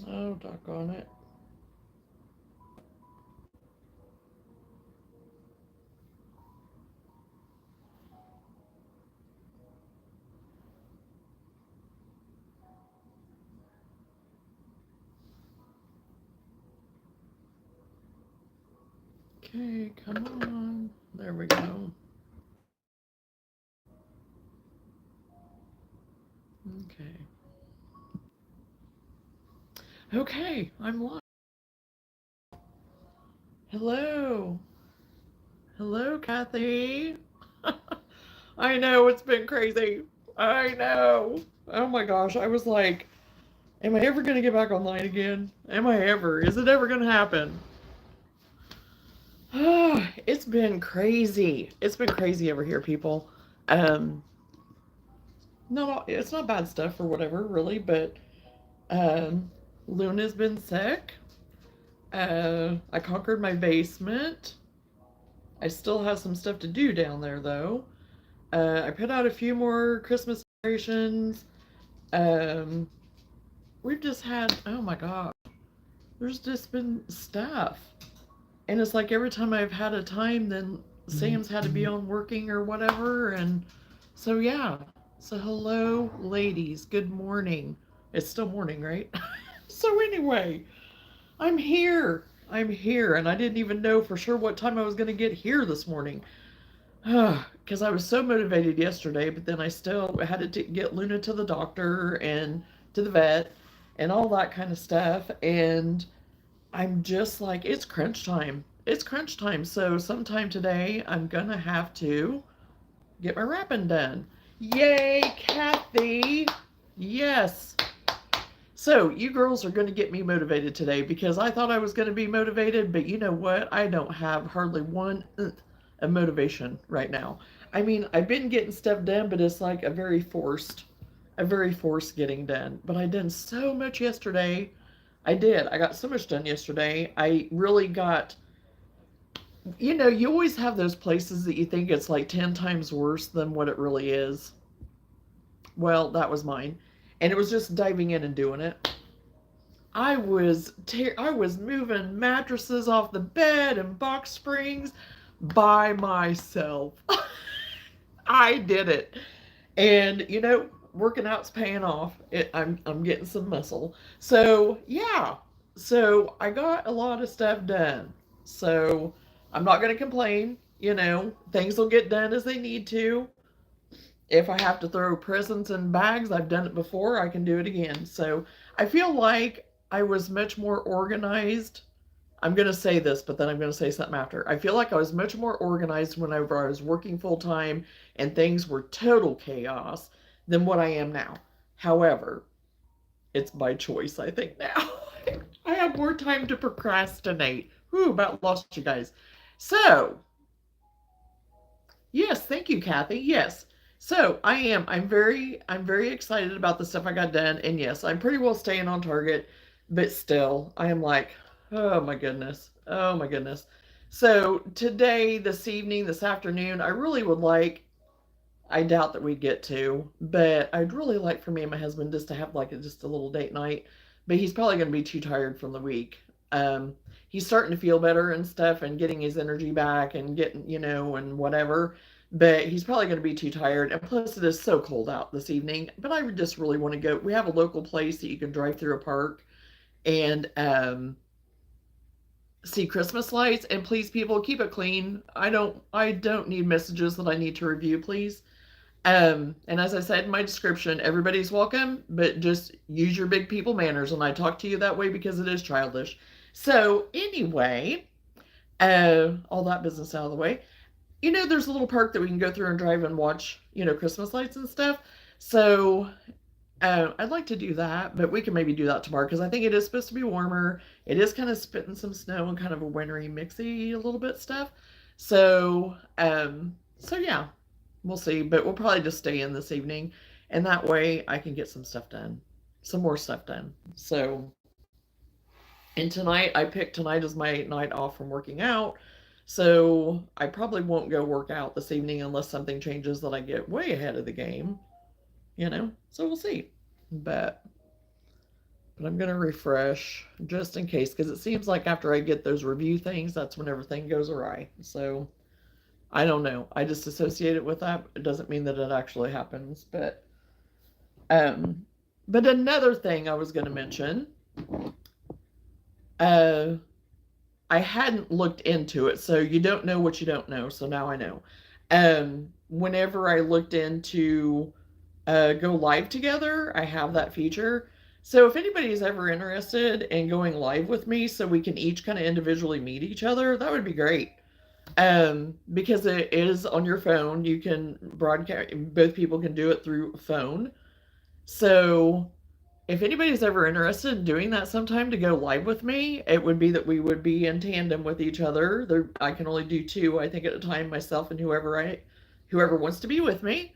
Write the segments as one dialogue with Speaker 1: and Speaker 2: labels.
Speaker 1: Oh, doggone it. Okay, come on. There we go. Okay. Okay, I'm live. Hello. Hello, Kathy. I know it's been crazy. I know. Oh my gosh, I was like, am I ever going to get back online again? Am I ever? Is it ever going to happen? It's been crazy. It's been crazy over here, people. Um, no, it's not bad stuff or whatever, really, but um, Luna's been sick. I conquered my basement. I still have some stuff to do down there, though. I put out a few more Christmas decorations. Um, we've just had, oh my God, there's just been stuff. And it's like every time I've had a time, then Sam's had to be on working or whatever. And so, yeah. So, hello, ladies. Good morning. It's still morning, right? So, anyway, I'm here. I'm here. And I didn't even know for sure what time I was going to get here this morning. Because I was so motivated yesterday, but then I still had to get Luna to the doctor and to the vet and all that kind of stuff. And I'm just like, it's crunch time. It's crunch time. So sometime today, I'm gonna have to get my wrapping done. Yay, Kathy! Yes. So you girls are gonna get me motivated today because I thought I was gonna be motivated, but you know what? I don't have hardly one of motivation right now. I mean, I've been getting stuff done, but it's like a very forced getting done. But I done so much yesterday. I did. I got so much done yesterday. I really got, you always have those places that you think it's like 10 times worse than what it really is. Well, that was mine. And it was just diving in and doing it. I was moving mattresses off the bed and box springs by myself. I did it. And working out's paying off. I'm getting some muscle. So yeah. So I got a lot of stuff done. So I'm not gonna complain. Things will get done as they need to. If I have to throw presents in bags, I've done it before. I can do it again. So I feel like I was much more organized. I'm going to say this, but then I'm going to say something after. I feel like I was much more organized whenever I was working full time and things were total chaos than what I am now. However, it's by choice, I think, now. I have more time to procrastinate. Whew, about lost you guys. So, yes, thank you, Kathy. Yes. So I'm very excited about the stuff I got done. And yes, I'm pretty well staying on target, but still, I am like, oh my goodness. Oh my goodness. So today, this evening, this afternoon, I really would like, I doubt that we get to, but I'd really like for me and my husband just to have like just a little date night. But he's probably going to be too tired from the week. Um, he's starting to feel better and stuff and getting his energy back and getting, and whatever. But he's probably going to be too tired. And plus, it is so cold out this evening. But I just really want to go. We have a local place that you can drive through a park and see Christmas lights. And please, people, keep it clean. I don't need messages that I need to review, please. And as I said in my description, everybody's welcome, but just use your big people manners. And I talk to you that way because it is childish. So anyway, all that business out of the way. There's a little park that we can go through and drive and watch, Christmas lights and stuff. So I'd like to do that, but we can maybe do that tomorrow because I think it is supposed to be warmer. It is kind of spitting some snow and kind of a wintry, mixy a little bit stuff. So yeah, we'll see. But we'll probably just stay in this evening, and that way I can get some stuff done, some more stuff done. So, and tonight I picked tonight as my night off from working out. So I probably won't go work out this evening unless something changes that I get way ahead of the game. So we'll see. But But I'm going to refresh just in case, because it seems like after I get those review things, that's when everything goes awry. So I don't know. I just associate it with that. It doesn't mean that it actually happens. Um, but another thing I was going to mention, uh, I hadn't looked into it, so you don't know what you don't know. So now I know. Whenever I looked into go live together, I have that feature. So if anybody's ever interested in going live with me, so we can each kind of individually meet each other, that would be great. Because it is on your phone, you can broadcast. Both people can do it through phone. So if anybody's ever interested in doing that sometime to go live with me, it would be that we would be in tandem with each other. I can only do two, I think, at a time, myself and whoever wants to be with me.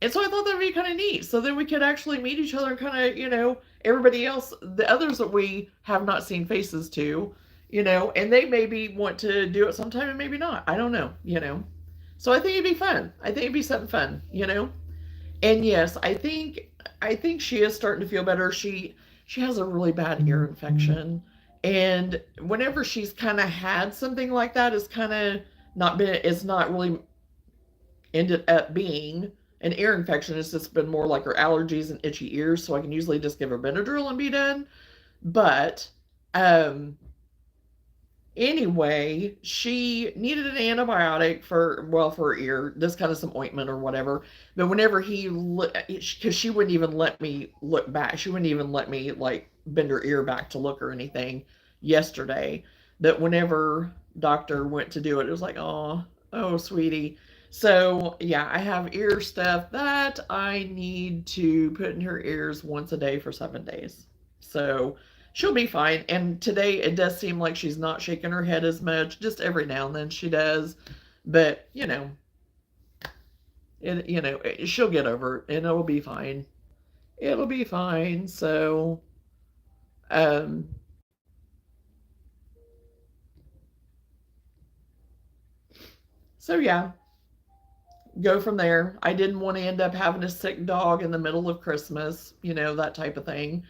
Speaker 1: And so I thought that'd be kind of neat. So then we could actually meet each other and kind of, everybody else, the others that we have not seen faces to, and they maybe want to do it sometime and maybe not. I don't know. So I think it'd be fun. I think it'd be something fun. And yes, I think she is starting to feel better. She has a really bad ear infection. And whenever she's kind of had something like that, it's not really ended up being an ear infection. It's just been more like her allergies and itchy ears, so I can usually just give her Benadryl and be done. But um anyway, she needed an antibiotic for her ear, this kind of some ointment or whatever. But whenever because she wouldn't even let me look back, she wouldn't even let me like bend her ear back to look or anything yesterday. That whenever doctor went to do it, it was like, oh, sweetie. So yeah, I have ear stuff that I need to put in her ears once a day for 7 days. So she'll be fine. And today it does seem like she's not shaking her head as much. Just every now and then she does. But, she'll get over it and it'll be fine. It'll be fine. Um, so yeah, go from there. I didn't want to end up having a sick dog in the middle of Christmas, that type of thing.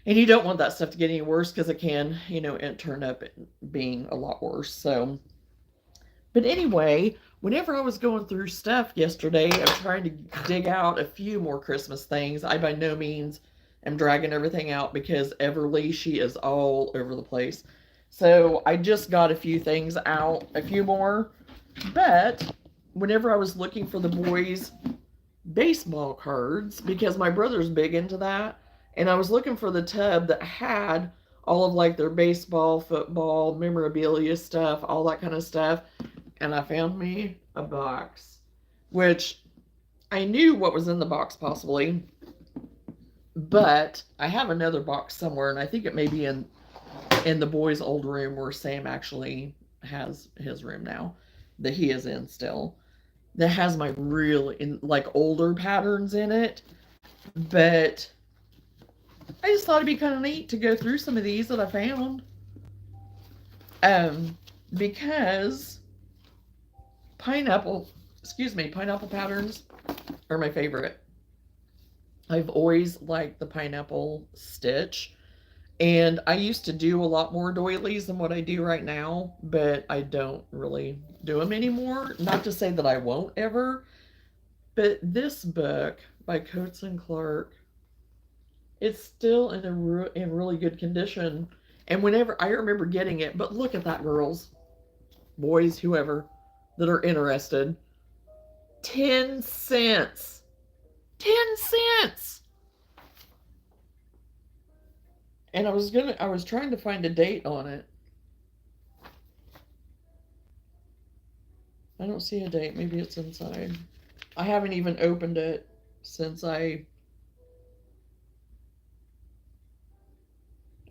Speaker 1: And you don't want that stuff to get any worse because it can, it turn up being a lot worse. So, but anyway, whenever I was going through stuff yesterday, I'm trying to dig out a few more Christmas things. I by no means am dragging everything out because Everly, she is all over the place. So I just got a few things out, a few more. But whenever I was looking for the boys' baseball cards, because my brother's big into that, and I was looking for the tub that had all of like their baseball, football, memorabilia stuff, all that kind of stuff, and I found me a box, which I knew what was in the box possibly, but I have another box somewhere, and I think it may be in the boys' old room where Sam actually has his room now that he is in still. That has my really like older patterns in it, but I just thought it'd be kind of neat to go through some of these that I found. Um, because pineapple patterns are my favorite. I've always liked the pineapple stitch. And I used to do a lot more doilies than what I do right now, but I don't really do them anymore. Not to say that I won't ever, but this book by Coates and Clark, it's still in really good condition. And whenever I remember getting it, but look at that, girls, boys, whoever that are interested, 10 cents. 10 cents. And I was trying to find a date on it. I don't see a date. Maybe it's inside. I haven't even opened it since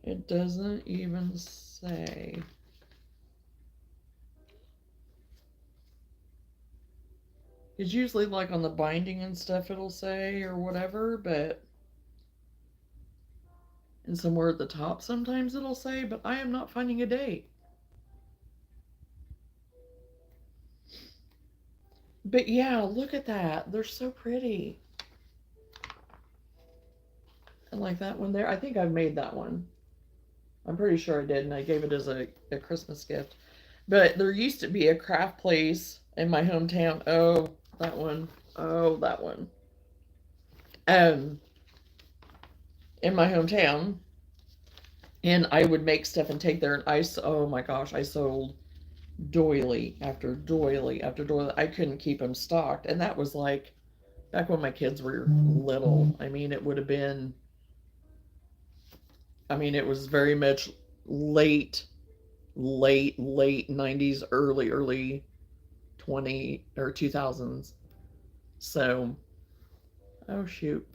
Speaker 1: it doesn't even say. It's usually like on the binding and stuff it'll say or whatever, but and somewhere at the top sometimes it'll say, but I am not finding a date. But yeah, look at that. They're so pretty. And like that one there, I think I've made that one. I'm pretty sure I did, and I gave it as a Christmas gift. But there used to be a craft place in my hometown. Oh, that one. Oh, that one. Um, in my hometown, and I would make stuff and take there, and oh my gosh, I sold doily after doily after doily. I couldn't keep them stocked, and that was like back when my kids were little. I mean, it would have been. I mean, it was very much late, late 90s, early 20 or 2000s. So, oh shoot.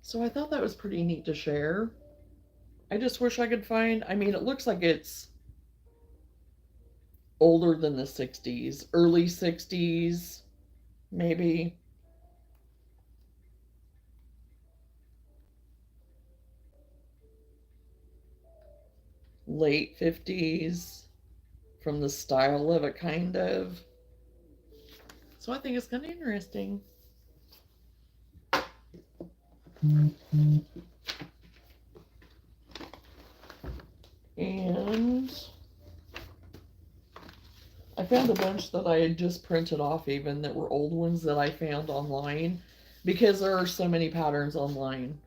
Speaker 1: So I thought that was pretty neat to share. I just wish I could find, I mean, it looks like it's older than the 60s, early 60s, maybe. Late 50s, from the style of it, kind of. So I think it's kind of interesting. And I found a bunch that I had just printed off, even that were old ones that I found online, because there are so many patterns online.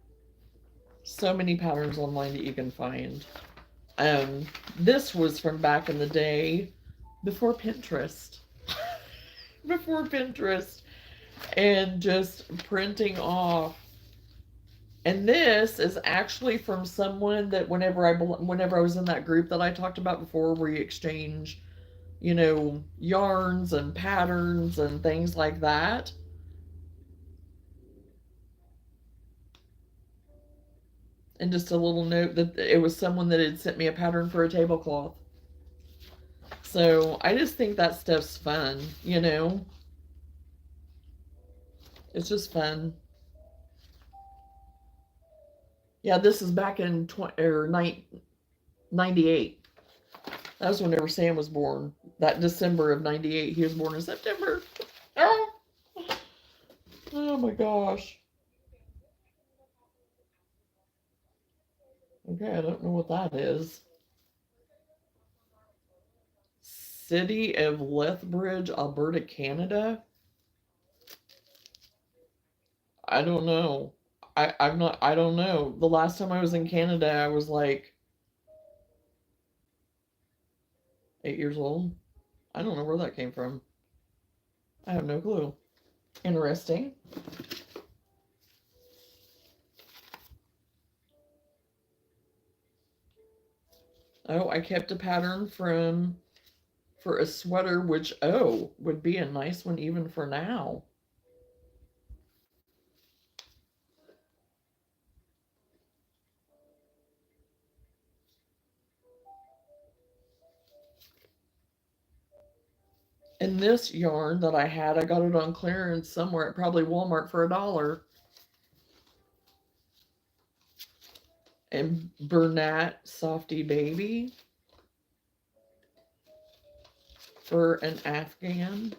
Speaker 1: So many patterns online that you can find. This was from back in the day before Pinterest. Before Pinterest. And just printing off. And this is actually from someone that whenever I was in that group that I talked about before, where you exchange, yarns and patterns and things like that. And just a little note that it was someone that had sent me a pattern for a tablecloth. So I just think that stuff's fun. It's just fun. Yeah, this is back in 98. That was whenever Sam was born. That December of 98. He was born in September. Oh, oh my gosh. Okay, I don't know what that is. City of Lethbridge, Alberta, Canada. I don't know. I don't know. The last time I was in Canada, I was like 8 years old. I don't know where that came from. I have no clue. Interesting. Oh, I kept a pattern for a sweater, which, would be a nice one even for now. And this yarn that I had, I got it on clearance somewhere at probably Walmart for $1. And Bernat Softy Baby for an Afghan.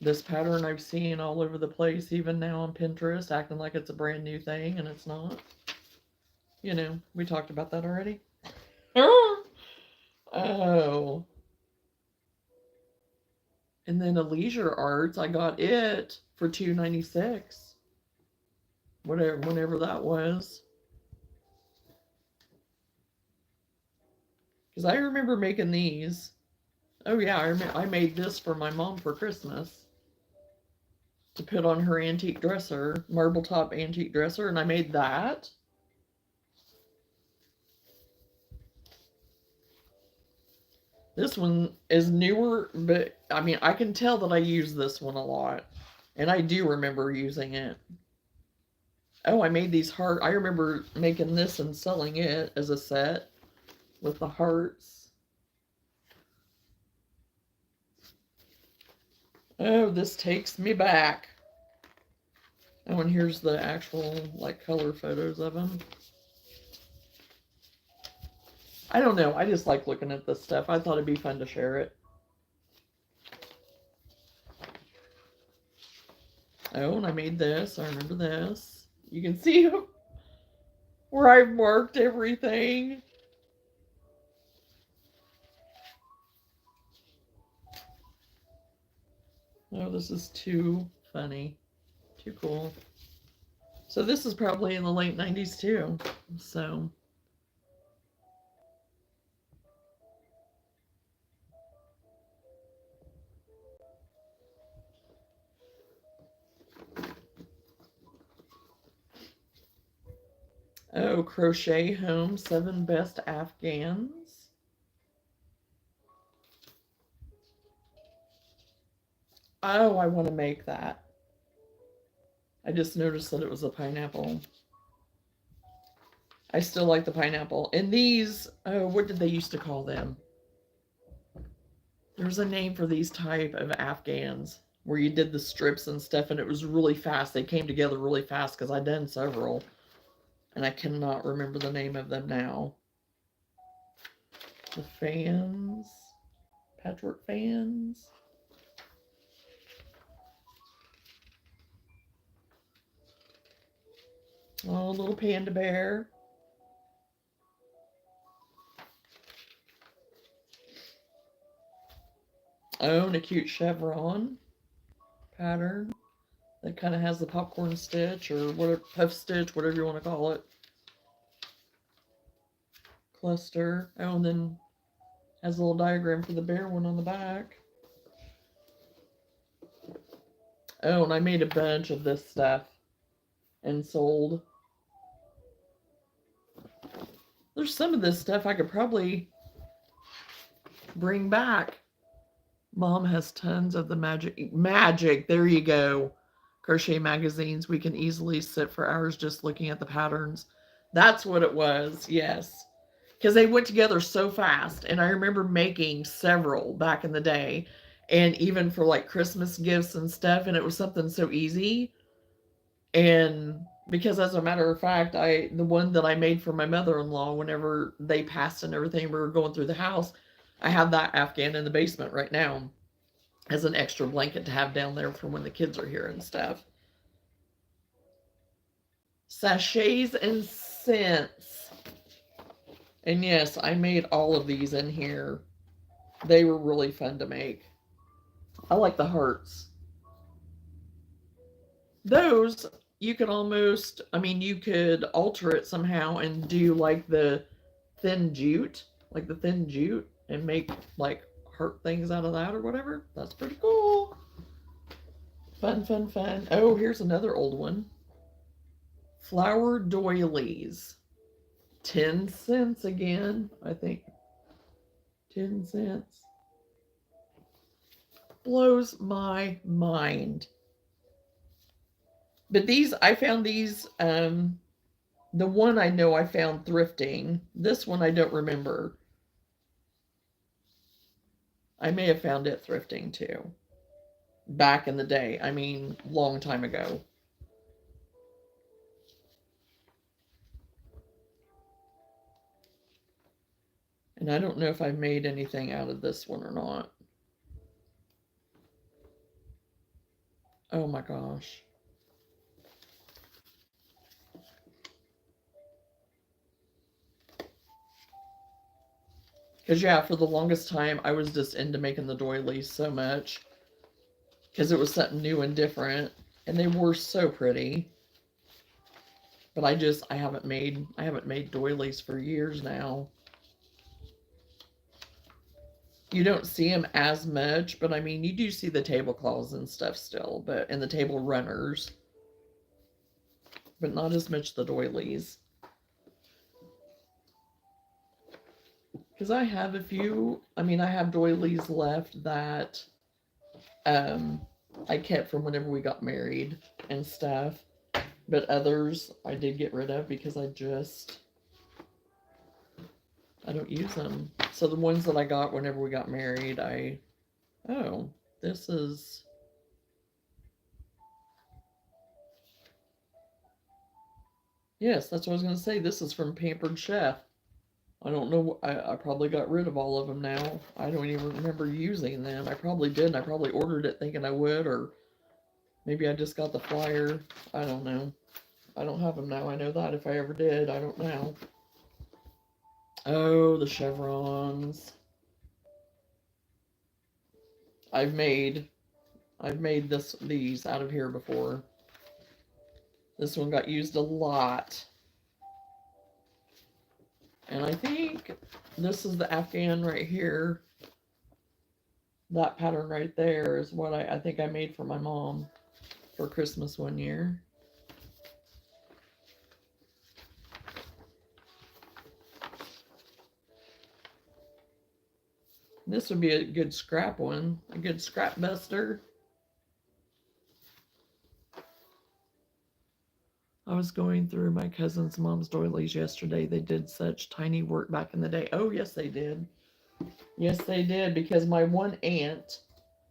Speaker 1: This pattern I've seen all over the place, even now on Pinterest, acting like it's a brand new thing, and it's not. We talked about that already. Oh. And then a Leisure Arts, I got it for $2.96. Whenever that was. Because I remember making these. Oh yeah, I made this for my mom for Christmas to put on her antique dresser, marble top antique dresser, and I made that. This one is newer, but I mean, I can tell that I use this one a lot, and I do remember using it. Oh, I made these heart. I remember making this and selling it as a set with the hearts. Oh, this takes me back. Oh, and here's the actual, like, color photos of them. I don't know. I just like looking at this stuff. I thought it'd be fun to share it. Oh, and I made this. I remember this. You can see where I've marked everything. Oh, this is too funny. Too cool. So this is probably in the late 90s too. So oh, Crochet Home 7 Best Afghans. Oh, I want to make that. I just noticed that it was a pineapple. I still like the pineapple. And these, oh, what did they used to call them? There's a name for these type of Afghans where you did the strips and stuff and it was really fast. They came together really fast because I'd done several. And I cannot remember the name of them now. The fans. Patchwork fans. Oh, little panda bear. Oh, and a cute chevron pattern that kind of has the popcorn stitch or whatever, puff stitch, whatever you want to call it. Cluster. Oh, and then has a little diagram for the bear one on the back. Oh, and I made a bunch of this stuff and sold. There's some of this stuff I could probably bring back. Mom has tons of the magic, there you go. Crochet magazines. We can easily sit for hours just looking at the patterns. That's what it was, yes. Because they went together so fast. And I remember making several back in the day. And even for like Christmas gifts and stuff. And it was something so easy. And because as a matter of fact, the one that I made for my mother-in-law whenever they passed and everything, we were going through the house, I have that Afghan in the basement right now as an extra blanket to have down there for when the kids are here and stuff. Sachets and scents. And yes, I made all of these in here. They were really fun to make. I like the hearts. Those, you could almost, I mean, you could alter it somehow and do like the thin jute, and make like heart things out of that or whatever. That's pretty cool. Fun, fun, fun. Oh, here's another old one. Flower doilies. 10 cents again, I think. 10 cents. Blows my mind. But these, I found these, the one I know I found thrifting. This one I don't remember. I may have found it thrifting too. Back in the day. I mean, long time ago. And I don't know if I made anything out of this one or not. Oh my gosh. Because, yeah, for the longest time, I was just into making the doilies so much. Because it was something new and different. And they were so pretty. But I haven't made doilies for years now. You don't see them as much, but I mean, you do see the tablecloths and stuff still, and the table runners. But not as much the doilies. Because I have a few, I mean, I have doilies left that I kept from whenever we got married and stuff. But others I did get rid of because I don't use them. So the ones that I got whenever we got married, oh, this is, yes, that's what I was going to say. This is from Pampered Chef. I don't know, I probably got rid of all of them now. I don't even remember using them. I probably did, and I probably ordered it thinking I would, or Maybe I just got the flyer. I don't know. I don't have them now. I know that if I ever did, I don't know. Oh, the chevrons. I've made these out of here before. This one got used a lot. And I think this is the Afghan right here. That pattern right there is what I think I made for my mom for Christmas one year. This would be a good scrap one, a good scrap buster. I was going through my cousin's mom's doilies yesterday. They did such tiny work back in the day. Oh, yes, they did. Yes, they did, because my one aunt,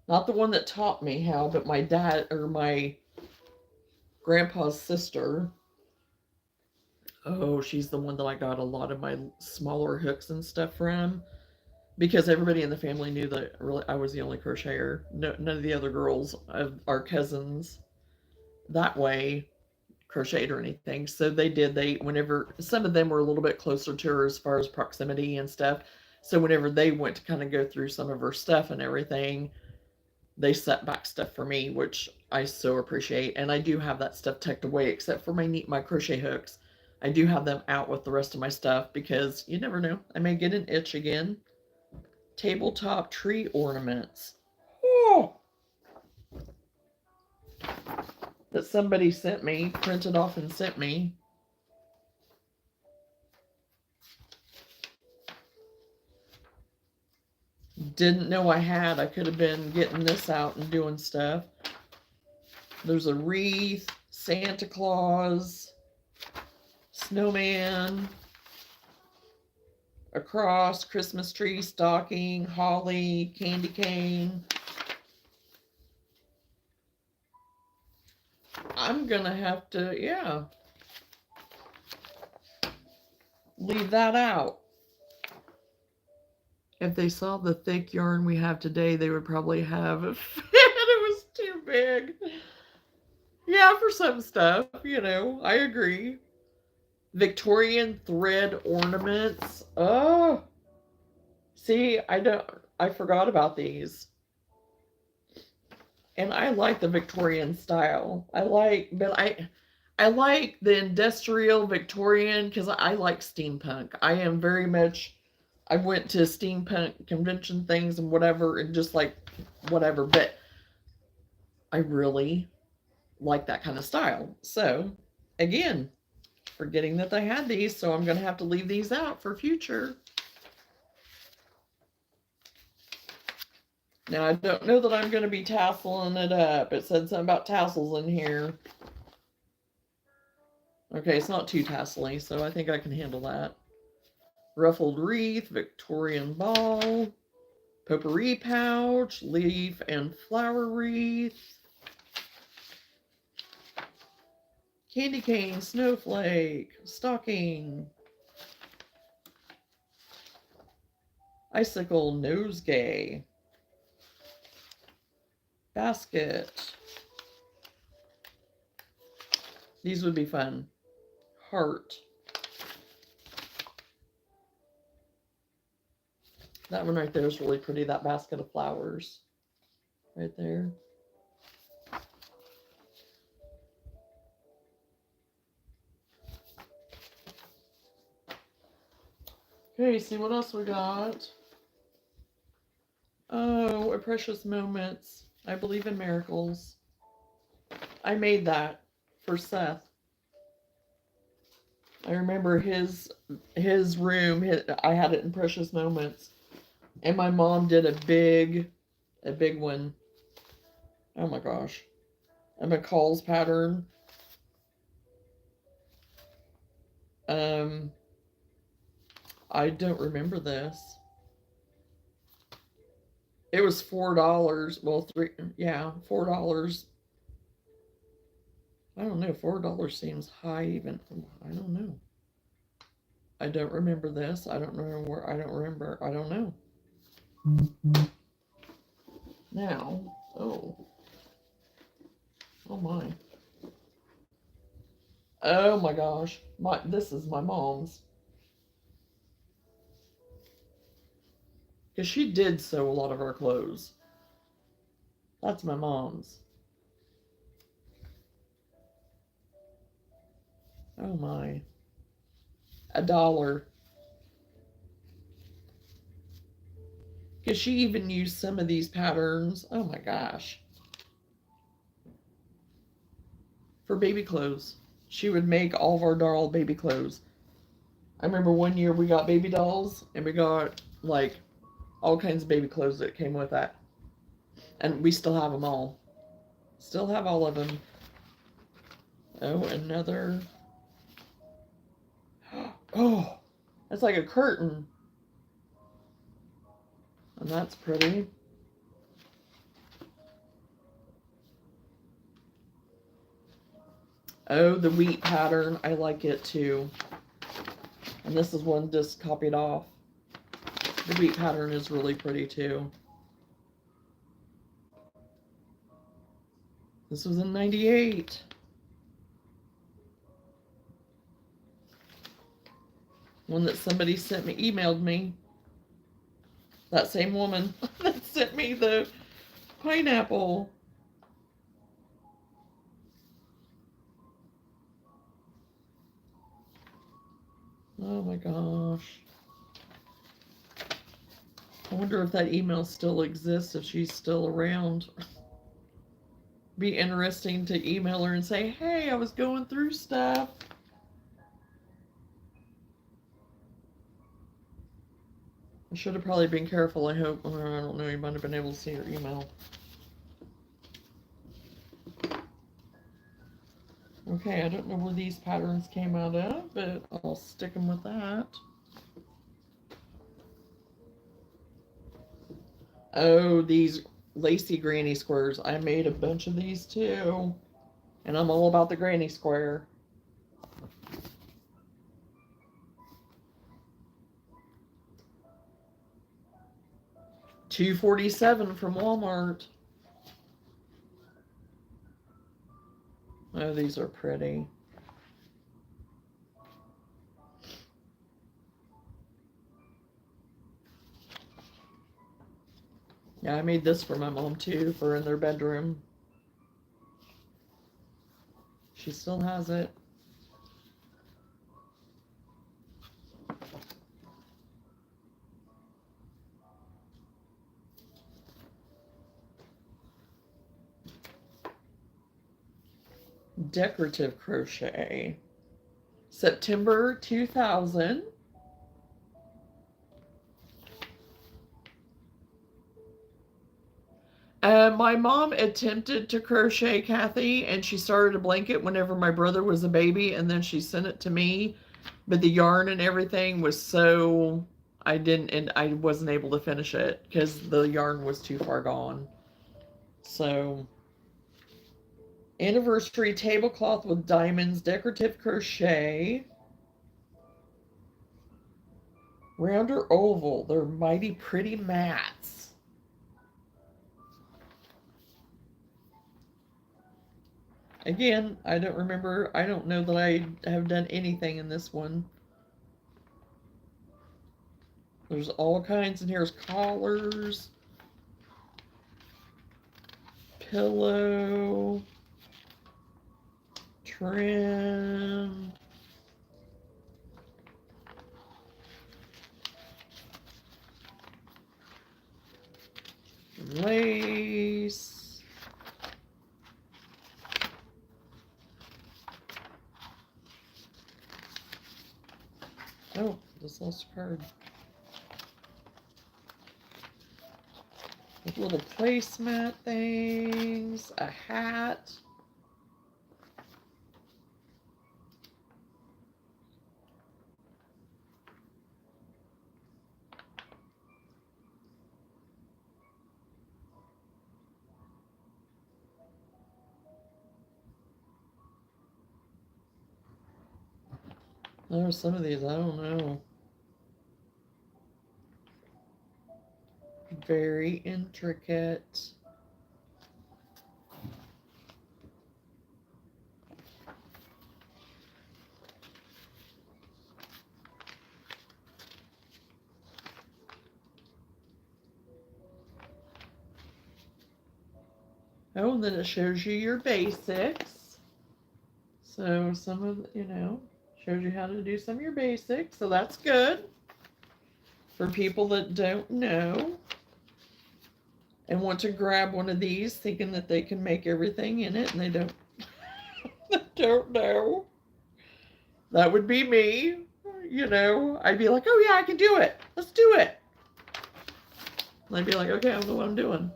Speaker 1: not the one that taught me how, but my dad or my grandpa's sister, oh, she's the one that I got a lot of my smaller hooks and stuff from, because everybody in the family knew that really I was the only crocheter. No, none of the other girls of our cousins that way crocheted or anything. So they did. They whenever some of them were a little bit closer to her as far as proximity and stuff. So whenever they went to kind of go through some of her stuff and everything, they set back stuff for me, which I so appreciate. And I do have that stuff tucked away, except for my crochet hooks. I do have them out with the rest of my stuff because you never know. I may get an itch again. Tabletop tree ornaments. Oh! That somebody sent me, printed off and sent me. Didn't know I had. I could have been getting this out and doing stuff. There's a wreath, Santa Claus, snowman, a cross, Christmas tree, stocking, holly, candy cane. I'm gonna have to, yeah, leave that out. If they saw the thick yarn we have today, they would probably have it was too big. Yeah, for some stuff, I agree. Victorian thread ornaments. Oh, see, I forgot about these. And I like the Victorian style. I like the industrial Victorian because I like steampunk. I am very much, I went to steampunk convention things and whatever, and just like whatever, but I really like that kind of style. So, again, forgetting that they had these, so I'm going to have to leave these out for future. Now, I don't know that I'm going to be tasseling it up. It said something about tassels in here. Okay, it's not too tassely, so I think I can handle that. Ruffled wreath, Victorian ball, potpourri pouch, leaf and flower wreath, candy cane, snowflake, stocking, icicle nosegay, basket. These would be fun. Heart. That one right there is really pretty, that basket of flowers right there. Okay, see what else we got. Oh, A Precious Moments. I Believe in Miracles. I made that for Seth. I remember his room. I had it in Precious Moments, and my mom did a big one. Oh my gosh, a McCall's pattern. I don't remember this. It was $4. Well, $4. I don't know. $4 seems high even. I don't know. I don't remember this. I don't know where. I don't remember. I don't know. Now, oh, my. Oh my gosh. This is my mom's. Because she did sew a lot of our clothes. That's my mom's. Oh my. $1. Because she even used some of these patterns. Oh my gosh. For baby clothes. She would make all of our doll baby clothes. I remember one year we got baby dolls and we got like all kinds of baby clothes that came with that. And we still have them all. Still have all of them. Oh, another. Oh, that's like a curtain. And that's pretty. Oh, the wheat pattern. I like it too. And this is one just copied off. The wheat pattern is really pretty too. This was in '98. One that somebody sent me, emailed me. That same woman that sent me the pineapple. Oh my gosh. I wonder if that email still exists, if she's still around. Be interesting to email her and say, hey, I was going through stuff. I should have probably been careful, I hope. Or I don't know, you might have been able to see her email. Okay, I don't know where these patterns came out of, but I'll stick them with that. Oh, these lacy granny squares. I made a bunch of these too. And I'm all about the granny square. $2.47 from Walmart. Oh, these are pretty. Yeah, I made this for my mom too, for in their bedroom. She still has it. Decorative crochet. September 2000. My mom attempted to crochet, Kathy, and she started a blanket whenever my brother was a baby, and then she sent it to me. But the yarn and everything was so I wasn't able to finish it because the yarn was too far gone. So, anniversary tablecloth with diamonds, decorative crochet. Round or oval, they're mighty pretty mats. Again, I don't remember. I don't know that I have done anything in this one. There's all kinds, and here's collars, pillow, trim, lace. Oh, just lost a card. With little placemat things, a hat. There are some of these, I don't know. Very intricate. Oh, and then it shows you your basics. So some of, shows you how to do some of your basics. So that's good for people that don't know and want to grab one of these thinking that they can make everything in it and they don't they don't know. That would be me. I'd be like, oh yeah, I can do it. Let's do it. And I'd be like, okay, I don't know what I'm doing.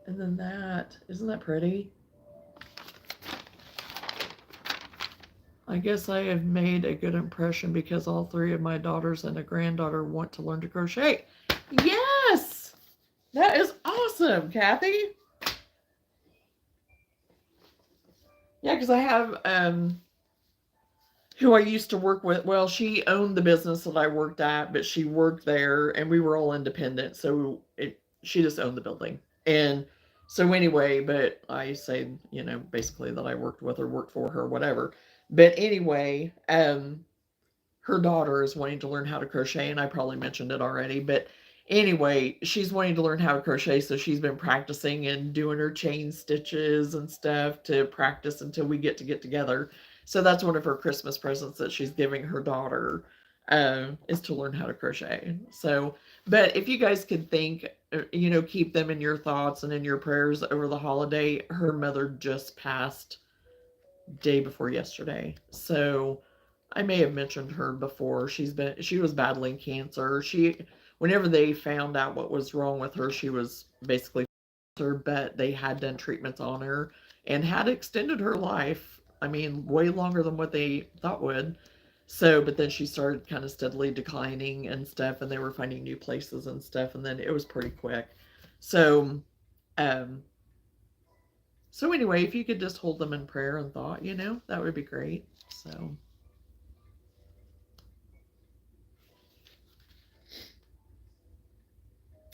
Speaker 1: And then isn't that pretty? I guess I have made a good impression because all three of my daughters and a granddaughter want to learn to crochet. Yes! That is awesome, Kathy. Yeah, because I have who I used to work with. Well, she owned the business that I worked at, but she worked there and we were all independent. So she just owned the building. And so anyway, but I say, basically that I worked with her, worked for her, whatever. But anyway, her daughter is wanting to learn how to crochet, and I probably mentioned it already, but anyway, she's wanting to learn how to crochet, so she's been practicing and doing her chain stitches and stuff to practice until we get together. So that's one of her Christmas presents that she's giving her daughter, is to learn how to crochet. So, but if you guys could think, keep them in your thoughts and in your prayers over the holiday. Her mother just passed day before yesterday, so I may have mentioned her before. She was battling cancer. Whenever they found out what was wrong with her, she was basically cancer, but they had done treatments on her and had extended her life. I mean, way longer than what they thought would. So, but then she started kind of steadily declining and stuff, and they were finding new places and stuff, and then it was pretty quick. So, um, so anyway, if you could just hold them in prayer and thought, that would be great. So.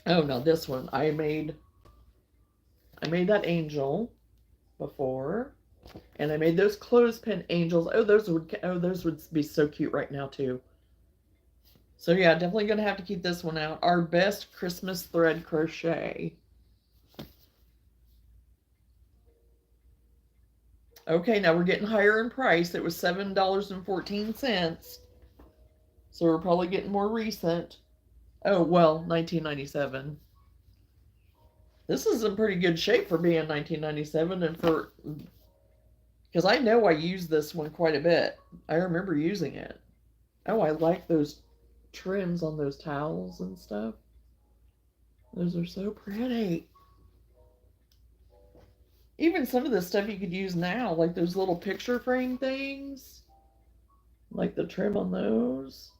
Speaker 1: Oh no, this one I made that angel before, and I made those clothespin angels. Oh those would be so cute right now too. So yeah, definitely gonna have to keep this one out. Our best Christmas thread crochet. Okay, now we're getting higher in price. It was $7.14. So we're probably getting more recent. Oh well, 1997. This is in pretty good shape for being 1997 and for because I know I use this one quite a bit. I remember using it. Oh, I like those trims on those towels and stuff. Those are so pretty. Even some of the stuff you could use now, like those little picture frame things, like the trim on those.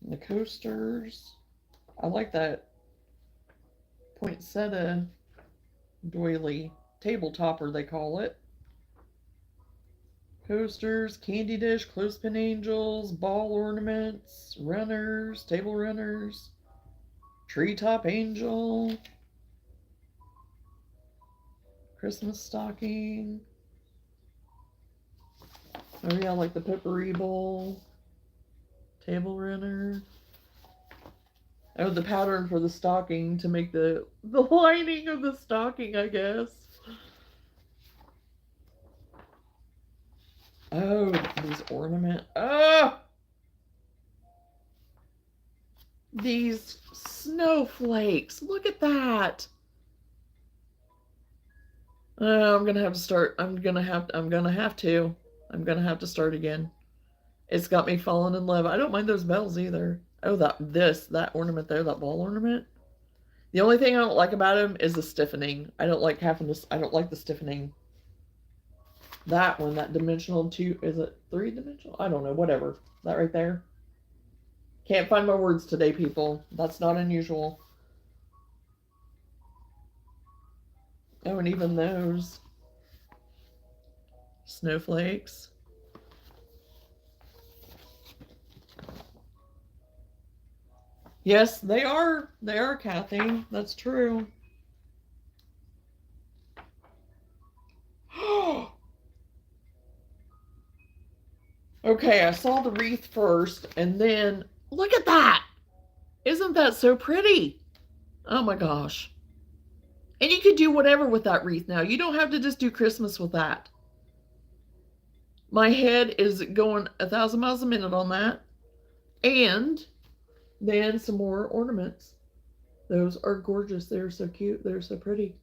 Speaker 1: And the coasters. I like that poinsettia doily table topper, they call it. Coasters, candy dish, clothespin angels, ball ornaments, runners, table runners, treetop angel, Christmas stocking. Oh yeah, like the potpourri bowl, table runner. Oh, the pattern for the stocking to make the lining of the stocking, I guess. Oh, these ornament. Oh, these snowflakes. Look at that. I'm gonna have to start. I'm gonna have to start again. It's got me falling in love. I don't mind those bells either. Oh, that ornament there, that ball ornament. The only thing I don't like about them is the stiffening. I don't like having this. I don't like the stiffening. That one, that dimensional two, is it 3 dimensional? I don't know. Whatever. That right there. Can't find my words today, people. That's not unusual. Oh, and even those snowflakes. Yes, they are. They are, Kathy. That's true. Okay, I saw the wreath first, and then look at that. Isn't that so pretty? Oh my gosh. And you could do whatever with that wreath now. You don't have to just do Christmas with that. My head is going 1,000 miles a minute on that. And then some more ornaments. Those are gorgeous. They're so cute. They're so pretty.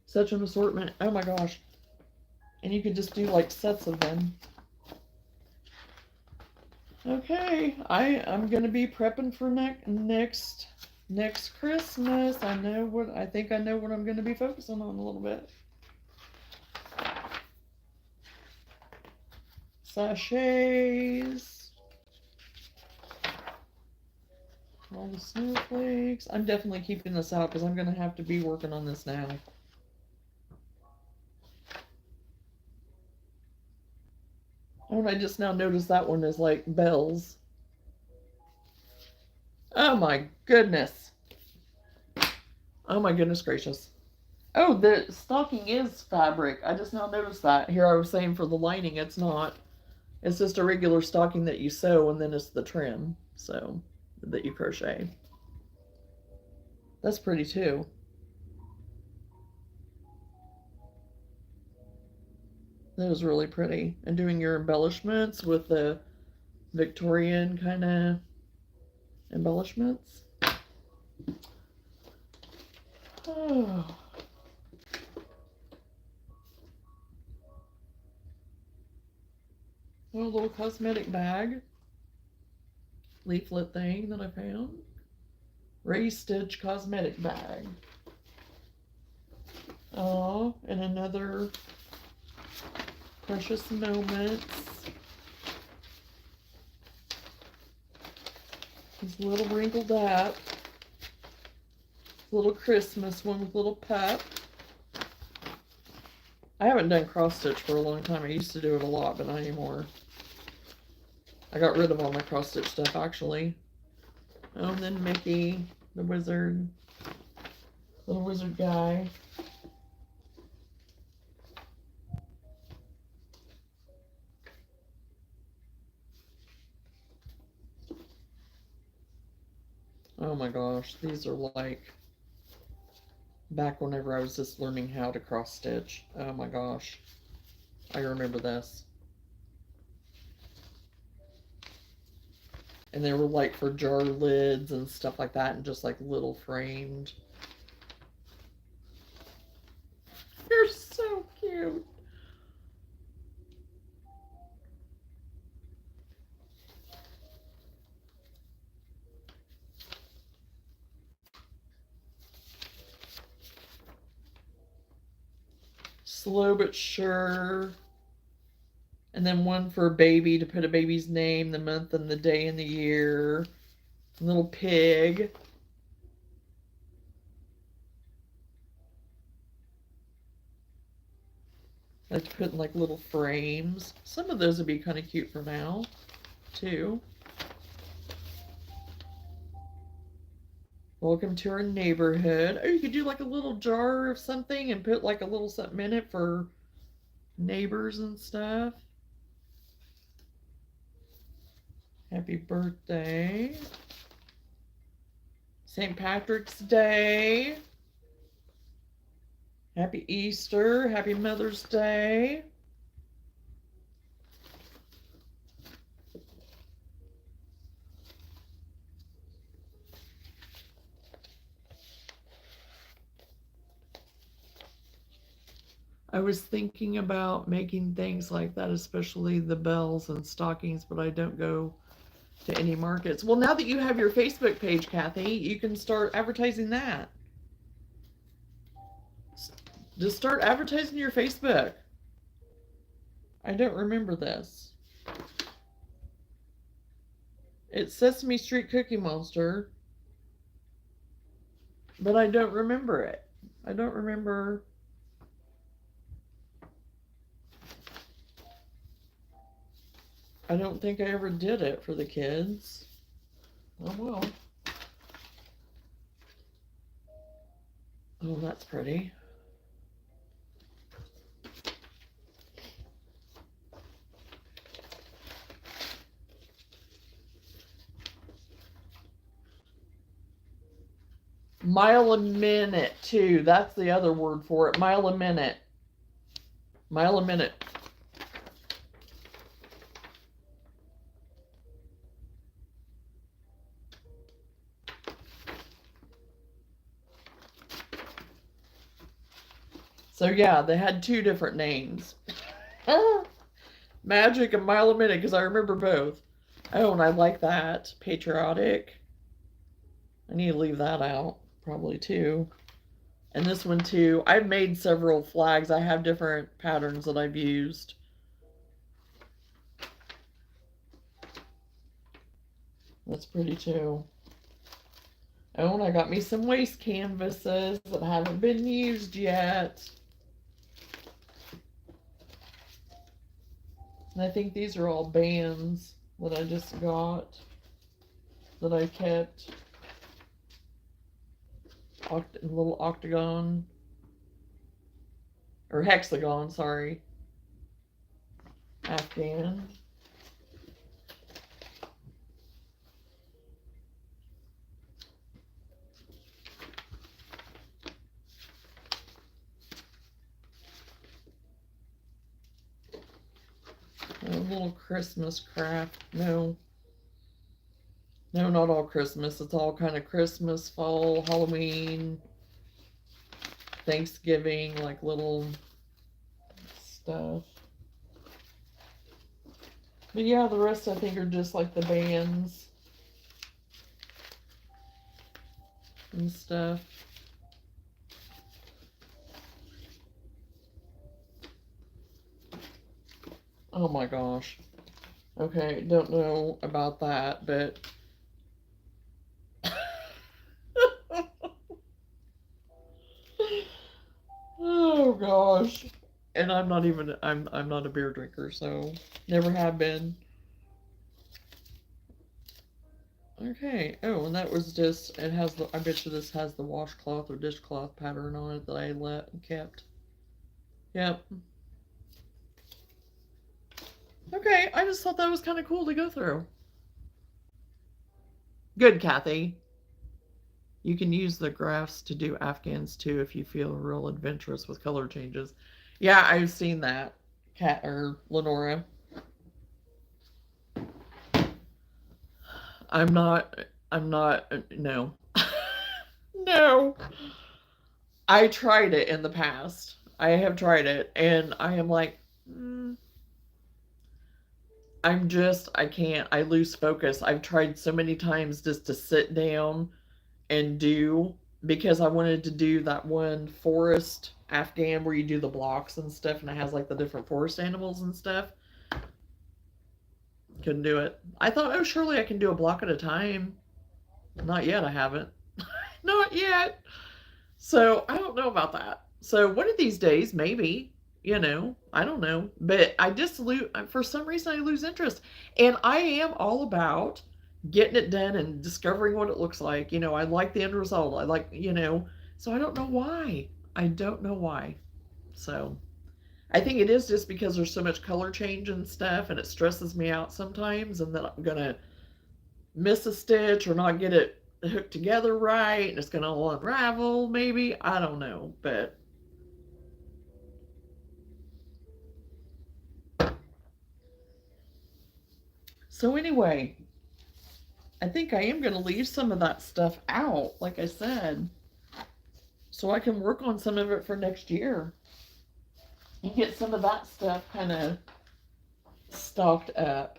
Speaker 1: Such an assortment. Oh my gosh. And you could just do like sets of them. Okay, I'm gonna be prepping for next Christmas. I think I know what I'm gonna be focusing on a little bit. Sachets. All the snowflakes. I'm definitely keeping this out because I'm gonna have to be working on this now. Oh, and I just now noticed that one is like bells. Oh my goodness. Oh my goodness gracious. Oh, the stocking is fabric. I just now noticed that. Here I was saying for the lining, it's not. It's just a regular stocking that you sew, and then it's the trim, so that you crochet. That's pretty too. That was really pretty. And doing your embellishments with the Victorian kind of embellishments. Oh. A little cosmetic bag. Leaflet thing that I found. Raised stitch cosmetic bag. Oh, and another Precious Moments. This little wrinkled up. Little Christmas one with little pup. I haven't done cross stitch for a long time. I used to do it a lot, but not anymore. I got rid of all my cross stitch stuff actually. Oh, and then Mickey, the wizard, little wizard guy. Oh my gosh, these are like back whenever I was just learning how to cross stitch. Oh my gosh, I remember this. And they were like for jar lids and stuff like that, and just like little framed. You're so cute. Slow but sure. And then one for a baby to put a baby's name, the month and the day and the year. Little pig. I like to put in like little frames. Some of those would be kind of cute for now, too. Welcome to our neighborhood. Oh, you could do like a little jar of something and put like a little something in it for neighbors and stuff. Happy birthday. St. Patrick's Day. Happy Easter. Happy Mother's Day. I was thinking about making things like that, especially the bells and stockings, but I don't go to any markets. Well, now that you have your Facebook page, Kathy, you can start advertising that. Just start advertising your Facebook. I don't remember this. It's Sesame Street Cookie Monster, but I don't remember it. I don't remember. I don't think I ever did it for the kids. Oh well. Oh, that's pretty. Mile a minute, too. That's the other word for it. Mile a minute. Mile a minute. So yeah, they had two different names. Magic and Mile a Minute, because I remember both. Oh, and I like that. Patriotic. I need to leave that out, probably too. And this one too. I've made several flags. I have different patterns that I've used. That's pretty too. Oh, and I got me some waist canvases that haven't been used yet. And I think these are all bands that I just got, that I kept. Little octagon, or hexagon, sorry. Afghan. A little Christmas craft. No, not all Christmas. It's all kind of Christmas, fall, Halloween, Thanksgiving, like little stuff. But yeah, the rest I think are just like the bands and stuff. Oh my gosh. Okay, don't know about that, but oh gosh. And I'm not even I'm not a beer drinker, so never have been. Okay. Oh, and that was just, it has the, I bet you this has the washcloth or dishcloth pattern on it that I let and kept. Yep. Okay, I just thought that was kind of cool to go through. Good, Kathy. You can use the graphs to do Afghans too if you feel real adventurous with color changes. Yeah, I've seen that, Kat or Lenora. No. No. I tried it in the past. I have tried it, and I am like, I can't. I lose focus. I've tried so many times just to sit down and do, because I wanted to do that one forest Afghan where you do the blocks and stuff, and it has like the different forest animals and stuff. Couldn't do it. I thought, oh, surely I can do a block at a time. Not yet, I haven't. Not yet. So I don't know about that. So one of these days, maybe, I don't know. But I just lose, for some reason, I lose interest. And I am all about getting it done and discovering what it looks like. I like the end result. I like, so I don't know why. I don't know why. So I think it is just because there's so much color change and stuff, and it stresses me out sometimes, and that I'm going to miss a stitch or not get it hooked together right, and it's going to all unravel, maybe. I don't know, but so anyway, I think I am going to leave some of that stuff out, like I said, so I can work on some of it for next year and get some of that stuff kind of stocked up,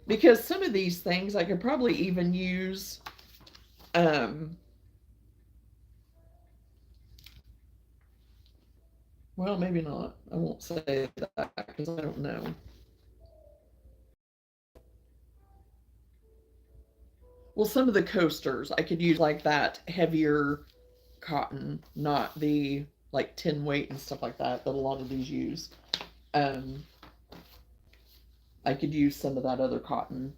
Speaker 1: because some of these things I could probably even use well, maybe not. I won't say that because I don't know. Well, some of the coasters I could use like that heavier cotton, not the like 10 weight and stuff like that a lot of these use. I could use some of that other cotton.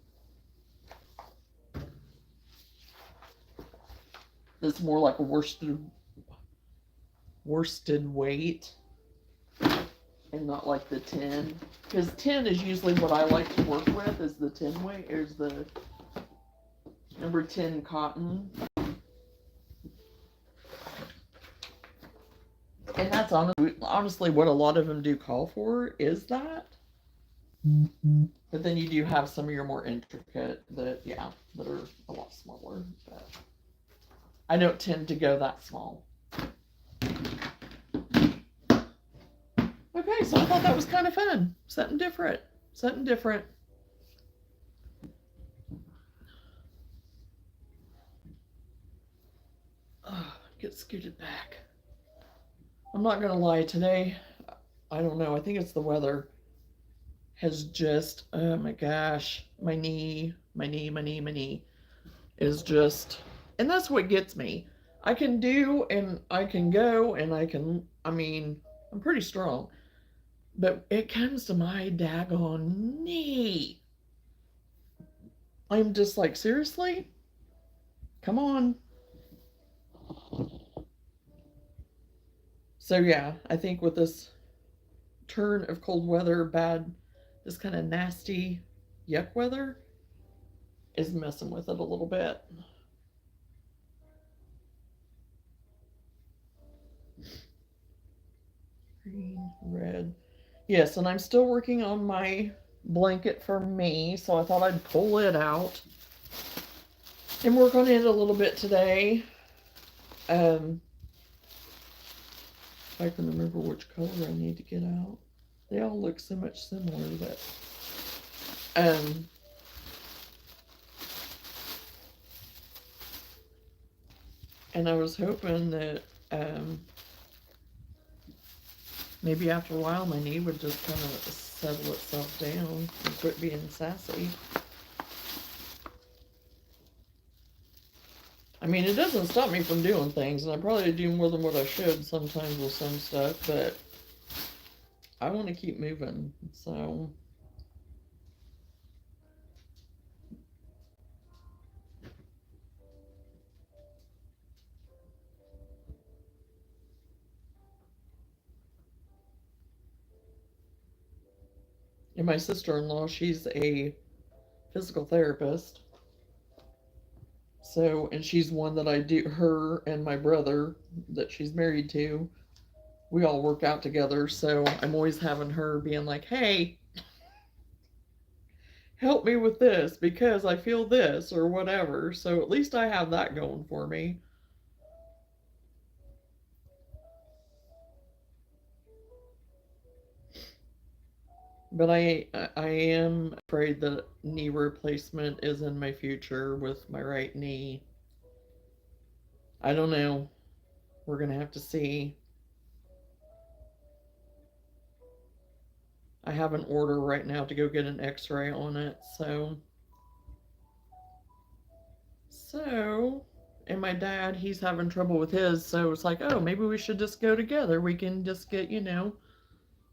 Speaker 1: That's more like a worsted weight, and not like the 10, because 10 is usually what I like to work with, is the 10 weight, is the number 10 cotton. And that's honestly what a lot of them do call for is that. But then you do have some of your more intricate that, yeah, that are a lot smaller. But I don't tend to go that small. Okay, so I thought that was kind of fun. Something different. Something different. Oh, get scooted back. I'm not gonna lie, today, I don't know, I think it's the weather has just, oh my gosh, my knee is just, and that's what gets me. I can do and I can go and I mean, I'm pretty strong, but it comes to my daggone knee. I'm just like, seriously? Come on. So, yeah, I think with this turn of cold weather, this kind of nasty yuck weather is messing with it a little bit. Green, red. Yes, and I'm still working on my blanket for me, so I thought I'd pull it out and work on it a little bit today. If I can remember which color I need to get out. They all look so much similar, but um, and I was hoping that maybe after a while my knee would just kind of settle itself down and quit being sassy. I mean, it doesn't stop me from doing things, and I probably do more than what I should sometimes with some stuff, but I want to keep moving, so. And my sister-in-law, she's a physical therapist, so, and she's one that I do, her and my brother that she's married to, we all work out together, so I'm always having her being like, hey, help me with this because I feel this or whatever. So at least I have that going for me. But I am afraid that knee replacement is in my future with my right knee. I don't know. We're gonna have to see. I have an order right now to go get an X-ray on it. So, and my dad, he's having trouble with his. So it's like, oh, maybe we should just go together. We can just get,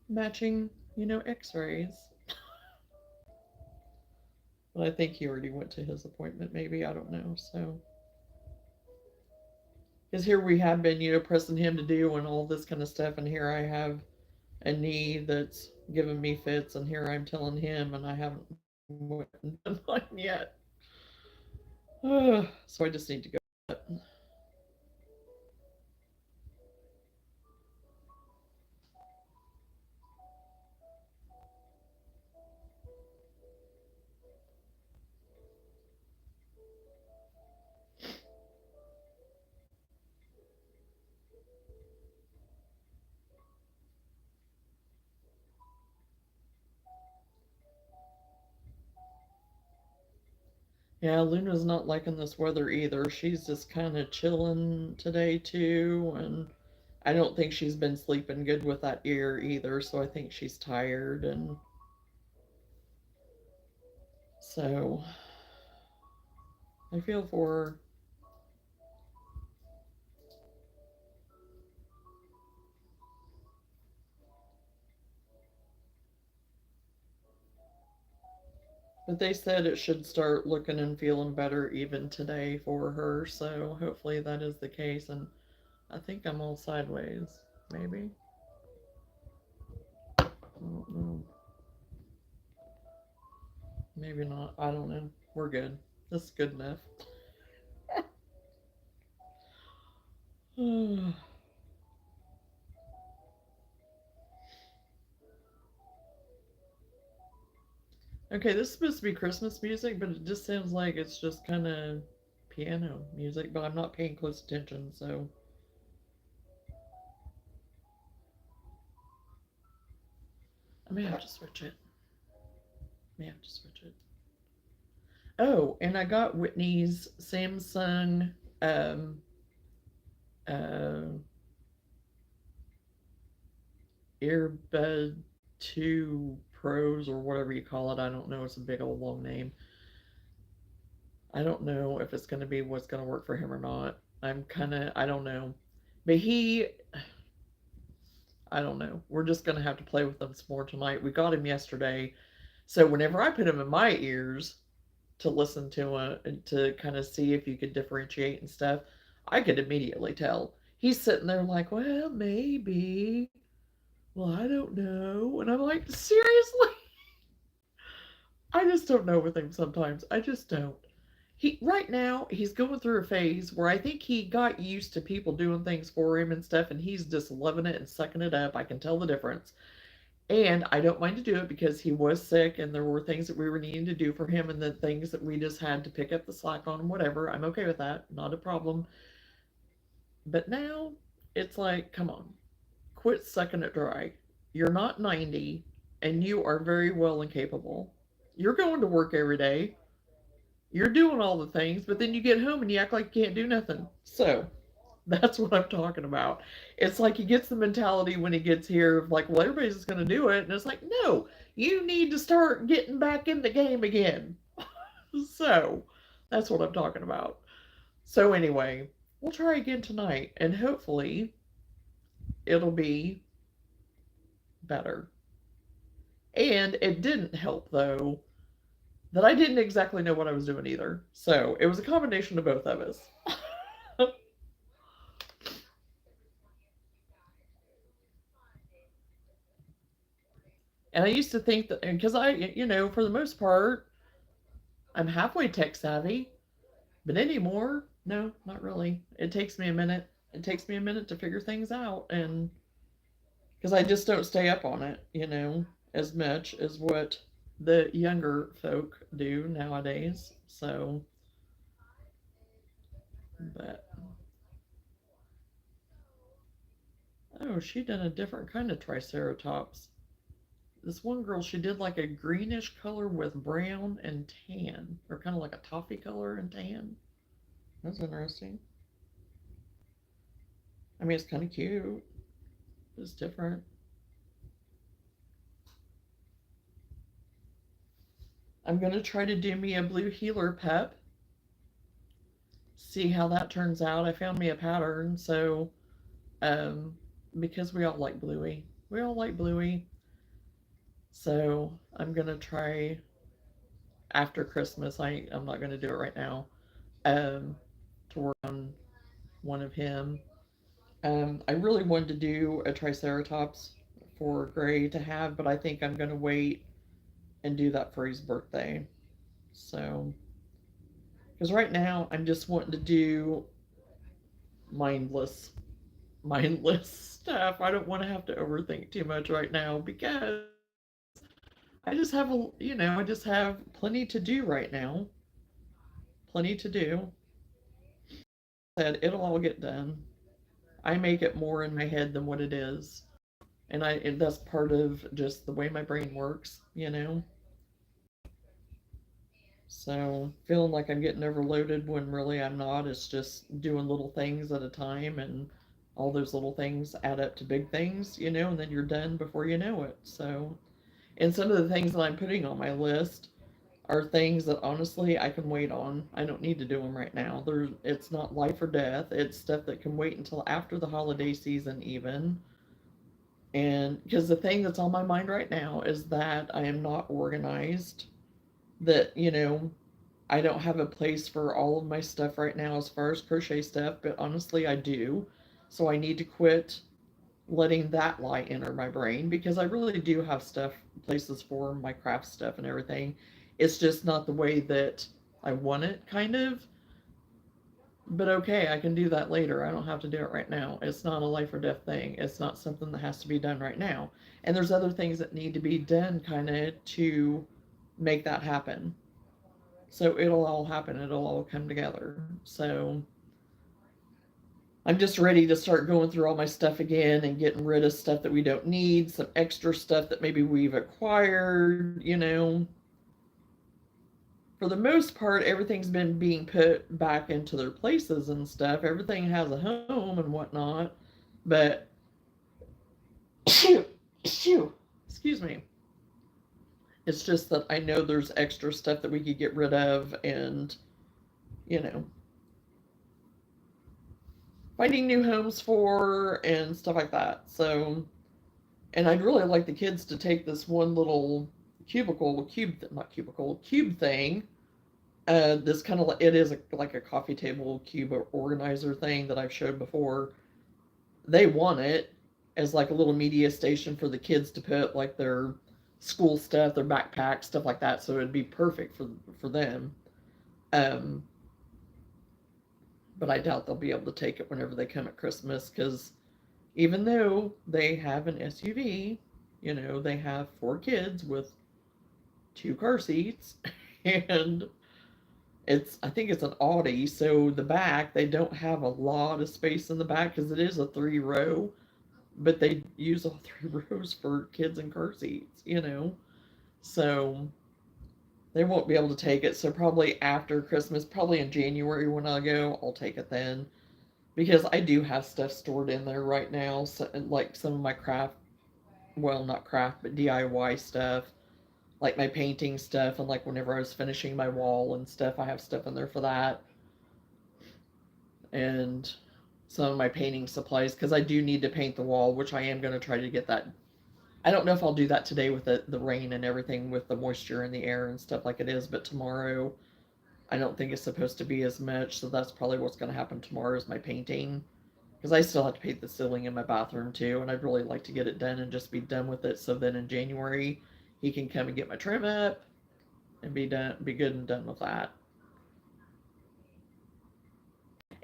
Speaker 1: matching, X-rays. But I think he already went to his appointment. Maybe I don't know. So, because here we have been, pressing him to do and all this kind of stuff, and here I have a knee that's giving me fits, and here I'm telling him, and I haven't went and done mine yet. So I just need to go. Yeah, Luna's not liking this weather either. She's just kind of chilling today too, and I don't think she's been sleeping good with that ear either, so I think she's tired, and so I feel for her. But they said it should start looking and feeling better even today for her, so hopefully that is the case, and I think I'm all sideways, maybe. I don't know. Maybe not. I don't know. We're good. This is good enough. Okay, this is supposed to be Christmas music, but it just sounds like it's just kind of piano music, but I'm not paying close attention, so I may have to switch it. May have to switch it. Oh, and I got Whitney's Samsung um uh earbud 2 pros or whatever you call it. I don't know. It's a big old long name. I don't know if it's going to be what's going to work for him or not. I don't know. But I don't know. We're just going to have to play with them some more tonight. We got him yesterday. So whenever I put him in my ears to listen to and to kind of see if you could differentiate and stuff, I could immediately tell. He's sitting there like, well, maybe. Well, I don't know. And I'm like, seriously? I just don't know with him sometimes. I just don't. He right now he's going through a phase where I think he got used to people doing things for him and stuff, and he's just loving it and sucking it up. I can tell the difference. And I don't mind to do it because he was sick and there were things that we were needing to do for him and the things that we just had to pick up the slack on and whatever. I'm okay with that. Not a problem. But now it's like, come on, quit sucking it dry. You're not 90 and you are very well and capable. You're going to work every day. You're doing all the things, but then you get home and you act like you can't do nothing. So that's what I'm talking about. It's like he gets the mentality when he gets here of like, well, everybody's just going to do it. And it's like, no, you need to start getting back in the game again. So that's what I'm talking about. So anyway, we'll try again tonight and hopefully it'll be better. And it didn't help though that I didn't exactly know what I was doing either. So it was a combination of both of us. And I used to think that, because for the most part, I'm halfway tech savvy, but anymore, no, not really. It takes me a minute. It takes me a minute to figure things out, and because I just don't stay up on it, as much as what the younger folk do nowadays. So, but oh, she done a different kind of triceratops. This one girl, she did like a greenish color with brown and tan, or kind of like a toffee color and tan. That's interesting. I mean, it's kind of cute. It's different. I'm going to try to do me a blue healer pep. See how that turns out. I found me a pattern, so um, because we all like bluey. We all like bluey. So I'm going to try after Christmas. I'm not going to do it right now. Um, to work on one of him. I really wanted to do a Triceratops for Gray to have, but I think I'm going to wait and do that for his birthday. So, because right now I'm just wanting to do mindless, mindless stuff. I don't want to have to overthink too much right now because I just have plenty to do right now. Plenty to do. Said it'll all get done. I make it more in my head than what it is. And that's part of just the way my brain works. So feeling like I'm getting overloaded when really I'm not. It's just doing little things at a time, and all those little things add up to big things, and then you're done before you know it. So, and some of the things that I'm putting on my list are things that honestly I can wait on. I don't need to do them right now. It's not life or death. It's stuff that can wait until after the holiday season, even. And because the thing that's on my mind right now is that I am not organized, that I don't have a place for all of my stuff right now as far as crochet stuff, but honestly, I do. So I need to quit letting that lie enter my brain because I really do have stuff, places for my craft stuff and everything. It's just not the way that I want it, kind of. But okay, I can do that later. I don't have to do it right now. It's not a life or death thing. It's not something that has to be done right now. And there's other things that need to be done kind of to make that happen. So it'll all happen. It'll all come together. So I'm just ready to start going through all my stuff again and getting rid of stuff that we don't need, some extra stuff that maybe we've acquired. For the most part, everything's been being put back into their places and stuff. Everything has a home and whatnot. But, shoo, shoo, excuse me. It's just that I know there's extra stuff that we could get rid of and, you know, finding new homes for and stuff like that. So, and I'd really like the kids to take this one little not cubicle, cube thing. This kind of, it is like a coffee table cube organizer thing that I've showed before. They want it as like a little media station for the kids to put like their school stuff, their backpack, stuff like that. So it'd be perfect for them. Um, but I doubt they'll be able to take it whenever they come at Christmas because even though they have an SUV, they have four kids with two car seats, and I think it's an Audi, so the back, they don't have a lot of space in the back because it is a three row, but they use all three rows for kids and car seats. So they won't be able to take it. So probably after Christmas, probably in January when I go, I'll take it then. Because I do have stuff stored in there right now, so, like some of my craft, well, not craft, but DIY stuff, like my painting stuff, and like whenever I was finishing my wall and stuff, I have stuff in there for that, and some of my painting supplies, because I do need to paint the wall, which I am going to try to get that. I don't know if I'll do that today with the rain and everything, with the moisture in the air and stuff like it is, but tomorrow, I don't think it's supposed to be as much, so that's probably what's going to happen tomorrow is my painting. Because I still have to paint the ceiling in my bathroom too, and I'd really like to get it done and just be done with it. So then in January, he can come and get my trim up and be good and done with that.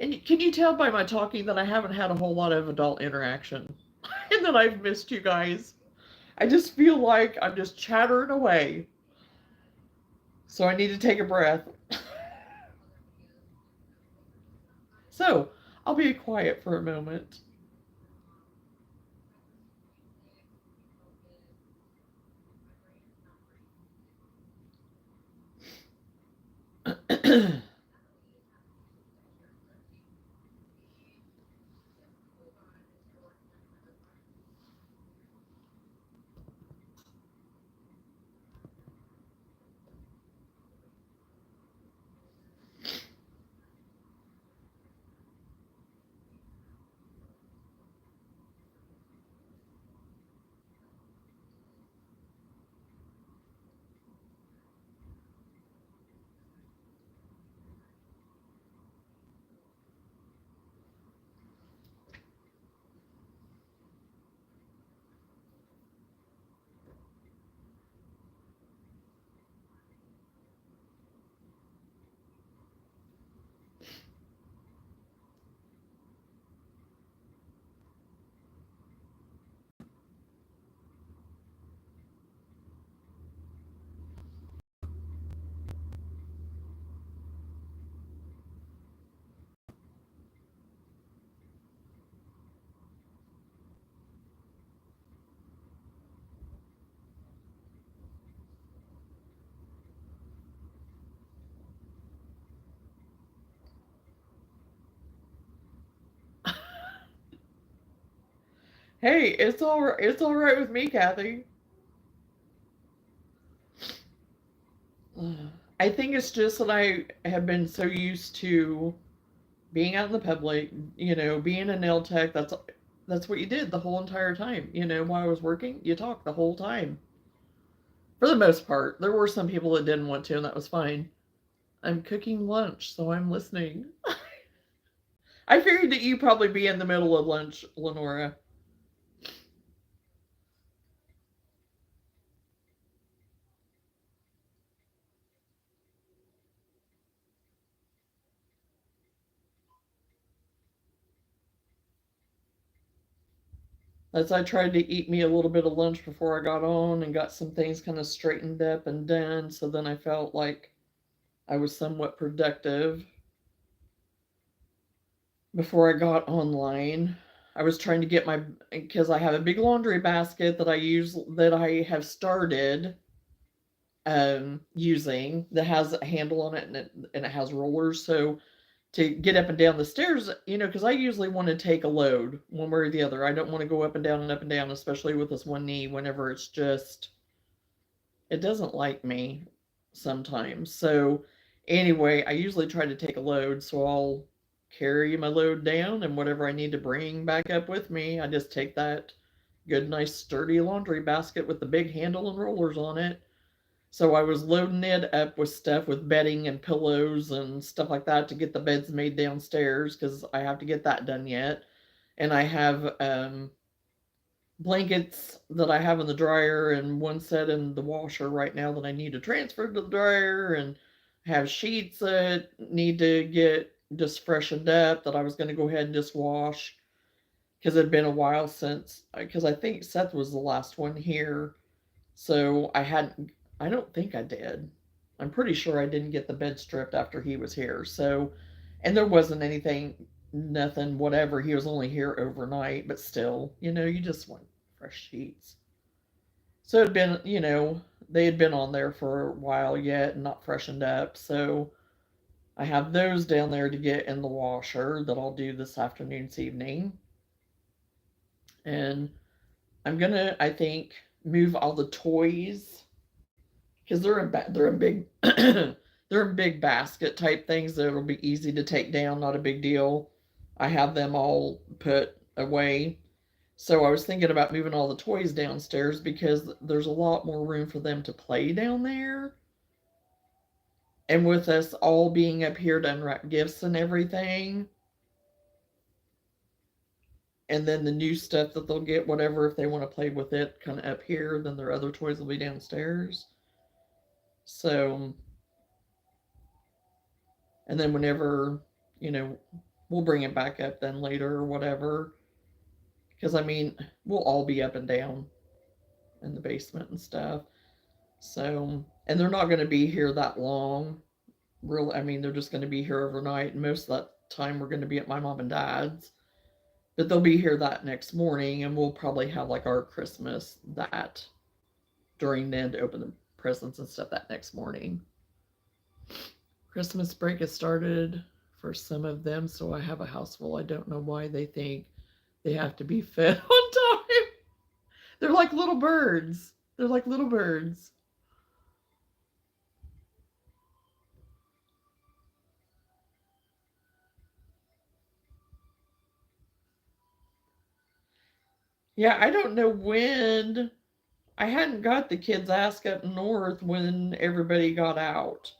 Speaker 1: And can you tell by my talking that I haven't had a whole lot of adult interaction, and that I've missed you guys? I just feel like I'm just chattering away, so I need to take a breath. So I'll be quiet for a moment. Hey, it's all right. It's all right with me, Kathy. I think it's just that I have been so used to being out in the public, being a nail tech. That's what you did the whole entire time. While I was working, you talked the whole time. For the most part, there were some people that didn't want to, and that was fine. I'm cooking lunch, so I'm listening. I figured that you'd probably be in the middle of lunch, Lenora. As I tried to eat me a little bit of lunch before I got on and got some things kind of straightened up and done, so then I felt like I was somewhat productive before I got online. I was trying to get my, because I have a big laundry basket that I have started using, that has a handle on it, and it has rollers. So to get up and down the stairs, because I usually want to take a load one way or the other. I don't want to go up and down, especially with this one knee, whenever it doesn't like me sometimes. So anyway, I usually try to take a load, so I'll carry my load down, and whatever I need to bring back up with me, I just take that good, nice, sturdy laundry basket with the big handle and rollers on it. So I was loading it up with stuff, with bedding and pillows and stuff like that, to get the beds made downstairs, because I have to get that done yet. And I have blankets that I have in the dryer, and one set in the washer right now that I need to transfer to the dryer, and have sheets that need to get just freshened up that I was going to go ahead and just wash, because it had been a while since, because I think Seth was the last one here, so I don't think I did. I'm pretty sure I didn't get the bed stripped after he was here. So, and there wasn't nothing, whatever. He was only here overnight, but still, you just want fresh sheets. So it had been, they had been on there for a while yet and not freshened up. So I have those down there to get in the washer that I'll do this afternoon, this evening. And I'm gonna, I think, move all the toys, because they're in big they're in big basket type things that will be easy to take down, not a big deal. I have them all put away. So I was thinking about moving all the toys downstairs, because there's a lot more room for them to play down there. And with us all being up here to unwrap gifts and everything, and then the new stuff that they'll get, whatever, if they want to play with it, kind of up here, then their other toys will be downstairs. So, and then whenever, you know, we'll bring it back up then later or whatever. Because, I mean, we'll all be up and down in the basement and stuff. So, and they're not going to be here that long. Really, I mean, they're just going to be here overnight. And most of that time, we're going to be at my mom and dad's. But they'll be here that next morning, and we'll probably have like our Christmas that during then, to open the presents and stuff that next morning. Christmas break has started for some of them, so I have a house full. I don't know why they think they have to be fed on time. They're like little birds. They're like little birds. Yeah, I don't know when. I hadn't got the kids ask up north when everybody got out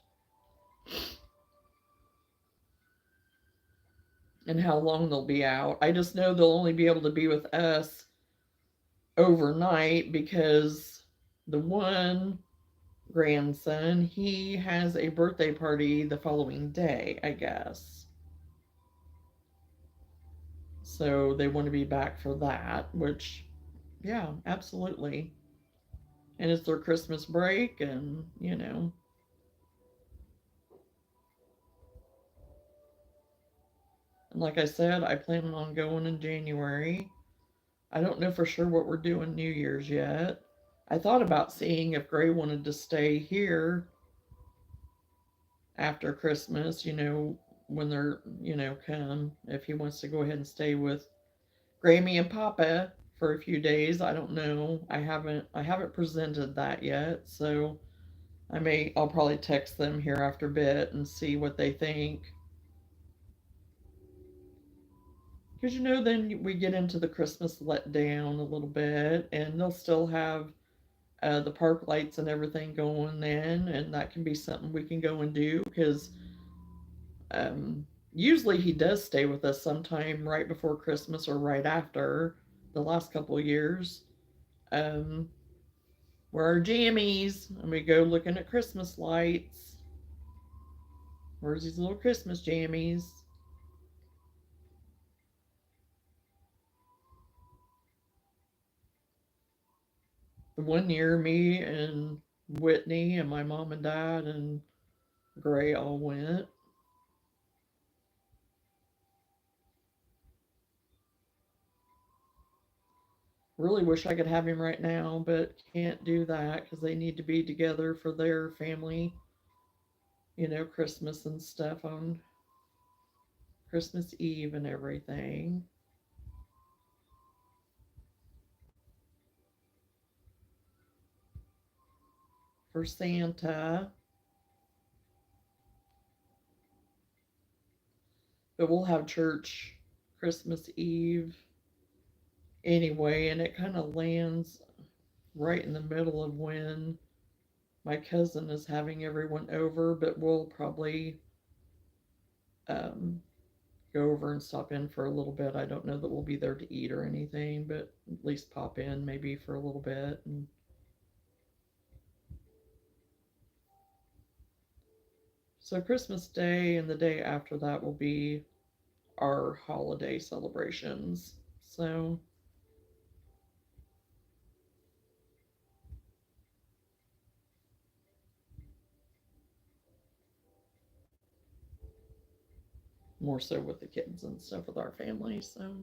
Speaker 1: and how long they'll be out. I just know they'll only be able to be with us overnight, because the one grandson, he has a birthday party the following day, I guess. So they want to be back for that, which, yeah, absolutely. And it's their Christmas break, and. And like I said, I plan on going in January. I don't know for sure what we're doing New Year's yet. I thought about seeing if Gray wanted to stay here after Christmas, when they're, come. If he wants to go ahead and stay with Grammy and Papa for a few days, I don't know. I haven't presented that yet, so I'll probably text them here after a bit and see what they think. Because then we get into the Christmas letdown a little bit, and they'll still have the park lights and everything going then, and that can be something we can go and do. Because usually he does stay with us sometime right before Christmas or right after, the last couple of years. Um, wear our jammies and we go looking at Christmas lights. Where's these little Christmas jammies? one year, me and Whitney and my mom and dad and Gray all went. Really wish I could have him right now, but can't do that because they need to be together for their family, Christmas and stuff on Christmas Eve and everything. For Santa. But we'll have church Christmas Eve anyway, and it kind of lands right in the middle of when my cousin is having everyone over, but we'll probably um, go over and stop in for a little bit. I don't know that we'll be there to eat or anything, but at least pop in maybe for a little bit. And so Christmas Day and the day after that will be our holiday celebrations. So more so with the kids and stuff with our family. So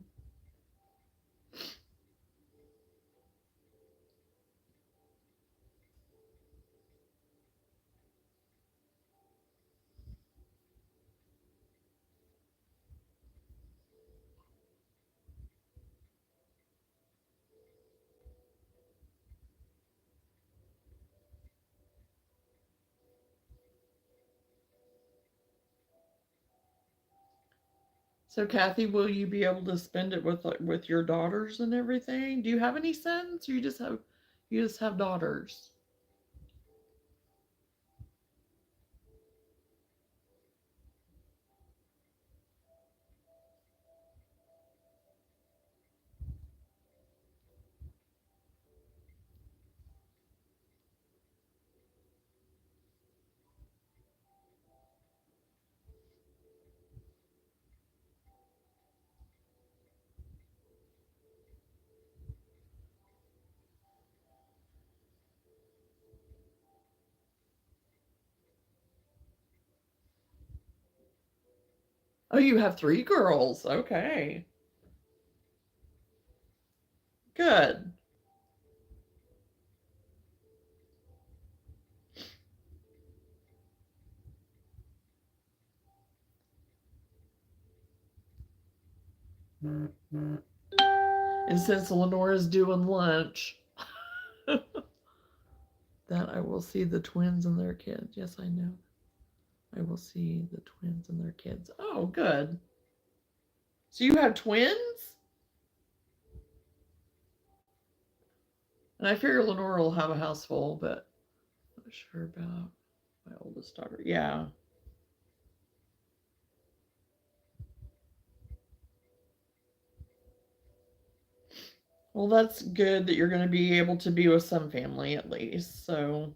Speaker 1: So, Kathy, will you be able to spend it with your daughters and everything? Do you have any sons, or you just have daughters? Oh, you have three girls. Okay, good. And since Lenora's doing lunch, that I will see the twins and their kids. Yes, I know. I will see the twins and their kids. Oh, good. So you have twins? And I figure Lenora will have a house full, but I'm not sure about my oldest daughter. Yeah. Well, that's good that you're going to be able to be with some family at least. So,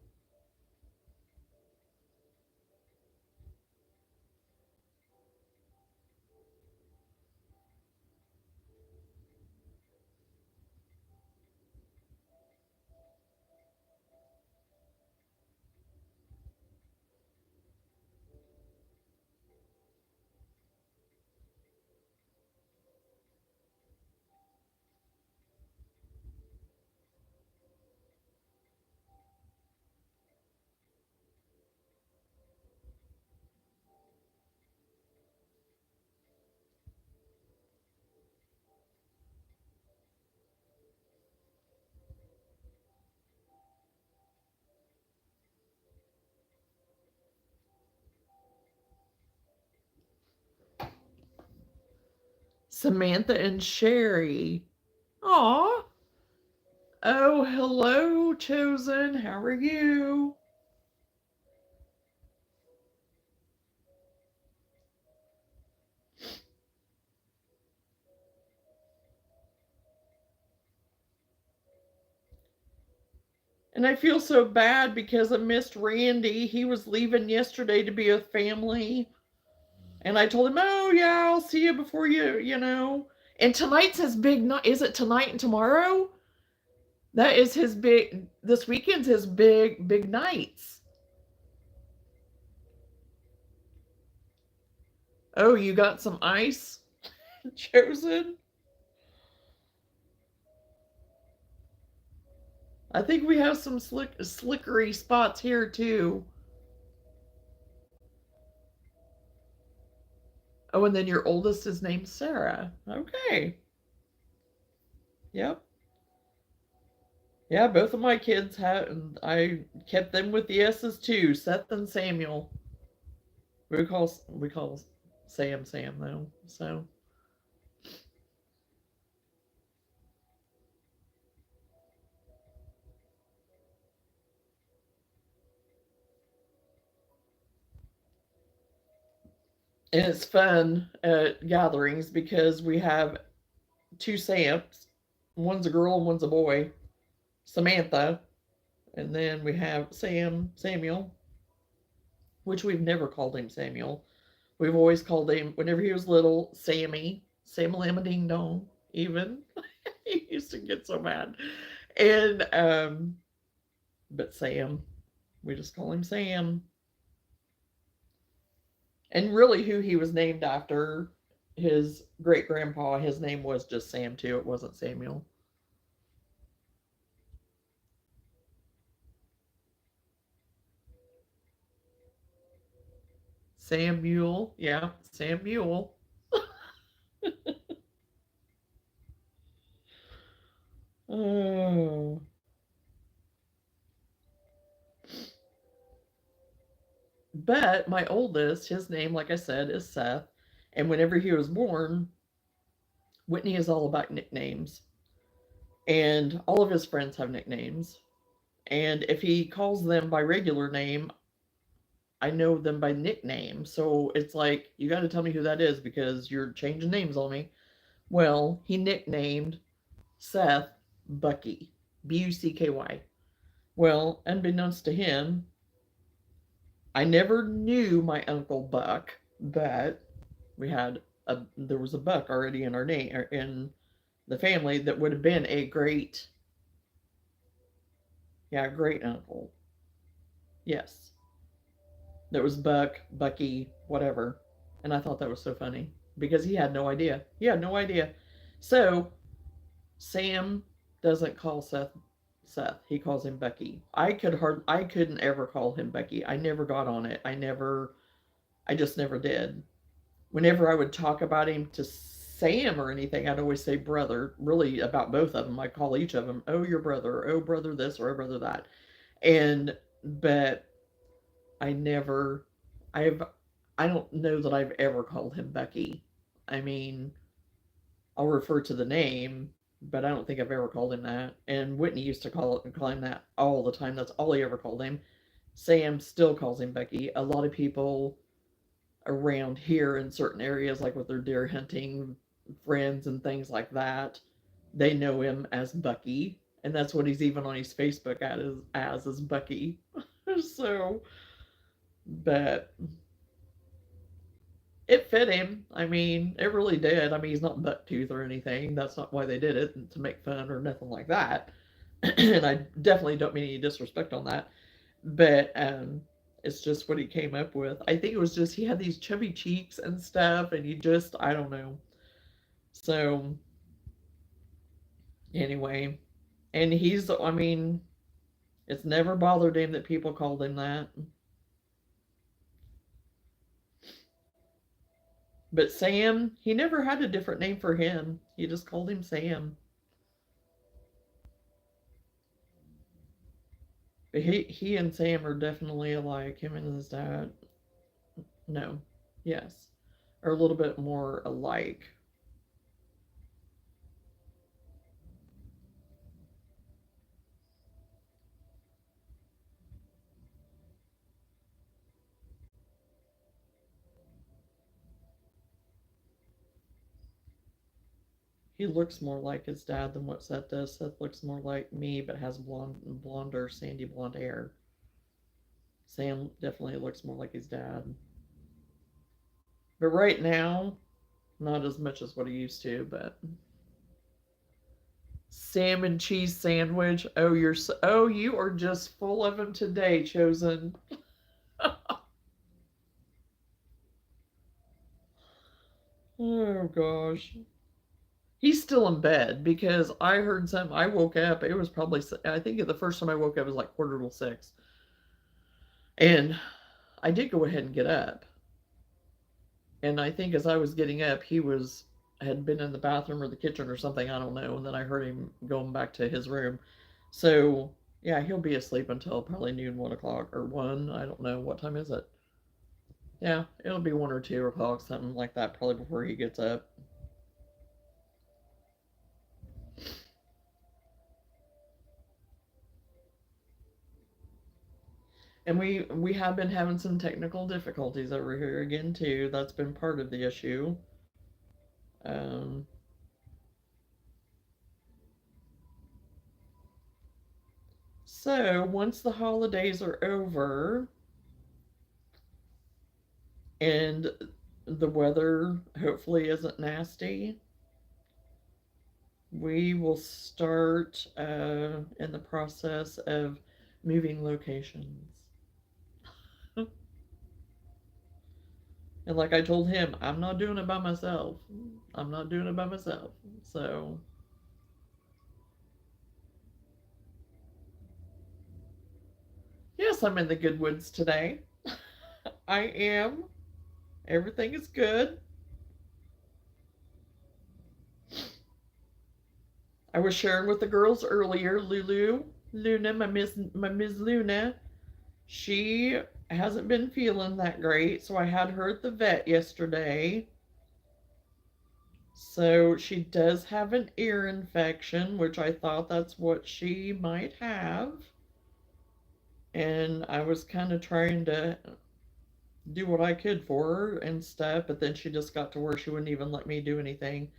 Speaker 1: Samantha and Sherry. Aw. Oh, hello, Chosen. How are you? And I feel so bad because I missed Randy. He was leaving yesterday to be with family. And I told him, oh, yeah, I'll see you before you. And tonight's his big night. Is it tonight and tomorrow? That is his big. This weekend's his big nights. Oh, you got some ice chosen? I think we have some slickery spots here too. Oh, and then your oldest is named Sarah. Okay. Yep. Yeah, both of my kids had. I kept them with the S's too, Seth and Samuel. We call Sam Sam though. So and it's fun at gatherings because we have two Sams. One's a girl and one's a boy. Samantha, and then we have Samuel, which we've never called him Samuel. We've always called him, whenever he was little, Sammy, Sam Ding Dong, even. He used to get so mad. And, but Sam, we just call him Sam. And really, who he was named after, his great grandpa, his name was just Sam, too. It wasn't Samuel. Samuel, yeah, Samuel. Oh. But my oldest, his name, like I said, is Seth. And whenever he was born, Whitney is all about nicknames. And all of his friends have nicknames. And if he calls them by regular name, I know them by nickname. So it's like, you got to tell me who that is because you're changing names on me. Well, he nicknamed Seth Bucky, Bucky. Well, unbeknownst to him, I never knew my Uncle Buck, but there was a Buck already in our name in the family that would have been a great uncle. Yes, there was Bucky, whatever, and I thought that was so funny because he had no idea. He had no idea. So Sam doesn't call Seth. He calls him Bucky. I couldn't ever call him Bucky. I never got on it. I just never did. Whenever I would talk about him to Sam or anything, I'd always say brother, really about both of them. I call each of them, oh, your brother, or oh, brother this, or oh, brother that. But I never, I've, I don't know that I've ever called him Becky. I mean, I'll refer to the name, but I don't think I've ever called him that. And Whitney used to call him that all the time. That's all he ever called him. Sam still calls him Becky. A lot of people around here in certain areas, like with their deer hunting friends and things like that, they know him as Bucky, and that's what he's even on his Facebook at is Bucky. So, but it fit him. I mean, it really did. I mean, he's not bucktooth or anything. That's not why they did it to make fun or nothing like that. And I definitely don't mean any disrespect on that. But it's just what he came up with. I think it was just he had these chubby cheeks and stuff, and I don't know. So anyway, and I mean, it's never bothered him that people called him that. But Sam, he never had a different name for him. He just called him Sam. But he and Sam are definitely alike. Him and his dad. No, yes, are a little bit more alike. He looks more like his dad than what Seth does. Seth looks more like me, but has blonder, sandy blonde hair. Sam definitely looks more like his dad. But right now, not as much as what he used to, but Salmon cheese sandwich. Oh, you are just full of them today, Chosen. Oh gosh. He's still in bed because I heard some. I woke up. It was probably. I think the first time I woke up was like quarter till six, and I did go ahead and get up. And I think as I was getting up, he was had been in the bathroom or the kitchen or something. I don't know. And then I heard him going back to his room. So yeah, he'll be asleep until probably noon, 1 o'clock or one. I don't know what time is it. Yeah, it'll be 1 or 2 o'clock, something like that, probably before he gets up. And we have been having some technical difficulties over here again too. That's been part of the issue. Um, so once the holidays are over and the weather hopefully isn't nasty, we will start in the process of moving locations. And like I told him, I'm not doing it by myself. I'm not doing it by myself. So, yes, I'm in the good woods today. I am. Everything is good. I was sharing with the girls earlier, Luna, my Miss Luna, she hasn't been feeling that great, so I had her at the vet yesterday. So she does have an ear infection, which I thought that's what she might have. And I was kind of trying to do what I could for her and stuff, but then she just got to where she wouldn't even let me do anything.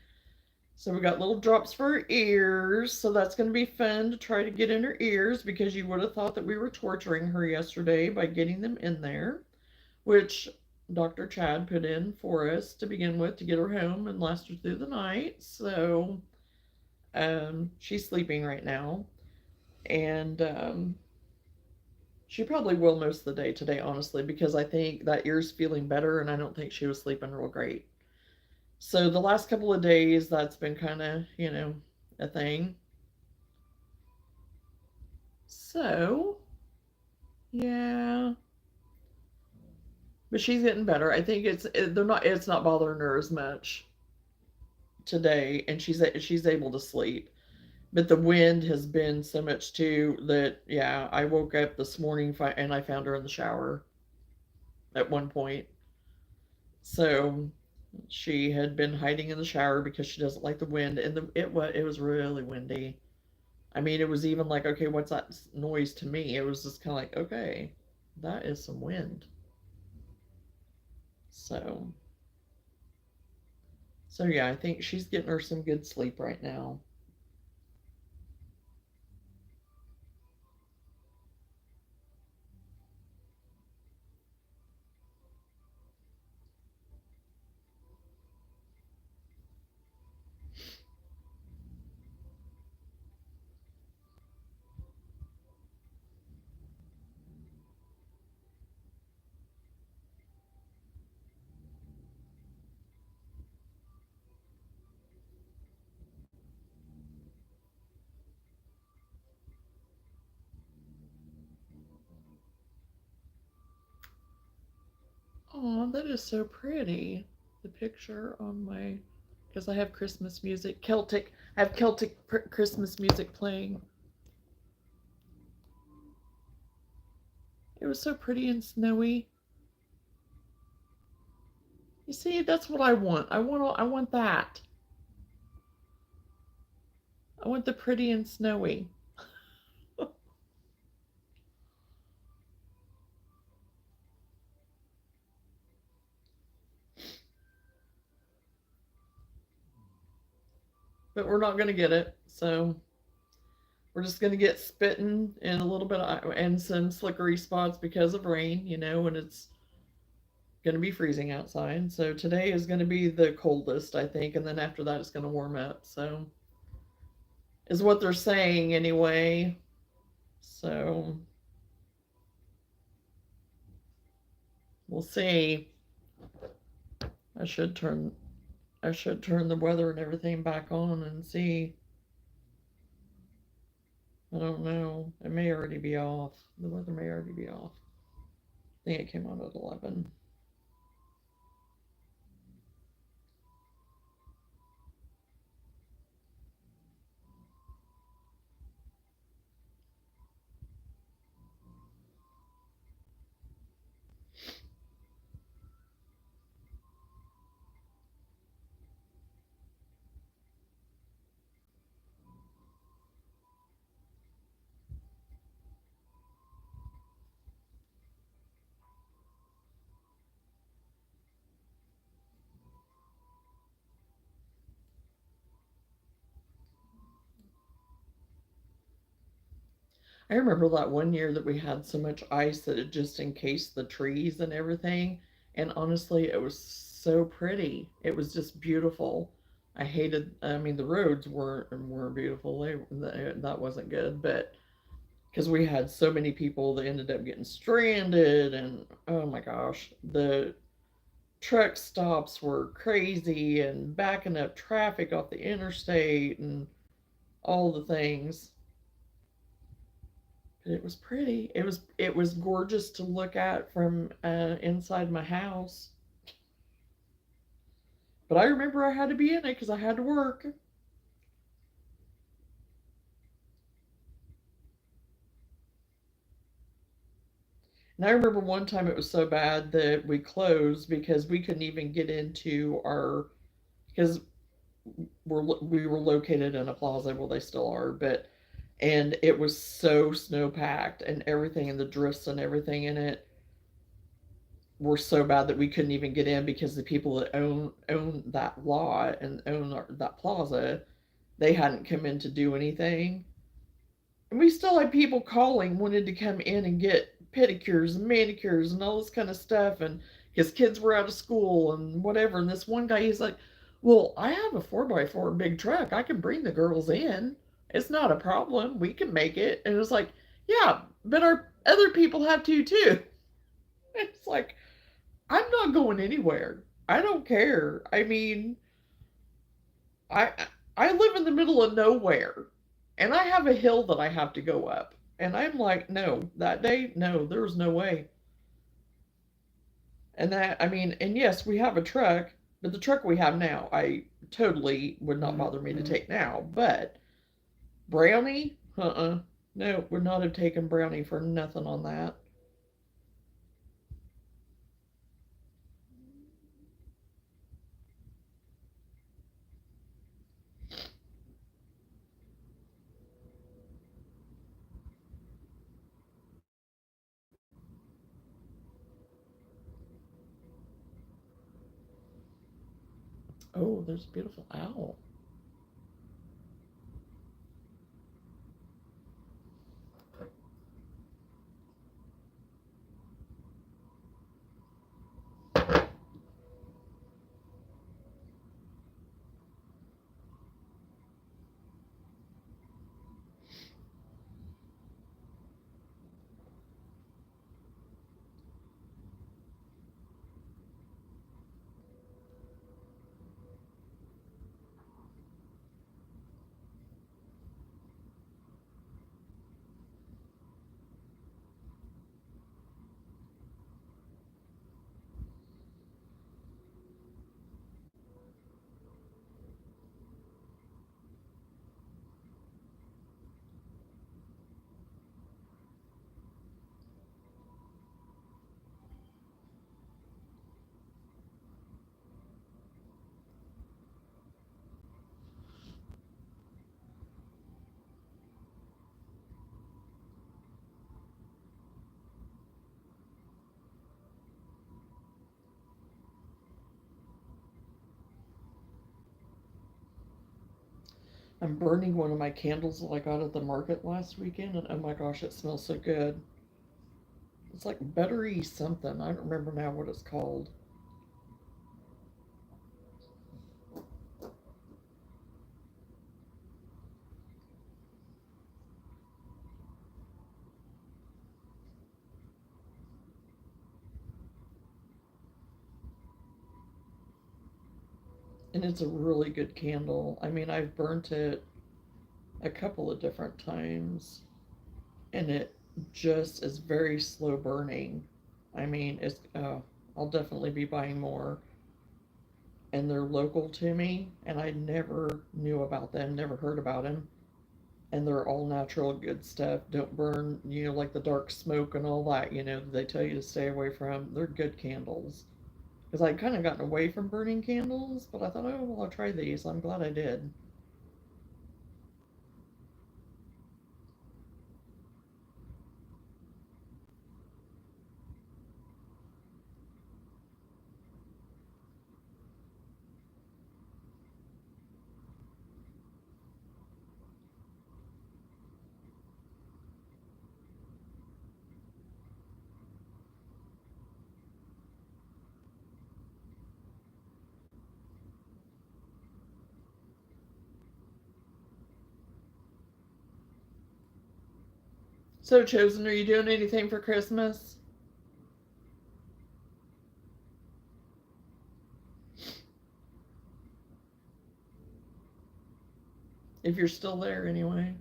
Speaker 1: So we got little drops for her ears, so that's going to be fun to try to get in her ears because you would have thought that we were torturing her yesterday by getting them in there, which Dr. Chad put in for us to begin with to get her home and last her through the night. So she's sleeping right now, and she probably will most of the day today, honestly, because I think that ear's feeling better, and I don't think she was sleeping real great. So the last couple of days, that's been kind of, a thing. So, yeah, but she's getting better. I think it's not bothering her as much today, and she's able to sleep. But the wind has been so much too that yeah, I woke up this morning and I found her in the shower at one point. So she had been hiding in the shower because she doesn't like the wind, and it was really windy. I mean, it was even like, okay, what's that noise to me? It was just kind of like, okay, that is some wind. So, so yeah, I think she's getting her some good sleep right now. Oh, that is so pretty. The picture on my, because I have Christmas music, I have Celtic Christmas music playing. It was so pretty and snowy. You see, that's what I want. I want that. I want the pretty and snowy. But we're not going to get it. So we're just going to get spitting and a little bit and some slickery spots because of rain, when it's going to be freezing outside. So today is going to be the coldest, I think, and then after that it's going to warm up. So is what they're saying anyway. So we'll see. I should turn I should turn the weather and everything back on and see. I don't know. It may already be off. The weather may already be off. I think it came on at 11. I remember that one year that we had so much ice that it just encased the trees and everything. And honestly, it was so pretty. It was just beautiful. I hated. I mean, the roads weren't beautiful. That wasn't good, but because we had so many people that ended up getting stranded, and oh my gosh, the truck stops were crazy and backing up traffic off the interstate and all the things. But it was pretty. It was gorgeous to look at from inside my house. But I remember I had to be in it because I had to work. And I remember one time it was so bad that we closed because we couldn't even get into our because we were located in a plaza. Well, they still are, but and it was so snow packed and everything and the drifts and everything in it were so bad that we couldn't even get in because the people that own that lot and that plaza, they hadn't come in to do anything. And we still had people calling, wanted to come in and get pedicures and manicures and all this kind of stuff. And his kids were out of school and whatever. And this one guy, he's like, well, I have a 4x4 big truck. I can bring the girls in. It's not a problem. We can make it. And it was like, yeah, but our other people have to too. It's like, I'm not going anywhere. I don't care. I mean, I I live in the middle of nowhere, and I have a hill that I have to go up. And I'm like, no, that day, no, there was no way. And that, I mean, and yes, we have a truck, but the truck we have now, I totally would not bother me to take now. But Brownie, no, would not have taken Brownie for nothing on that. Oh, there's a beautiful owl. I'm burning one of my candles that I got at the market last weekend, and oh my gosh, it smells so good. It's like buttery something. I don't remember now what it's called. And it's a really good candle. I mean, I've burnt it a couple of different times, and it just is very slow burning. I mean, I'll definitely be buying more, and they're local to me, and I never knew about them, never heard about them, and they're all natural, good stuff. Don't burn, like the dark smoke and all that. They tell you to stay away from. They're good candles. Because I'd kind of gotten away from burning candles, but I thought, oh well, I'll try these. I'm glad I did. So, Chosen, are you doing anything for Christmas? If you're still there, anyway.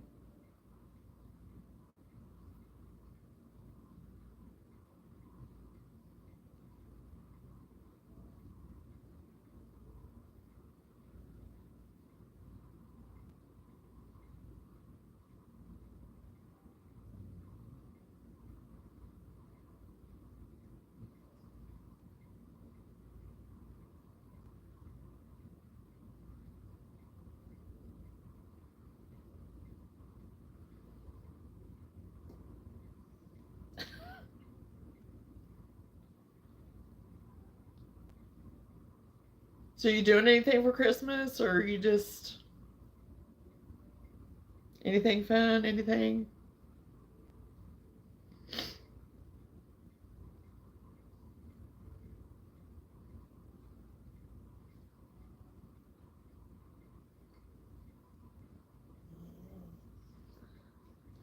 Speaker 1: So, you doing anything for Christmas, or are you just anything fun? Anything?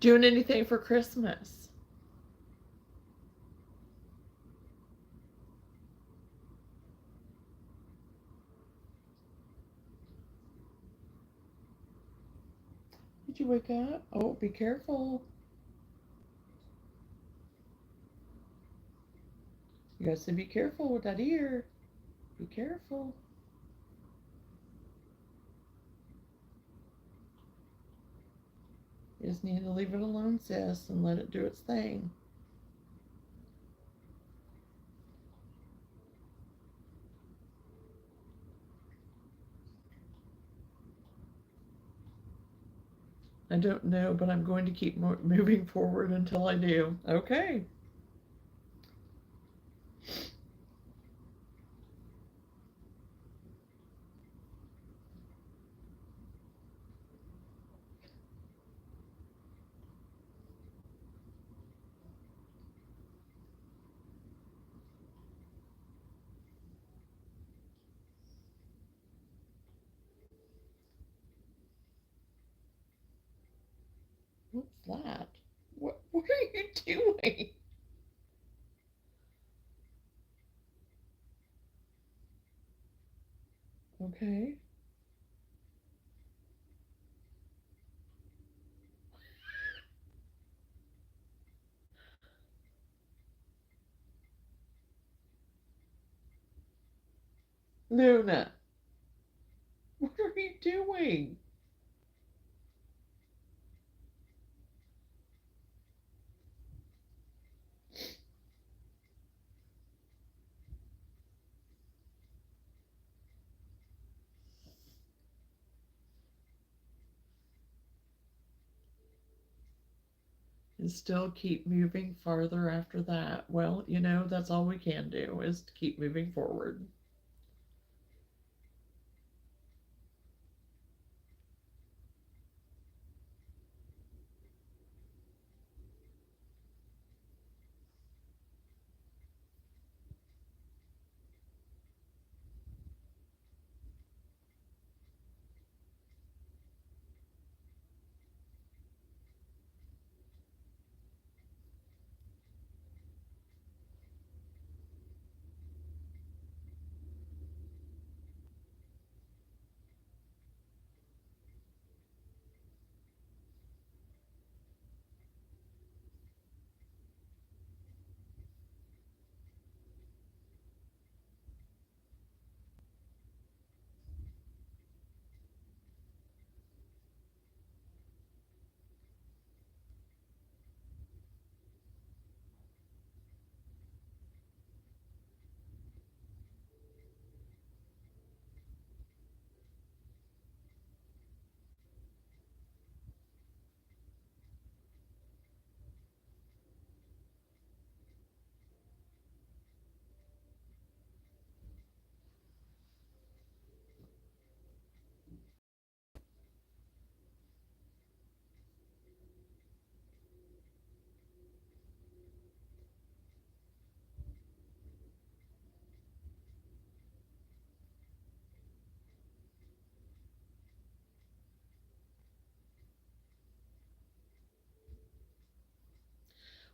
Speaker 1: Doing anything for Christmas? Did you wake up? Oh, be careful. You guys to be careful with that ear. Be careful. You just need to leave it alone, sis, and let it do its thing. I don't know, but I'm going to keep moving forward until I do. Okay. What's that? What are you doing? Okay. Luna, what are you doing? And still keep moving farther after that. Well, that's all we can do is to keep moving forward.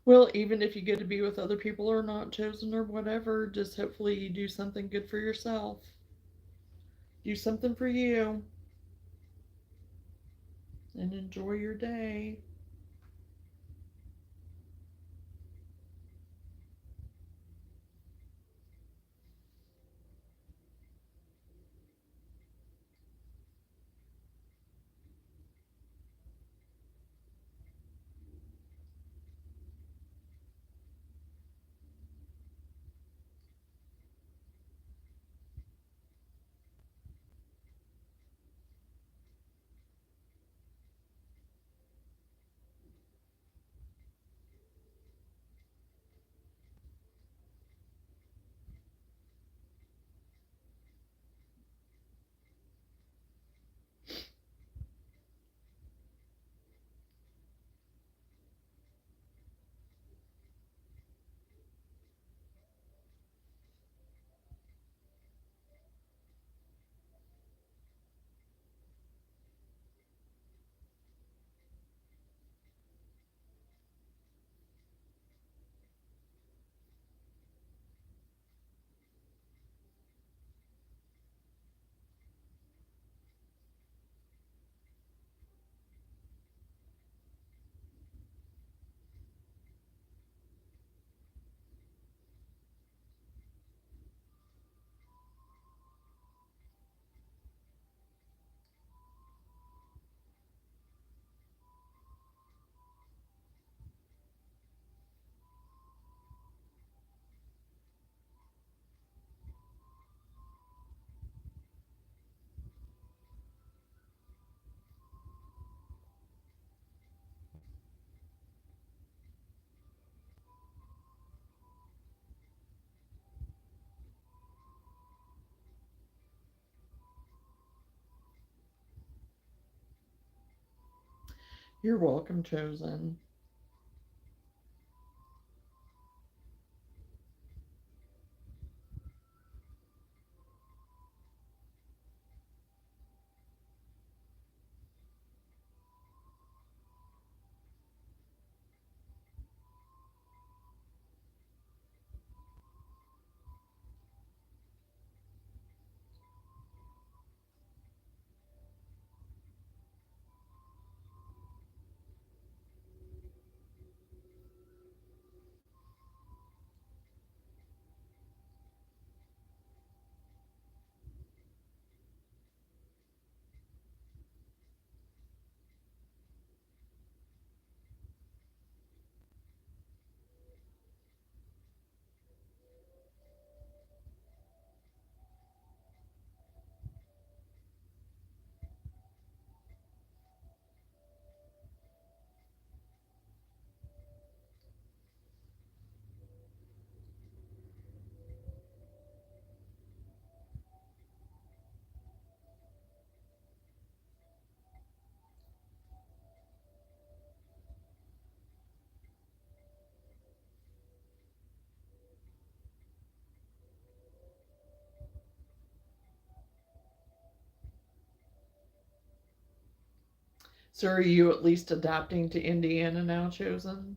Speaker 1: Well, even if you get to be with other people or not chosen or whatever, just hopefully you do something good for yourself. Do something for you and enjoy your day. You're welcome, chosen. So, are you at least adapting to Indiana now, chosen?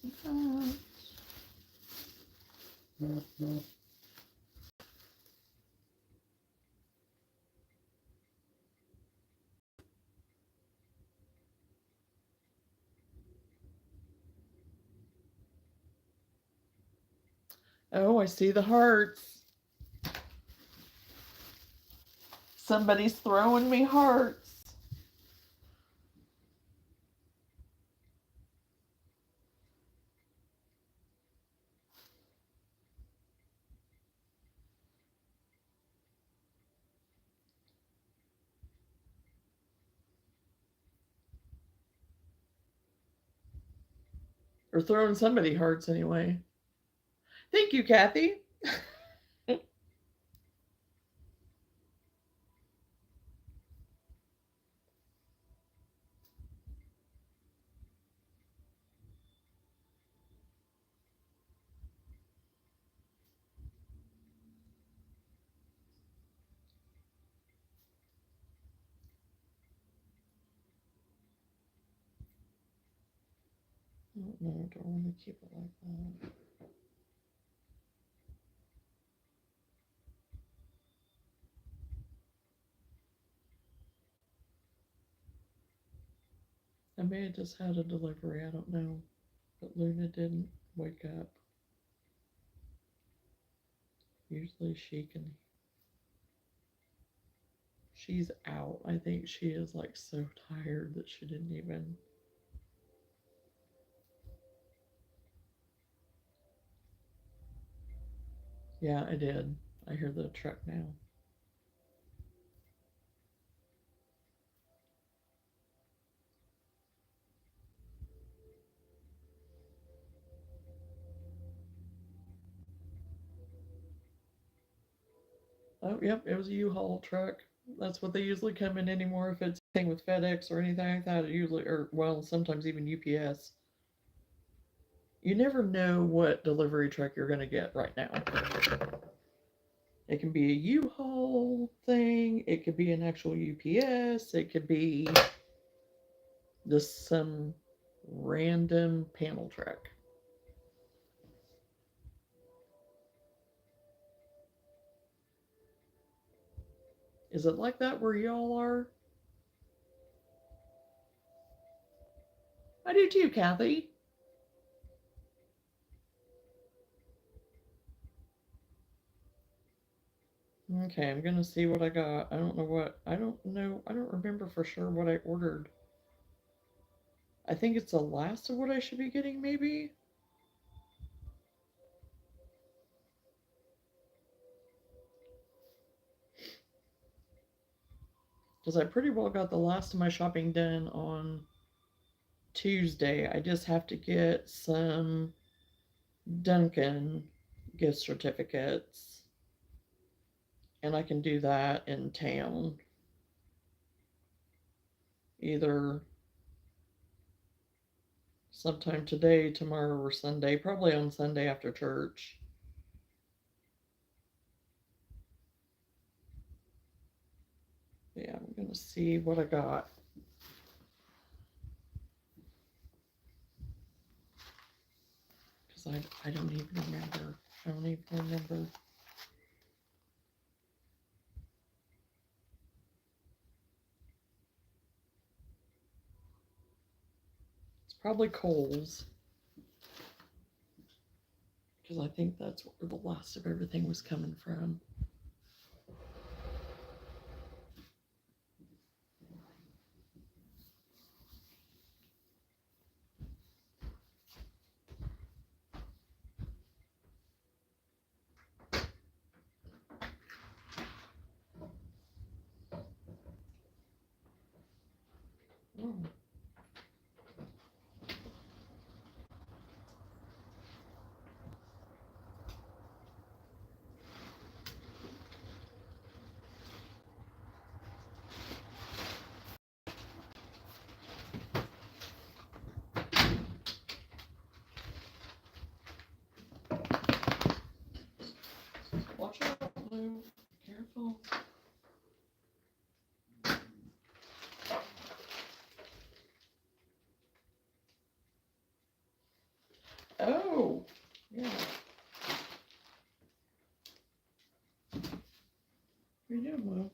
Speaker 1: Some hearts. Oh, I see the hearts. Somebody's throwing me hearts. Or throwing somebody hearts anyway. Thank you, Kathy. I don't know. Do I want to keep it like that? I may have just had a delivery. I don't know. But Luna didn't wake up. Usually she can. She's out. I think she is like so tired that she didn't even. Yeah, I did. I hear the truck now. Oh, yep, it was a U-Haul truck. That's what they usually come in anymore. If it's anything with FedEx or anything like that, it usually, or well, sometimes even UPS. You never know what delivery truck you're going to get right now. It can be a U-Haul thing. It could be an actual UPS. It could be just some random panel truck. Is it like that where y'all are? I do too, Kathy. Okay, I'm gonna see what I got. I don't know what. I don't know. I don't remember for sure what I ordered. I think it's the last of what I should be getting, maybe? Because I pretty well got the last of my shopping done on Tuesday. I just have to get some Dunkin' gift certificates. And I can do that in town. Either sometime today, tomorrow, or Sunday. Probably on Sunday after church. Yeah, I'm going to see what I got. Because I don't even remember. I don't even remember. It's probably Kohl's. Because I think that's where the last of everything was coming from. Oh. Watch out, Lou. Careful. Oh, yeah. You doing, well?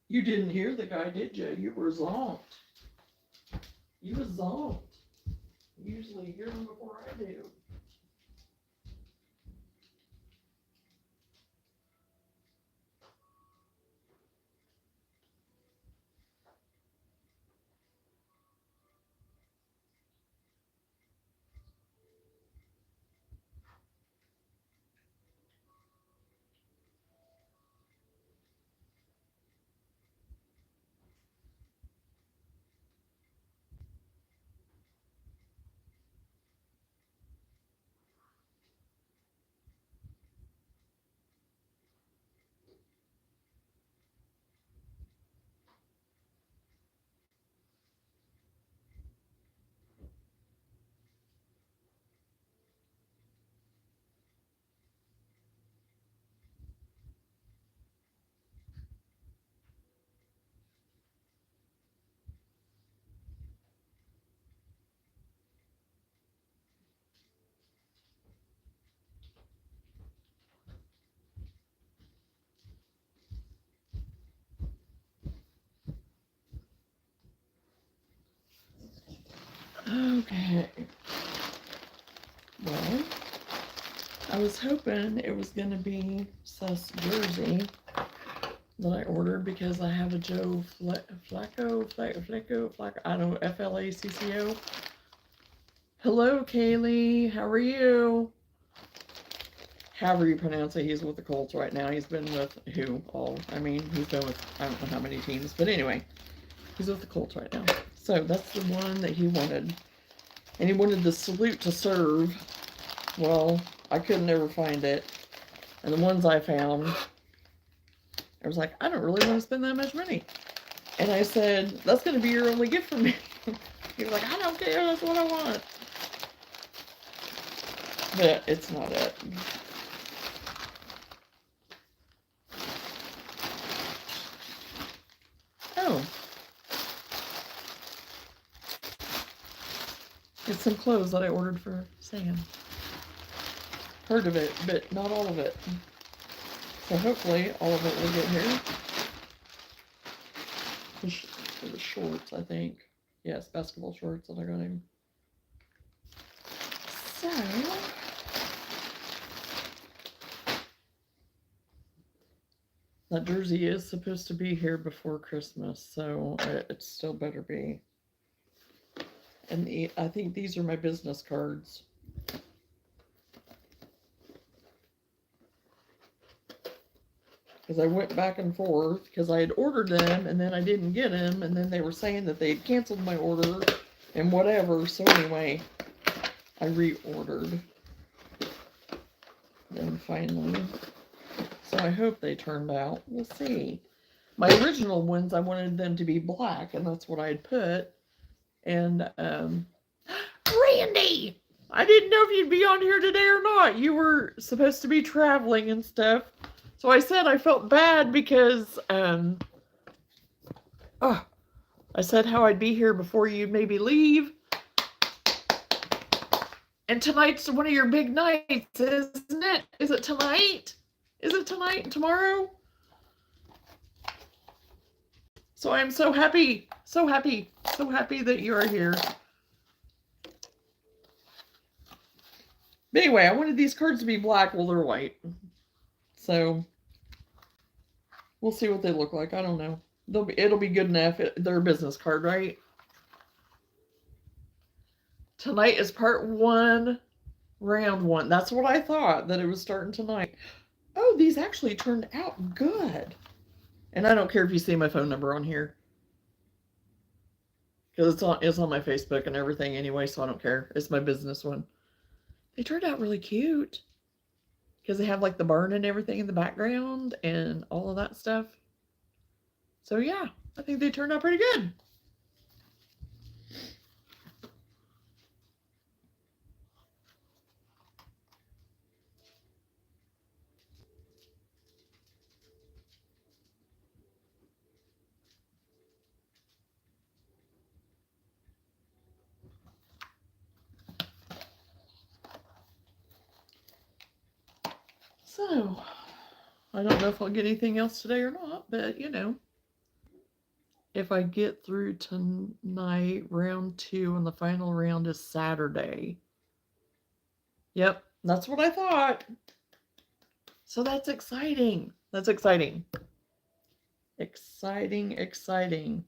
Speaker 1: You didn't hear the guy, did you? You were zonked. You was zonked. You usually hear him before I do. Okay. Well, I was hoping it was going to be sus jersey that I ordered because I have a Joe Flacco, I don't know, Flacco. Hello, Kaylee. How are you? However you pronounce it, he's with the Colts right now. He's been with who? All. I mean, he's been with, I don't know how many teams. But anyway, he's with the Colts right now. So that's the one that he wanted. And he wanted the salute to serve. Well, I couldn't ever find it. And the ones I found, I was like, I don't really want to spend that much money. And I said, that's going to be your only gift for me. He was like, I don't care. That's what I want. But it's not it. Oh. It's some clothes that I ordered for Sam. Heard of it, but not all of it. So hopefully all of it will get here. For the shorts, I think. Yes, basketball shorts that I got him. So that jersey is supposed to be here before Christmas, so it still better be. And I think these are my business cards. Because I went back and forth because I had ordered them and then I didn't get them, and then they were saying that they had canceled my order and whatever. So anyway, I reordered them finally. So I hope they turned out. We'll see. My original ones, I wanted them to be black, and that's what I had put. And Randy, I didn't know if you'd be on here today or not. You were supposed to be traveling and stuff. So I said I felt bad because I said how I'd be here before you maybe leave. And tonight's one of your big nights, isn't it? Is it tonight? Is it tonight and tomorrow? So I'm so happy that you are here. But anyway, I wanted these cards to be black. Well, they're white. So we'll see what they look like. I don't know. It'll be good enough. They're a business card, right? Tonight is part 1, round 1. That's what I thought, that it was starting tonight. Oh, these actually turned out good. And I don't care if you see my phone number on here. Because it's on my Facebook and everything anyway, so I don't care. It's my business one. They turned out really cute. Because they have like the barn and everything in the background and all of that stuff. So yeah, I think they turned out pretty good. So, I don't know if I'll get anything else today or not, but if I get through tonight, round 2, and the final round is Saturday. Yep, that's what I thought. So that's exciting. That's exciting. Exciting, exciting.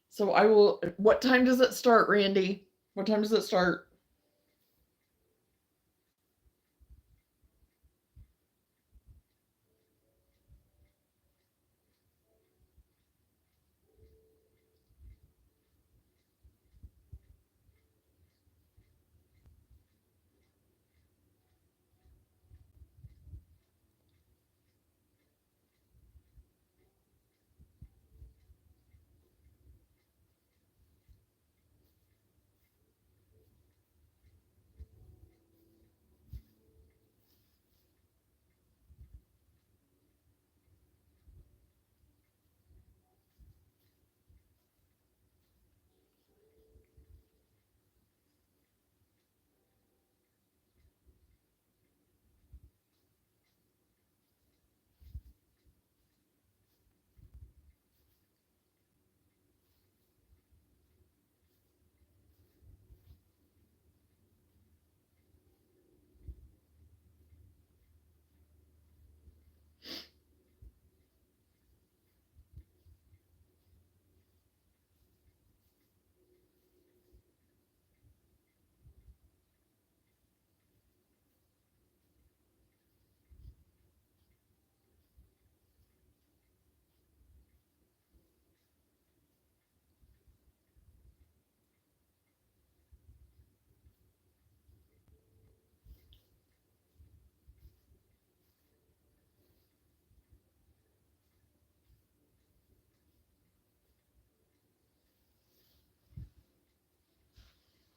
Speaker 1: So I will. What time does it start, Randy? What time does it start?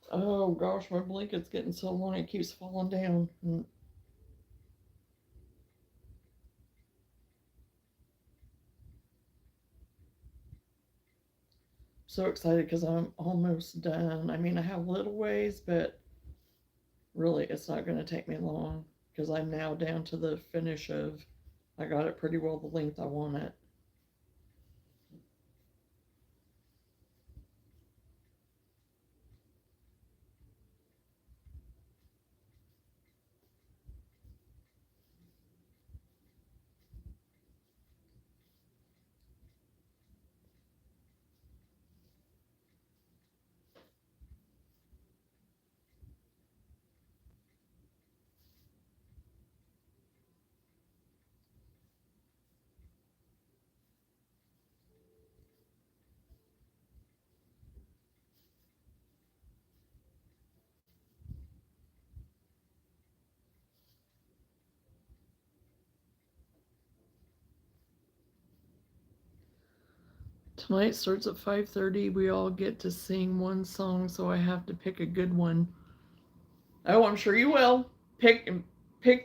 Speaker 1: Oh gosh, my blanket's getting so long it keeps falling down. So excited because I'm almost done. I mean, I have little ways, but really, it's not going to take me long because I'm now down to the finish of. I got it pretty well the length I want it. Tonight starts at 5:30. We all get to sing one song, so I have to pick a good one. Oh, I'm sure you will. Pick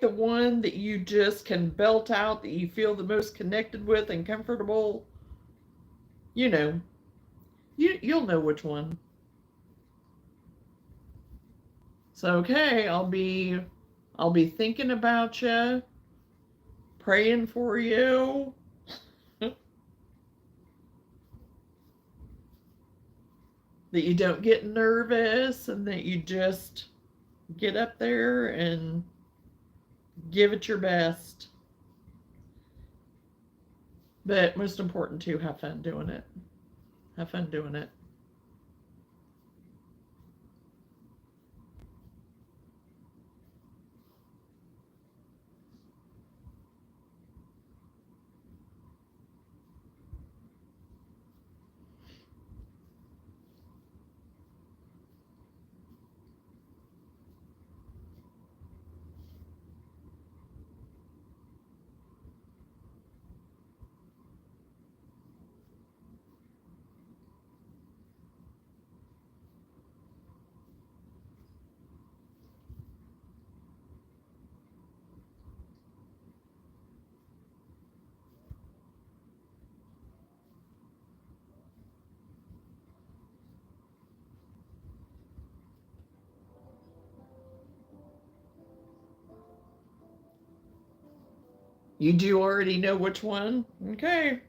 Speaker 1: the one that you just can belt out that you feel the most connected with and comfortable. You know, you'll know which one. So okay, I'll be thinking about you, praying for you. That you don't get nervous and that you just get up there and give it your best. But most important too, have fun doing it. Have fun doing it. You do already know which one? Okay.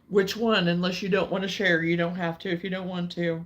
Speaker 1: Which one? Unless you don't want to share, you don't have to if you don't want to.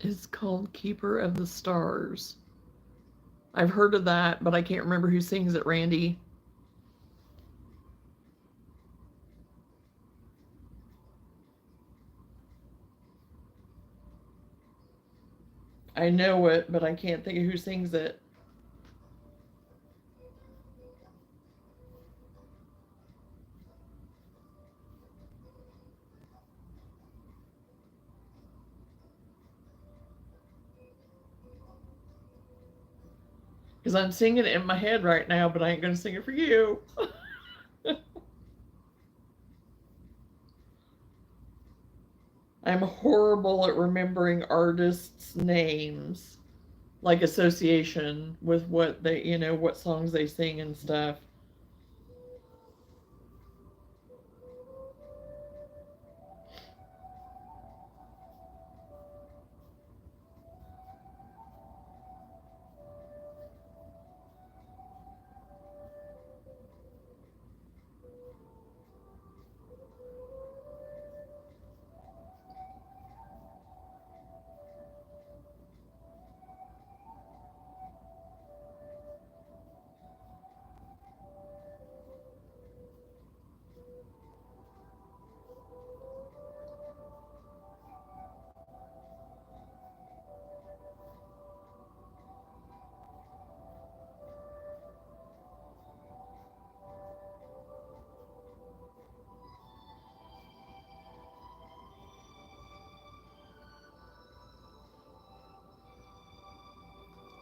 Speaker 1: It's called Keeper of the Stars. I've heard of that, but I can't remember who sings it, Randy. I know it, but I can't think of who sings it. Because I'm singing it in my head right now, but I ain't going to sing it for you. I'm horrible at remembering artists' names, like association with what they, what songs they sing and stuff.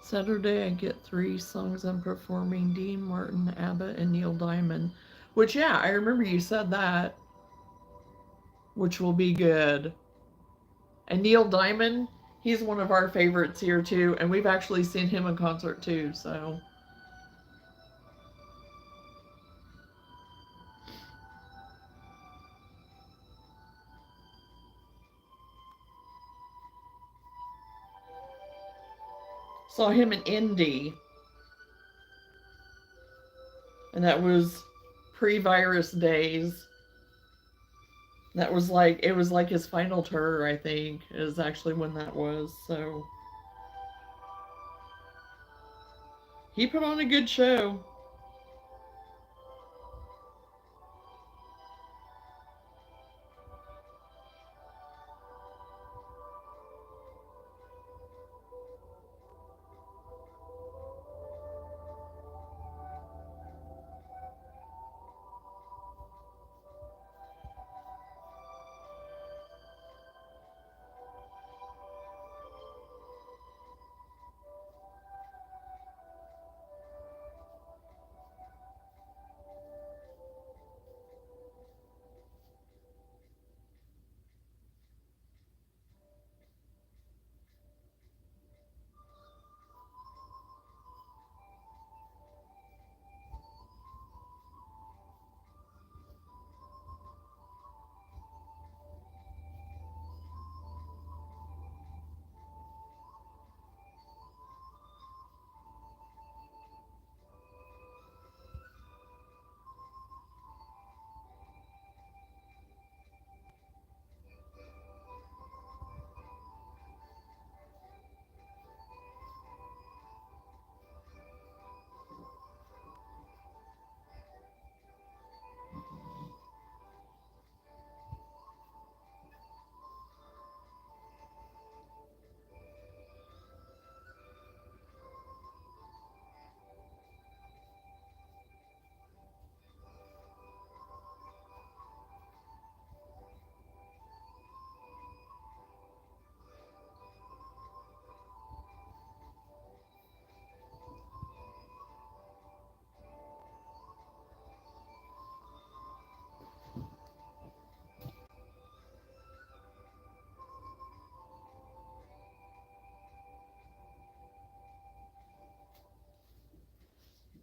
Speaker 1: Saturday, I get 3 songs I'm performing: Dean Martin, ABBA, and Neil Diamond. Which, yeah, I remember you said that, which will be good. And Neil Diamond, he's one of our favorites here, too. And we've actually seen him in concert, too. So, saw him in Indy. And that was pre virus days. That was like, it was like his final tour, I think, is actually when that was. So he put on a good show.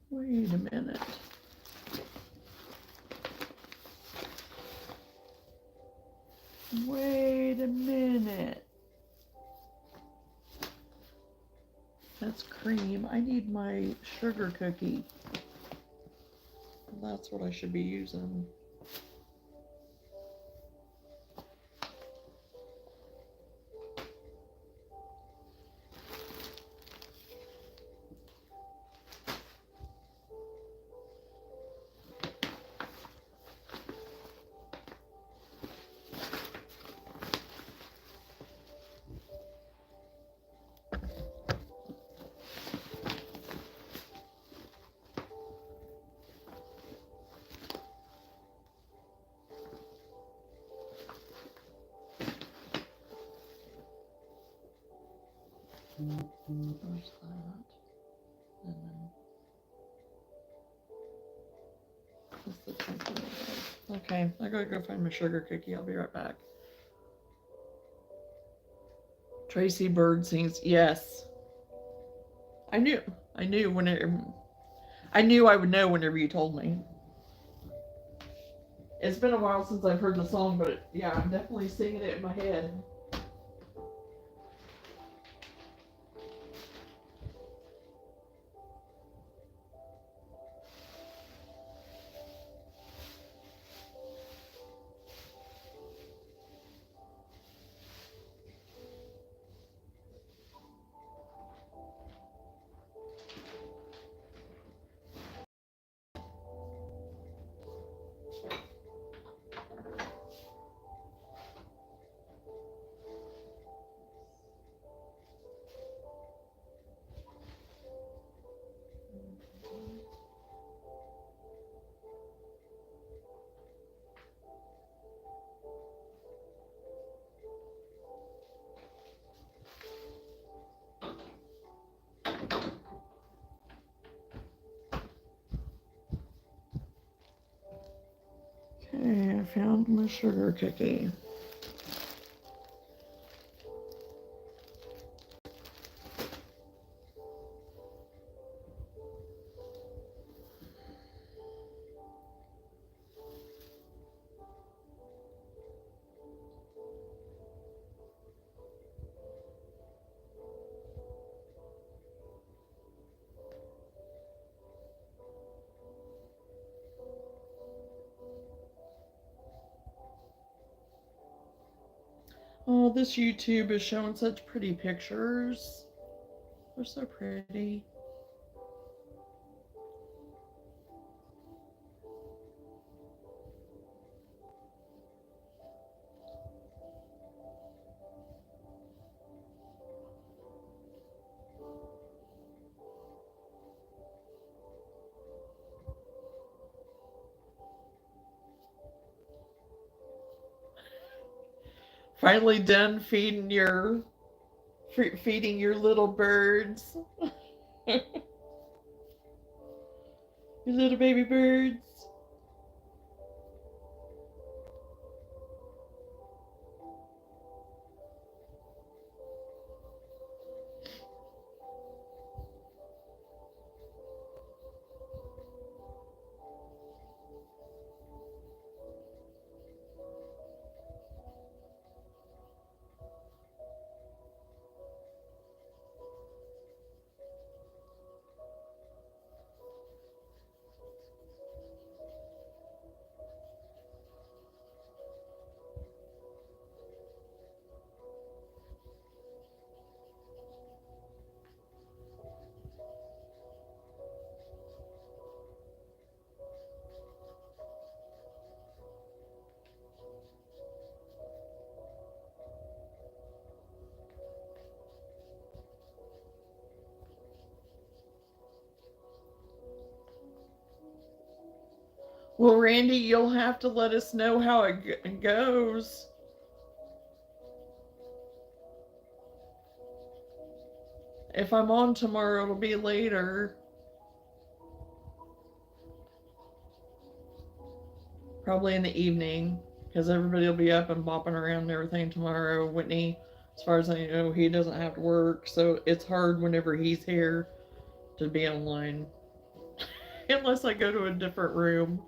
Speaker 1: Wait a minute. Wait a minute. That's cream. I need my sugar cookie. That's what I should be using. Where's that? And then that's the chocolate. Okay, I gotta go find my sugar cookie. I'll be right back. Tracy Bird sings. Yes, I knew. I knew when it. I knew I would know whenever you told me. It's been a while since I've heard the song, but yeah, I'm definitely singing it in my head. Okay, I found my sugar cookie. this YouTube is showing such pretty pictures. They're so pretty. Finally done feeding your little birds. Your little baby birds. Well, Randy, you'll have to let us know how it goes. If I'm on tomorrow, it'll be later. Probably in the evening, because everybody will be up and bopping around and everything tomorrow. Whitney, as far as I know, he doesn't have to work, so it's hard whenever he's here to be online. Unless I go to a different room.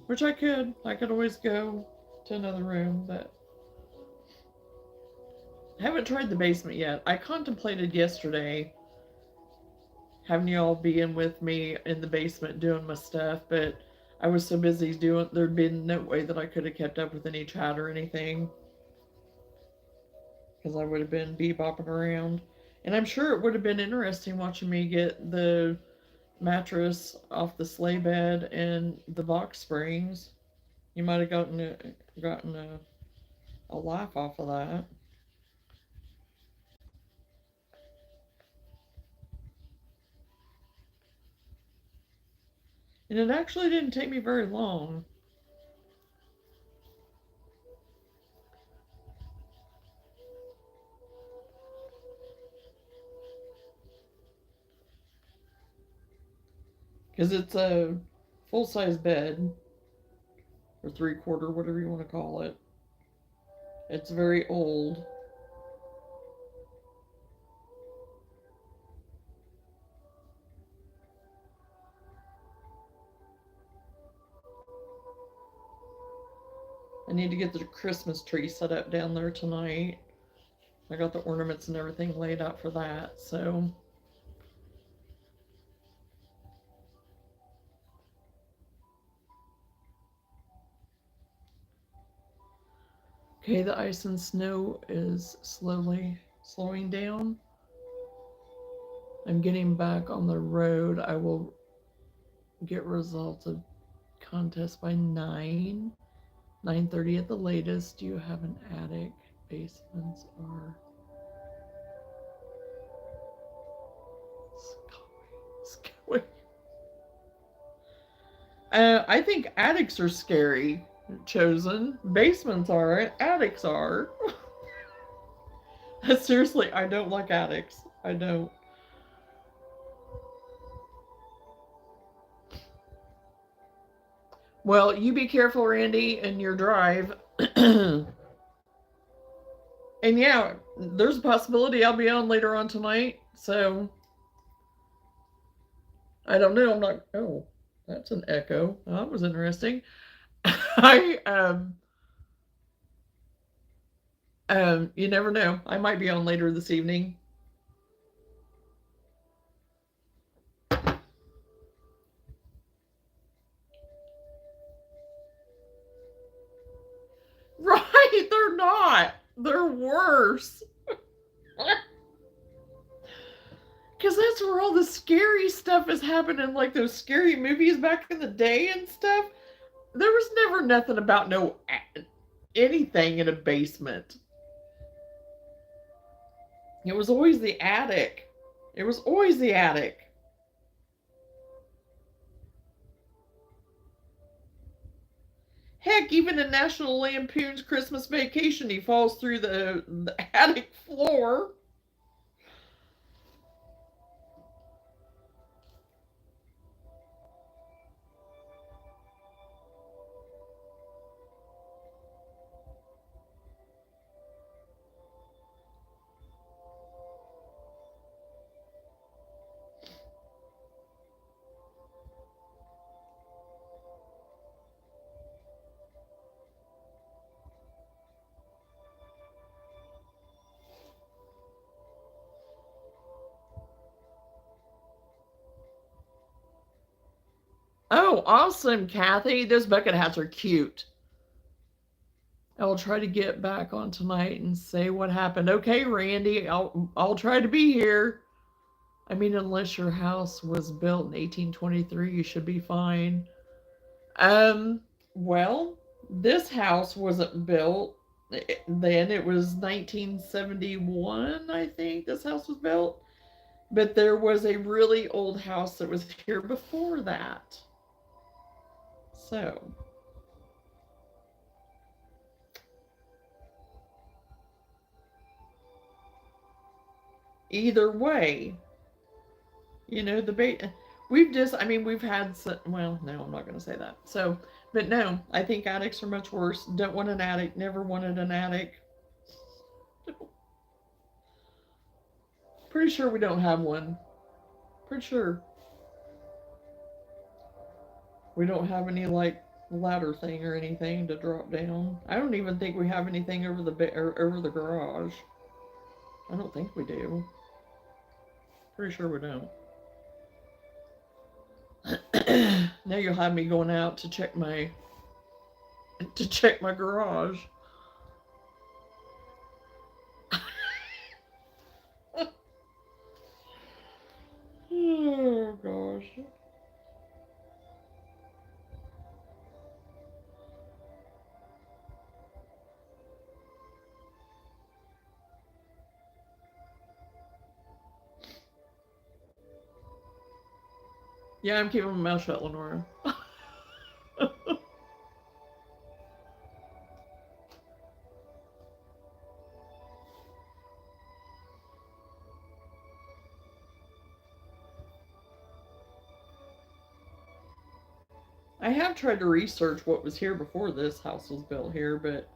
Speaker 1: Which I could. I could always go to another room, but I haven't tried the basement yet. I contemplated yesterday having y'all be in with me in the basement doing my stuff, but I was so busy doing, there'd been no way that I could have kept up with any chat or anything. Because I would have been bebopping around. And I'm sure it would have been interesting watching me get the mattress off the sleigh bed and the box springs. You might have gotten a laugh off of that. And it actually didn't take me very long. Because it's a full size bed, or 3/4, whatever you want to call it. It's very old. I need to get the Christmas tree set up down there tonight. I got the ornaments and everything laid out for that, so. Okay, the ice and snow is slowly slowing down. I'm getting back on the road. I will get results of contest by 9:30 at the latest. Do you have an attic? Basements are scary. I think attics are scary. Chosen. Basements aren't. Attics are. Seriously, I don't like attics. I don't. Well, you be careful, Randy, in your drive. And yeah, there's a possibility I'll be on later on tonight. So I don't know. I'm not. Oh, that's an echo. Oh, that was interesting. I you never know. I might be on later this evening. Right, they're they're not. They're worse. Because that's where all the scary stuff is happening, like those scary movies back in the day and stuff. There was never nothing about no anything in a basement. It was always the attic. It was always the attic. Heck, even in National Lampoon's Christmas Vacation, he falls through the attic floor. Oh, awesome, Kathy. Those bucket hats are cute. I will try to get back on tonight and say what happened. Okay, Randy, I'll try to be here. I mean, unless your house was built in 1823, you should be fine. Um, well, this house wasn't built then. It was 1971, I think. This house was built, but there was a really old house that was here before that. So, either way, we've just, I mean, we've had some, well, no, I'm not going to say that. So, but no, I think attics are much worse. Don't want an attic, never wanted an attic. Pretty sure we don't have one. Pretty sure we don't have any like ladder thing or anything to drop down. I don't even think we have anything over over the garage. I don't think we do. Pretty sure we don't. Now you'll have me going out to check my garage. Oh gosh. Yeah, I'm keeping my mouth shut, Lenora. I have tried to research what was here before this house was built here, but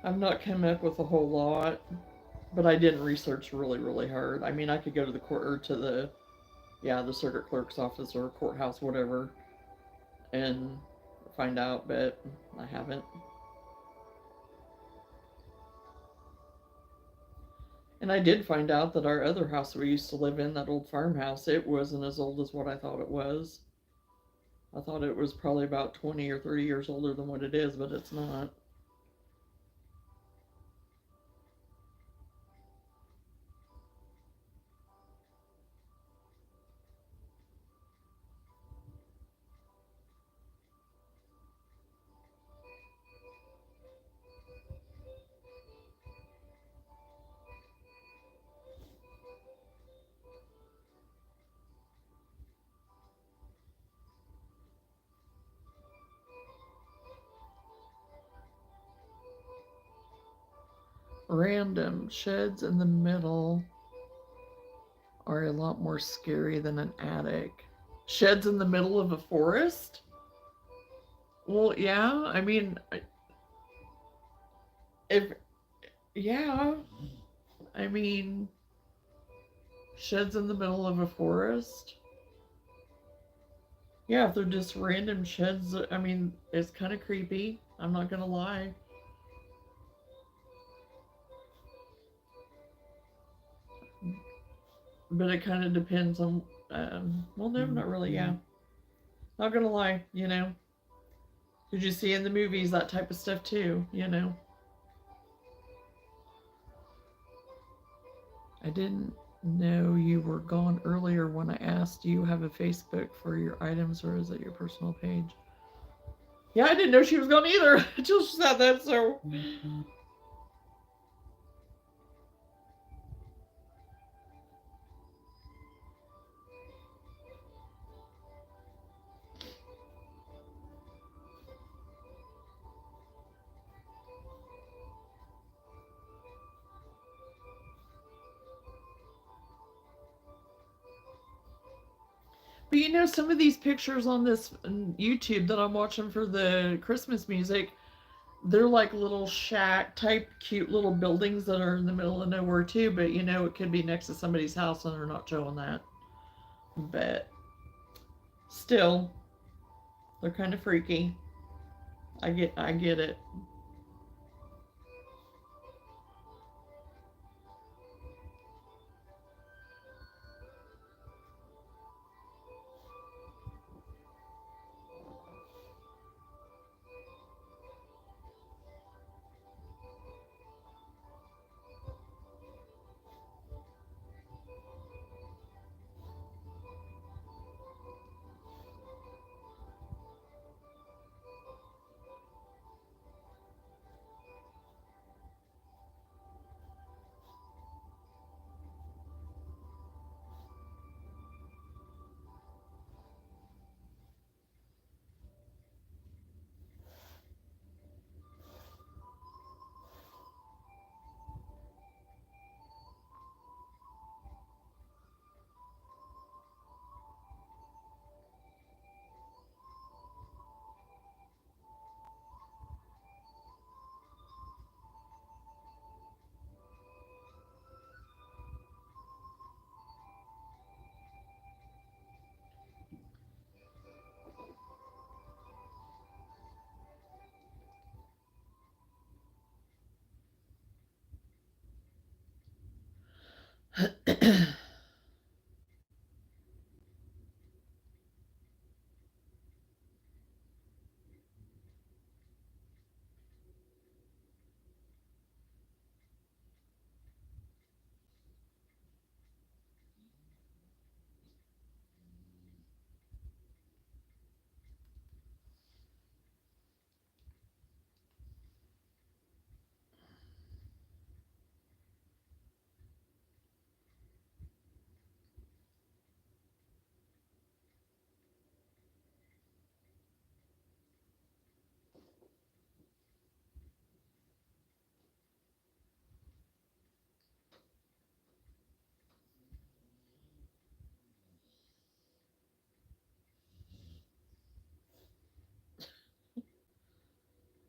Speaker 1: I've not come up with a whole lot. But I didn't research really, really hard. I mean, I could go to the court or to the circuit clerk's office or courthouse, whatever, and find out, but I haven't. And I did find out that our other house we used to live in, that old farmhouse, it wasn't as old as what I thought it was. I thought it was probably about 20 or 30 years older than what it is, but it's not. Random sheds in the middle are a lot more scary than an attic. Sheds in the middle of a forest? Well, yeah, I mean, if, yeah, I mean, sheds in the middle of a forest. Yeah, if they're just random sheds, I mean, it's kind of creepy. I'm not gonna lie. But it kind of depends on, well, no, not really, yeah. Not gonna lie, because Did you see in the movies that type of stuff too? You know, I didn't know you were gone earlier when I asked. Do you have a Facebook for your items or is it your personal page? Yeah, I didn't know she was gone either until she said that. So, but you know, some of these pictures on this YouTube that I'm watching for the Christmas music, they're like little shack type cute little buildings that are in the middle of nowhere too, but you know it could be next to somebody's house and they're not showing that. But still, they're kind of freaky. I get it.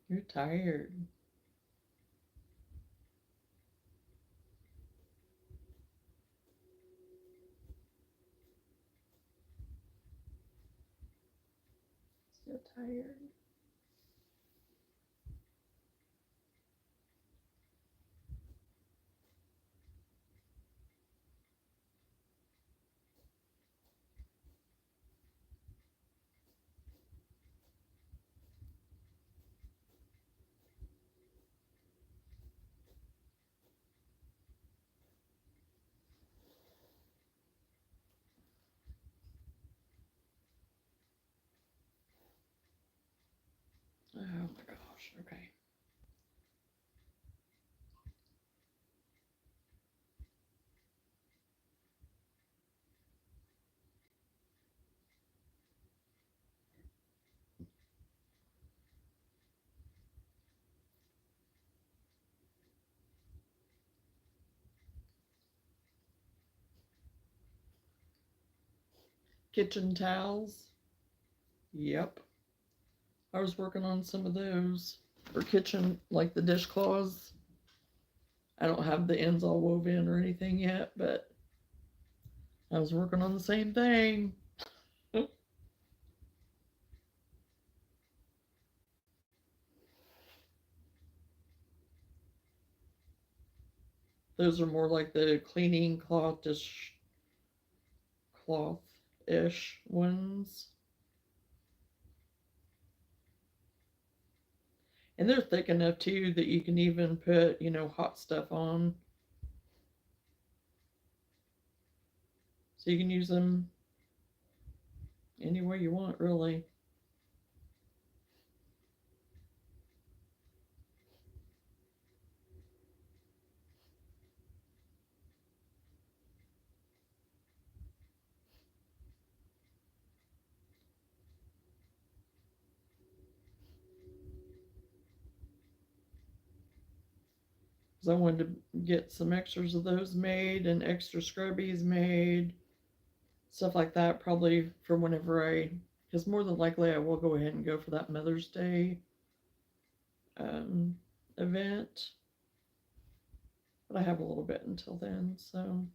Speaker 1: You're tired. Still tired. Oh my gosh. Okay. Kitchen towels. Yep. I was working on some of those for kitchen, like the dishcloths. I don't have the ends all woven in or anything yet, but I was working on the same thing. Those are more like the cleaning cloth, dish cloth ish ones. And they're thick enough too that you can even put, hot stuff on. So you can use them any way you want, really. Because I wanted to get some extras of those made and extra scrubbies made, stuff like that, probably for whenever because more than likely I will go ahead and go for that Mother's Day um, event. But I have a little bit until then, so.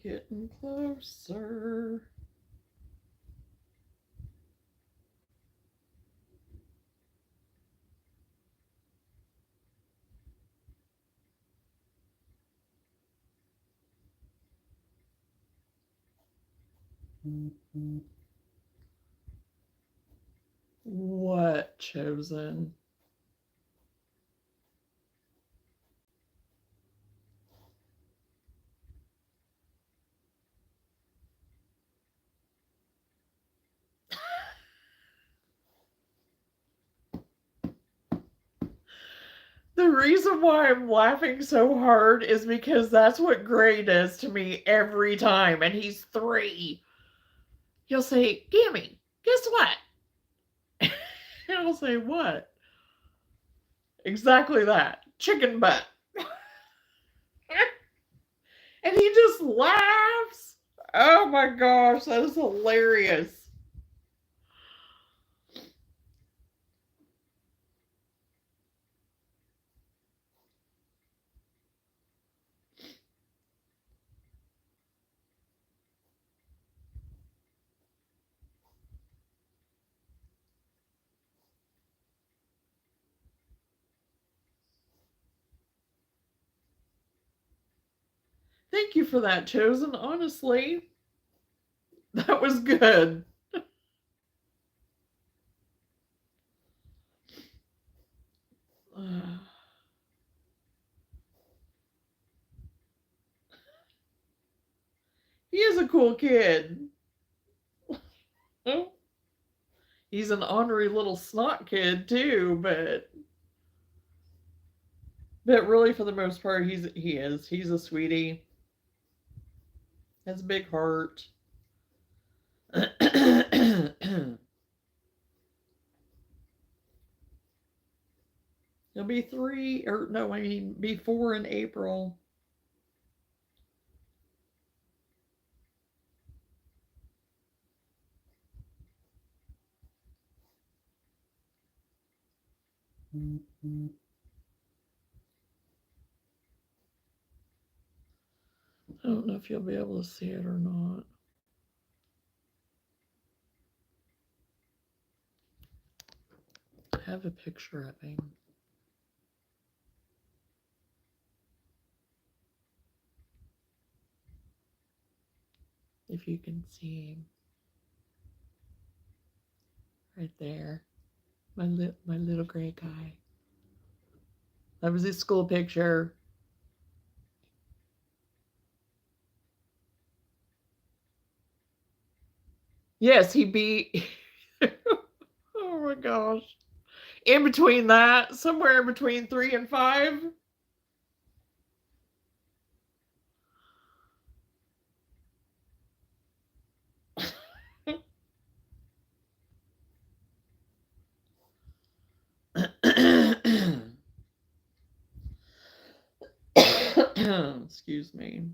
Speaker 1: Getting closer. What, Chosen? The reason why I'm laughing so hard is because that's what Gray does to me every time, and he's 3. He'll say, Gammy, guess what? And I'll say, what? Exactly that. Chicken butt. And he just laughs. Oh my gosh, that is hilarious. Thank you for that, Chosen. Honestly, that was good. Uh, he is a cool kid. He's an ornery little snot kid too, but really for the most part he's a sweetie. Has a big heart. He'll be 3, or no, I mean be 4 in April. I don't know if you'll be able to see it or not. I have a picture of him. If you can see him right there. My little gray guy. That was his school picture. Yes, he beat. Oh my gosh. In between that, somewhere in between 3 and 5. Excuse me.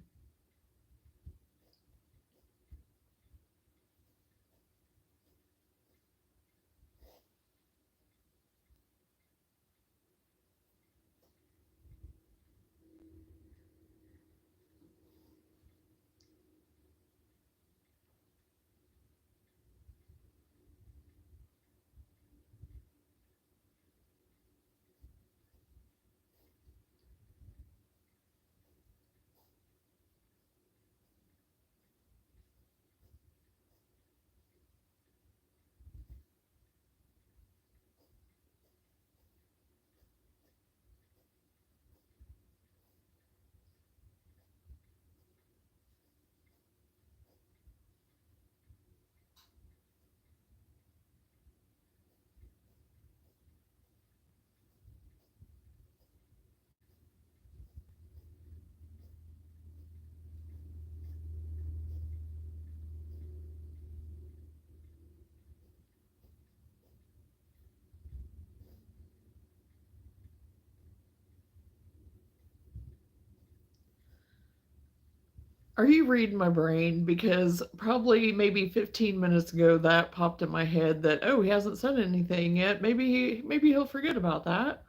Speaker 1: Are you reading my brain? Because probably maybe 15 minutes ago that popped in my head that, oh, he hasn't said anything yet. Maybe he'll forget about that.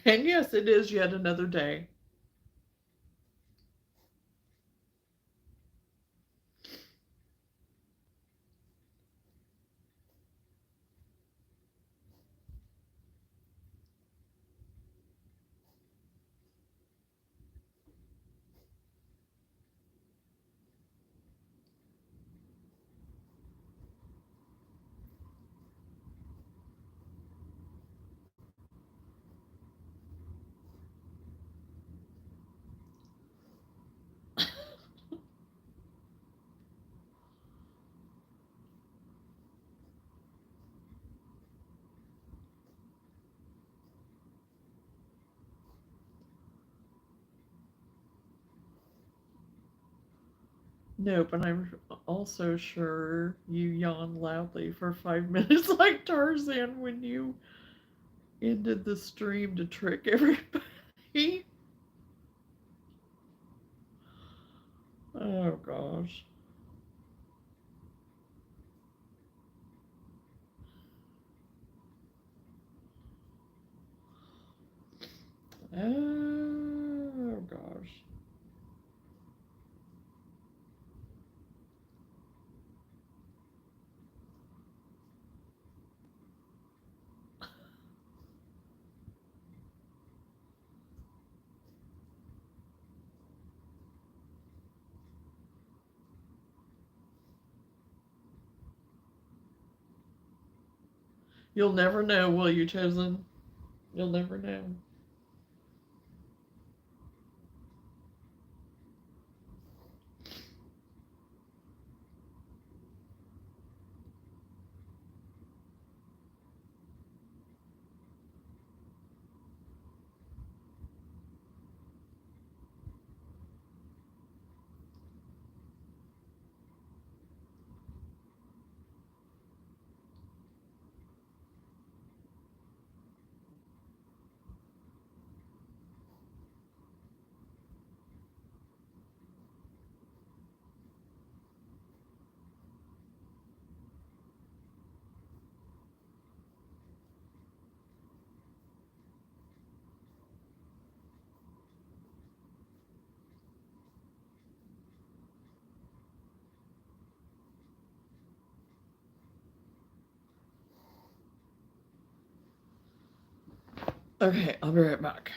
Speaker 1: And yes, it is yet another day. Nope, and I'm also sure you yawned loudly for 5 minutes like Tarzan when you ended the stream to trick everybody. Oh gosh. Oh gosh. You'll never know, will you, Chosen? You'll never know. Okay, I'll be right back.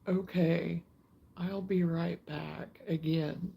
Speaker 1: Okay, I'll be right back again.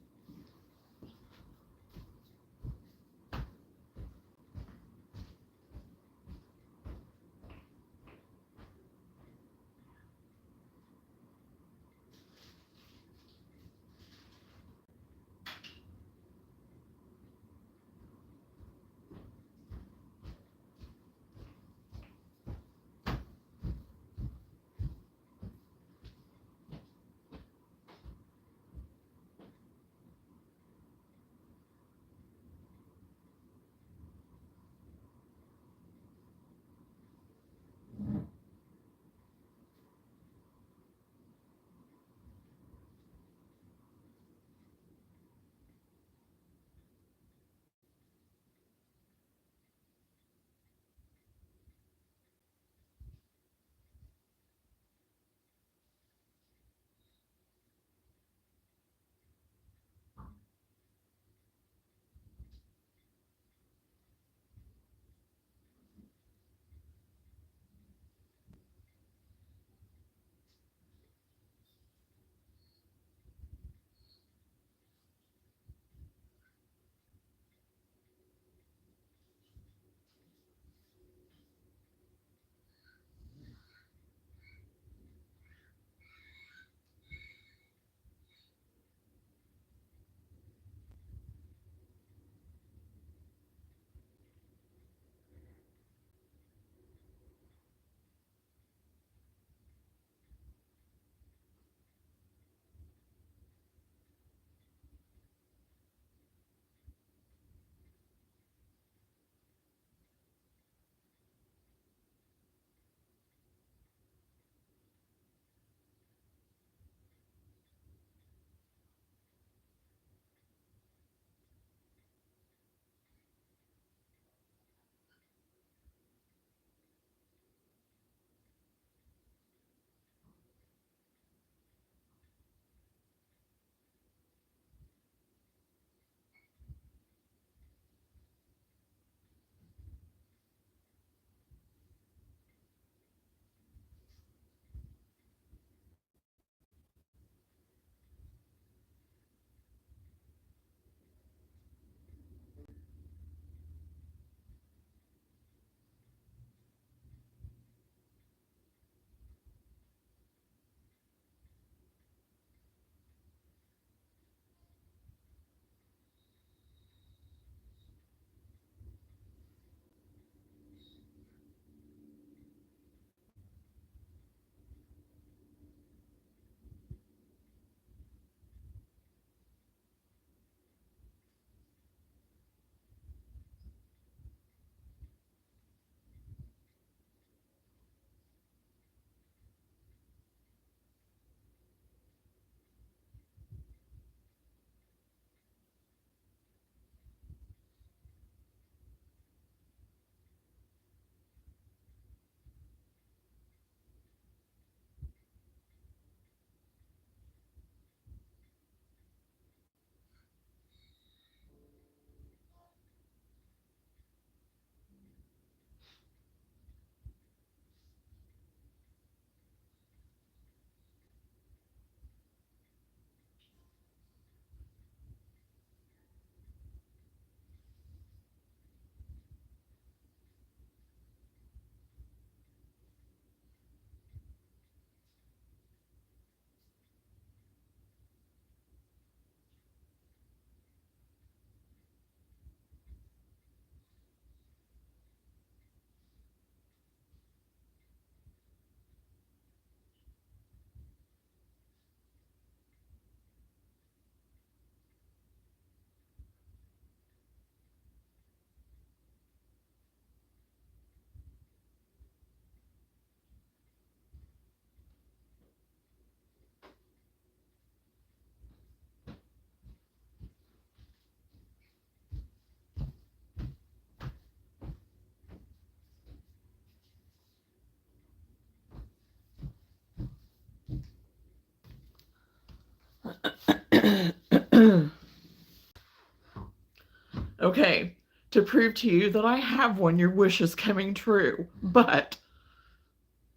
Speaker 1: Okay, to prove to you that I have one, your wish is coming true, but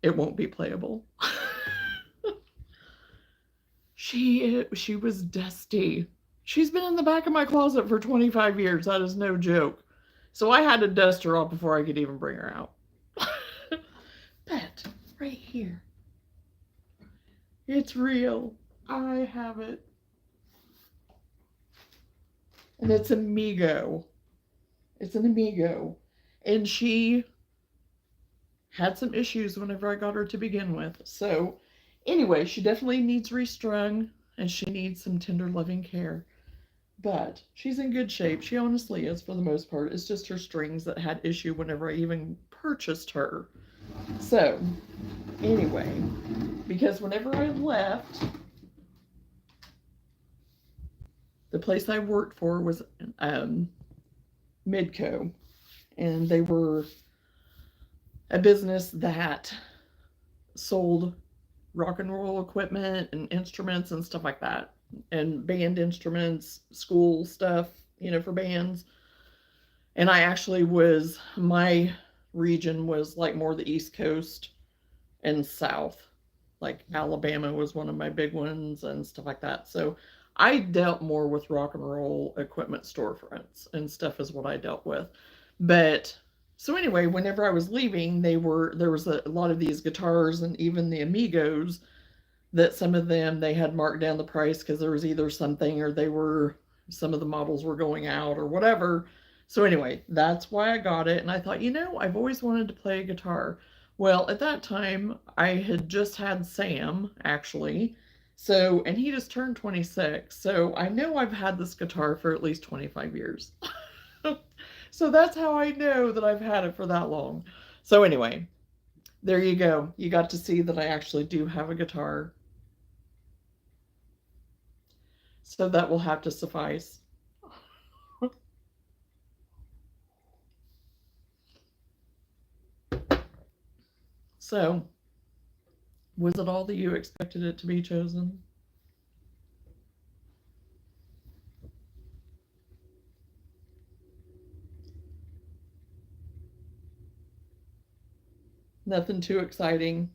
Speaker 1: it won't be playable. She was dusty. She's been in the back of my closet for 25 years. That is no joke. So I had to dust her off before I could even bring her out. But right here, it's real. I have it. And it's Amigo. It's an Amigo. And she had some issues whenever I got her to begin with. So, anyway, she definitely needs restrung and she needs some tender, loving care. But she's in good shape. She honestly is for the most part. It's just her strings that had issue whenever I even purchased her. So, anyway, because whenever I left, the place I worked for was Midco, and they were a business that sold rock and roll equipment and instruments and stuff like that, and band instruments, school stuff, for bands. And I actually my region was like more the East Coast and South. Like Alabama was one of my big ones and stuff like that. So I dealt more with rock and roll equipment storefronts and stuff is what I dealt with. But so anyway, whenever I was leaving, there was a lot of these guitars and even the Amigos that some of them they had marked down the price because there was either something or some of the models were going out or whatever. So anyway, that's why I got it. And I thought, I've always wanted to play a guitar. Well, at that time, I had just had Sam, actually. So, and he just turned 26. So I know I've had this guitar for at least 25 years. So that's how I know that I've had it for that long. So anyway, there you go. You got to see that I actually do have a guitar. So that will have to suffice. So, was it all that you expected it to be, Chosen? Nothing too exciting.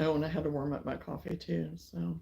Speaker 1: Oh, and I had to warm up my coffee too, so.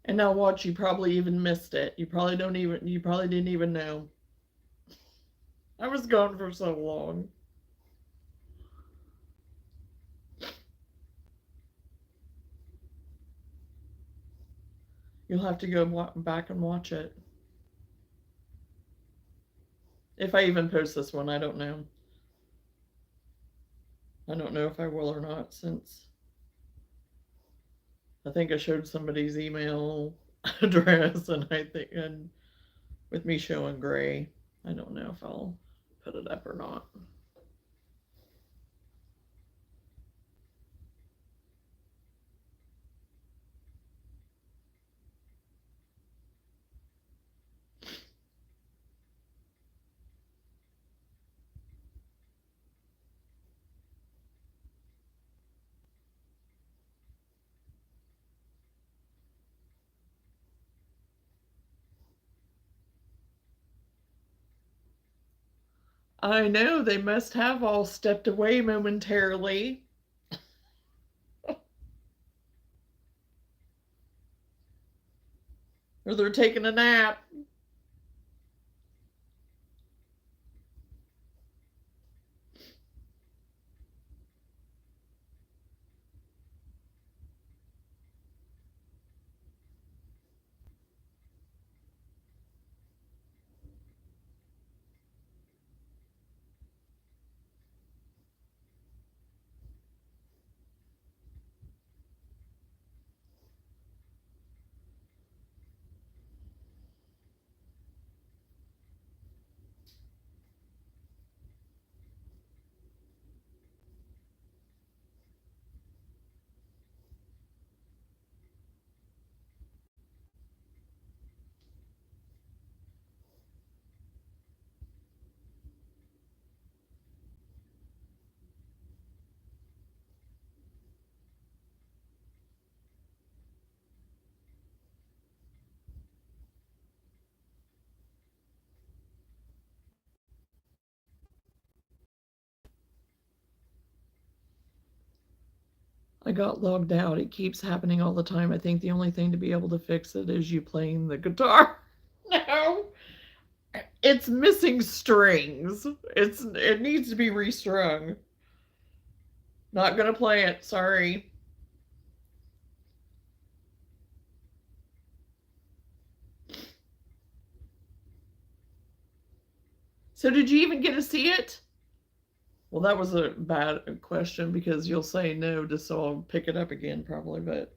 Speaker 1: And now watch, you probably even missed it. You probably didn't even know. I was gone for so long. You'll have to go back and watch it. If I even post this one, I don't know. I don't know if I will or not since I think I showed somebody's email address and with me showing gray. I don't know if I'll put it up or not. I know they must have all stepped away momentarily. Or they're taking a nap. I got logged out. It keeps happening all the time. I think the only thing to be able to fix it is you playing the guitar. No, it's missing strings. It needs to be restrung. Not gonna play it. Sorry. So did you even get to see it? Well, that was a bad question because you'll say no just so I'll pick it up again probably, but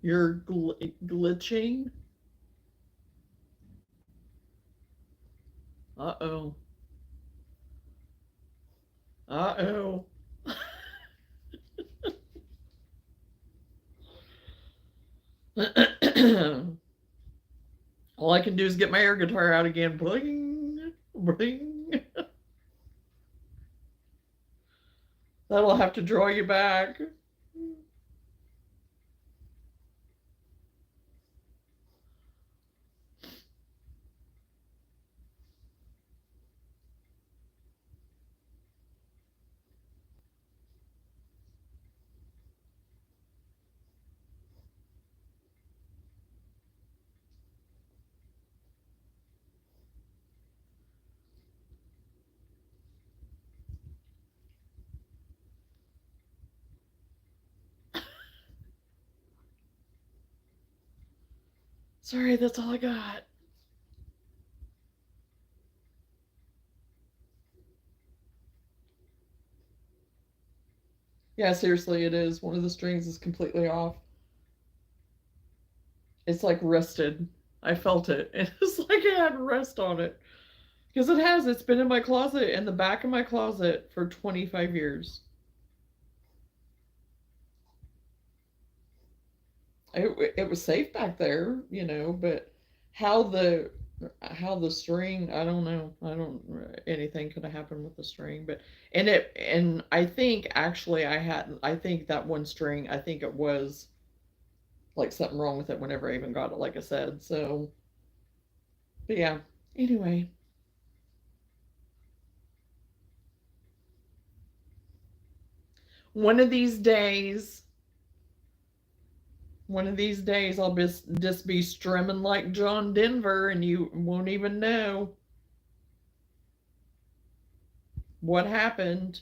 Speaker 1: you're glitching. Uh oh. Uh oh. All I can do is get my air guitar out again. Bling, bling. That'll have to draw you back. Sorry, that's all I got. Yeah, seriously, it is. One of the strings is completely off. It's like rusted. I felt it. It's like it had rust on it. Because it has. It's been in my closet, in the back of my closet for 25 years. It was safe back there, but how the how the string, I don't know. I don't anything could have happened with the string, but and I think actually I think that one string, I think it was like something wrong with it whenever I even got it, like I said. So, but yeah. Anyway, One of these days, one of these days, I'll just be strumming like John Denver, and you won't even know what happened.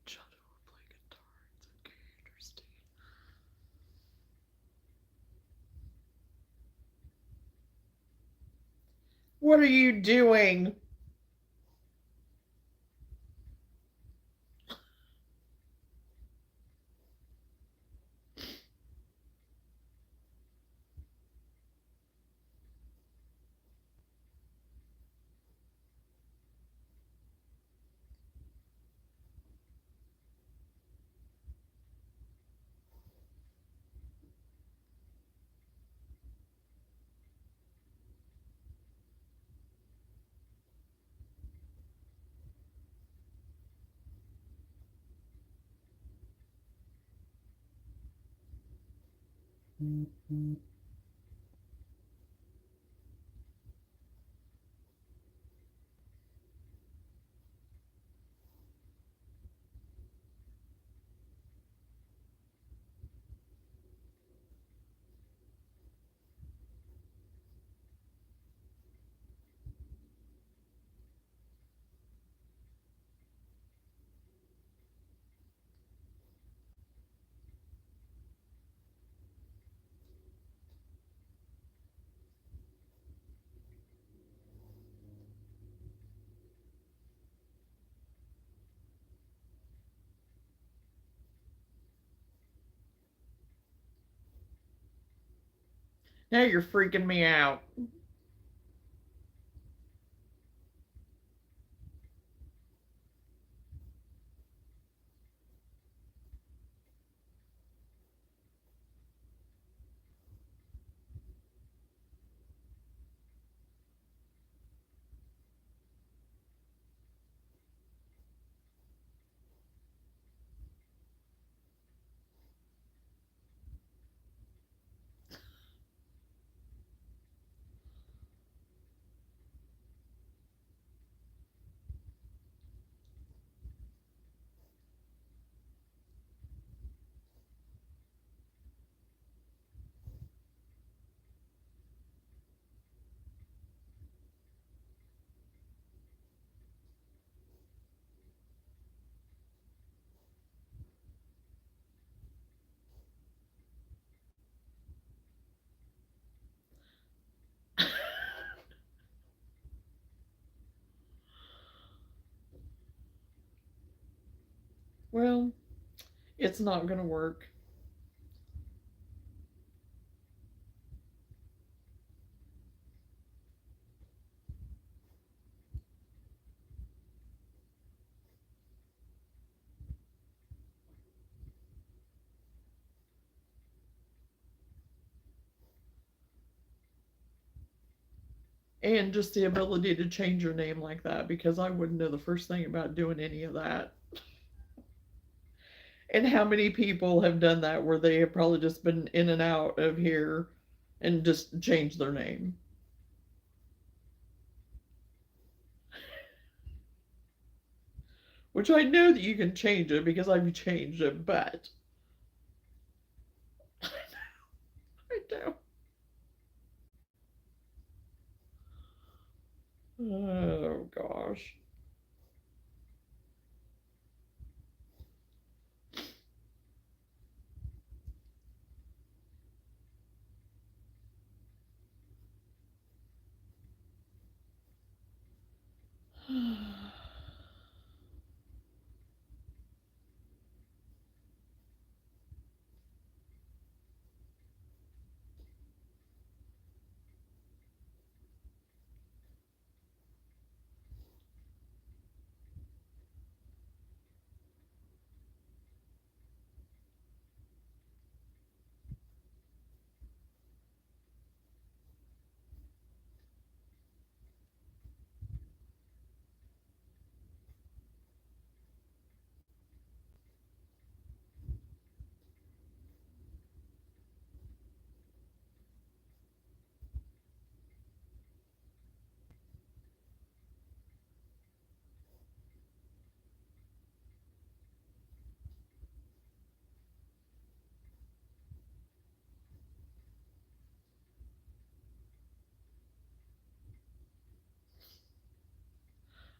Speaker 1: Johnna will play guitar. It's okay, interesting. What are you doing? Now you're freaking me out. Well, it's not going to work. And just the ability to change your name like that, because I wouldn't know the first thing about doing any of that. And how many people have done that where they have probably just been in and out of here and just changed their name? Which I know that you can change it because I've changed it, but I don't. Oh gosh.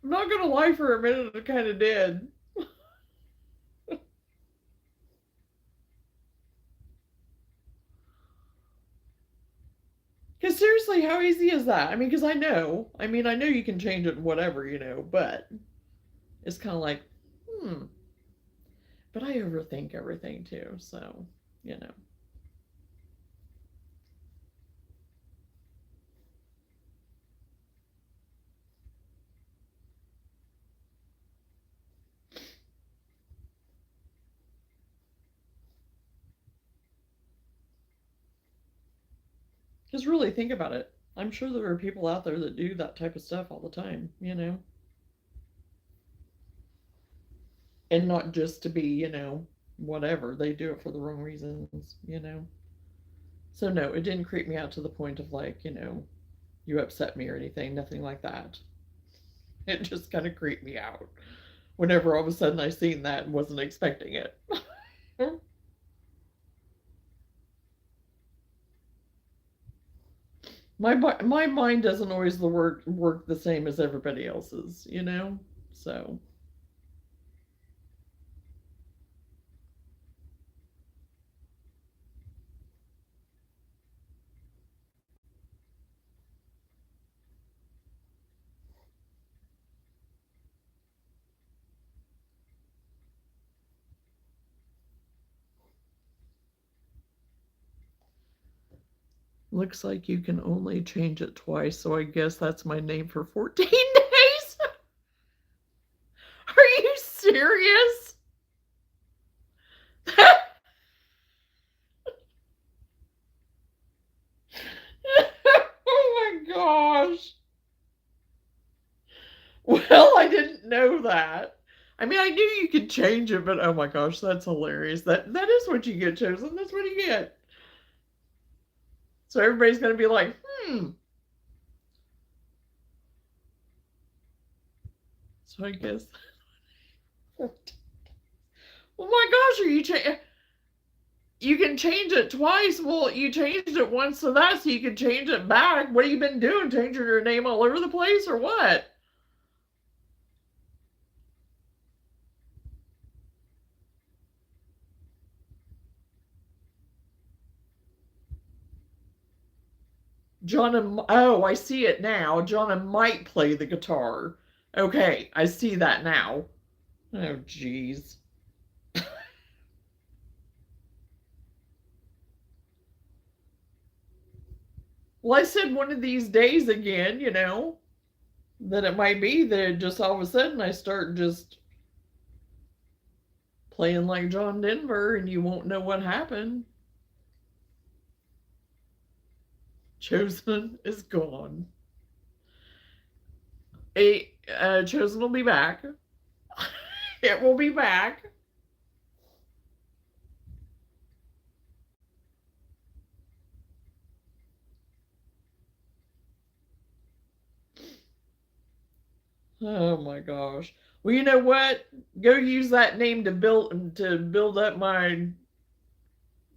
Speaker 1: I'm not gonna lie, for a minute it kind of did. Because seriously, how easy is that? I mean, because I know you can change it, whatever, but it's kind of like, hmm. But I overthink everything too, so, you know. Because really, think about it. I'm sure there are people out there that do that type of stuff all the time. And not just to be, whatever. They do it for the wrong reasons. So, no, it didn't creep me out to the point of like, you upset me or anything. Nothing like that. It just kind of creeped me out whenever all of a sudden I seen that and wasn't expecting it. my mind doesn't always work the same as everybody else's. So looks like you can only change it twice, so I guess that's my name for 14 days. Are you serious? Oh my gosh. Well, I didn't know that. I mean, I knew you could change it, but oh my gosh, that's hilarious. That is what you get chosen. That's what you get. So everybody's gonna be like, hmm. So I guess. Oh my gosh, you can change it twice. Well, you changed it once to that, so you can change it back. What have you been doing? Changing your name all over the place, or what? Johnna. Oh, I see it now. Johnna might play the guitar. Okay, I see that now. Oh, jeez. Well, I said one of these days again, that it might be that just all of a sudden I start just playing like John Denver and you won't know what happened. Chosen is gone. Chosen will be back. It will be back. Oh my gosh. Well, you know what? Go use that name to build up my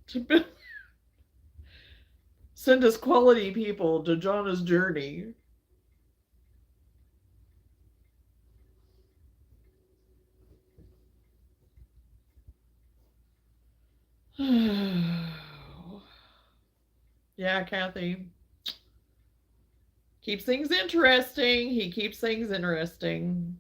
Speaker 1: to build, send us quality people to Johnna's journey. Yeah, Kathy. Keeps things interesting. He keeps things interesting.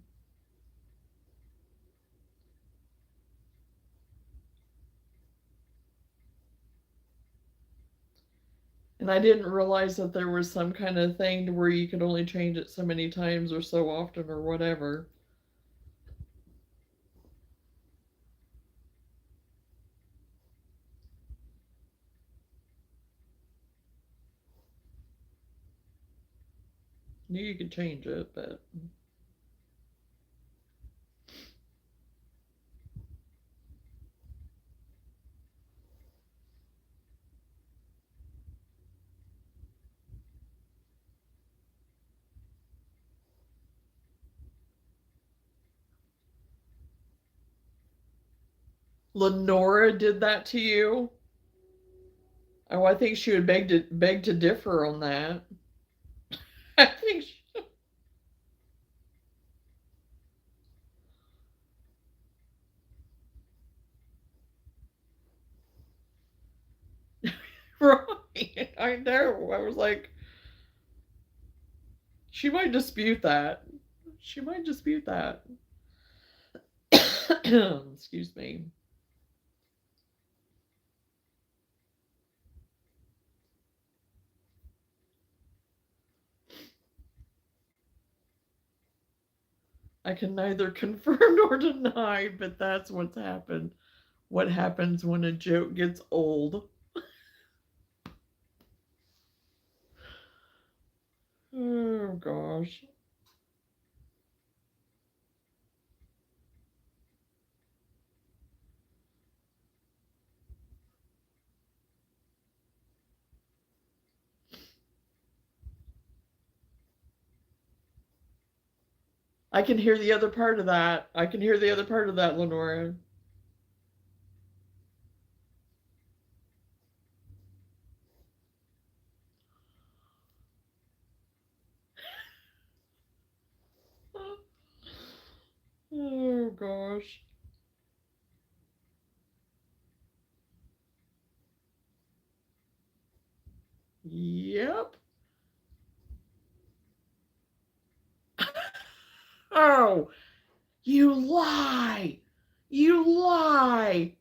Speaker 1: And I didn't realize that there was some kind of thing to where you could only change it so many times or so often or whatever. Knew you could change it, but Lenora did that to you. Oh, I think she would beg to differ on that. I think she, right. I know. I was like, she might dispute that. She might dispute that. Excuse me. I can neither confirm nor deny, but that's what's happened. What happens when a joke gets old? Oh gosh. I can hear the other part of that. I can hear the other part of that, Lenora. Oh gosh. Yep. Oh, you lie. You lie.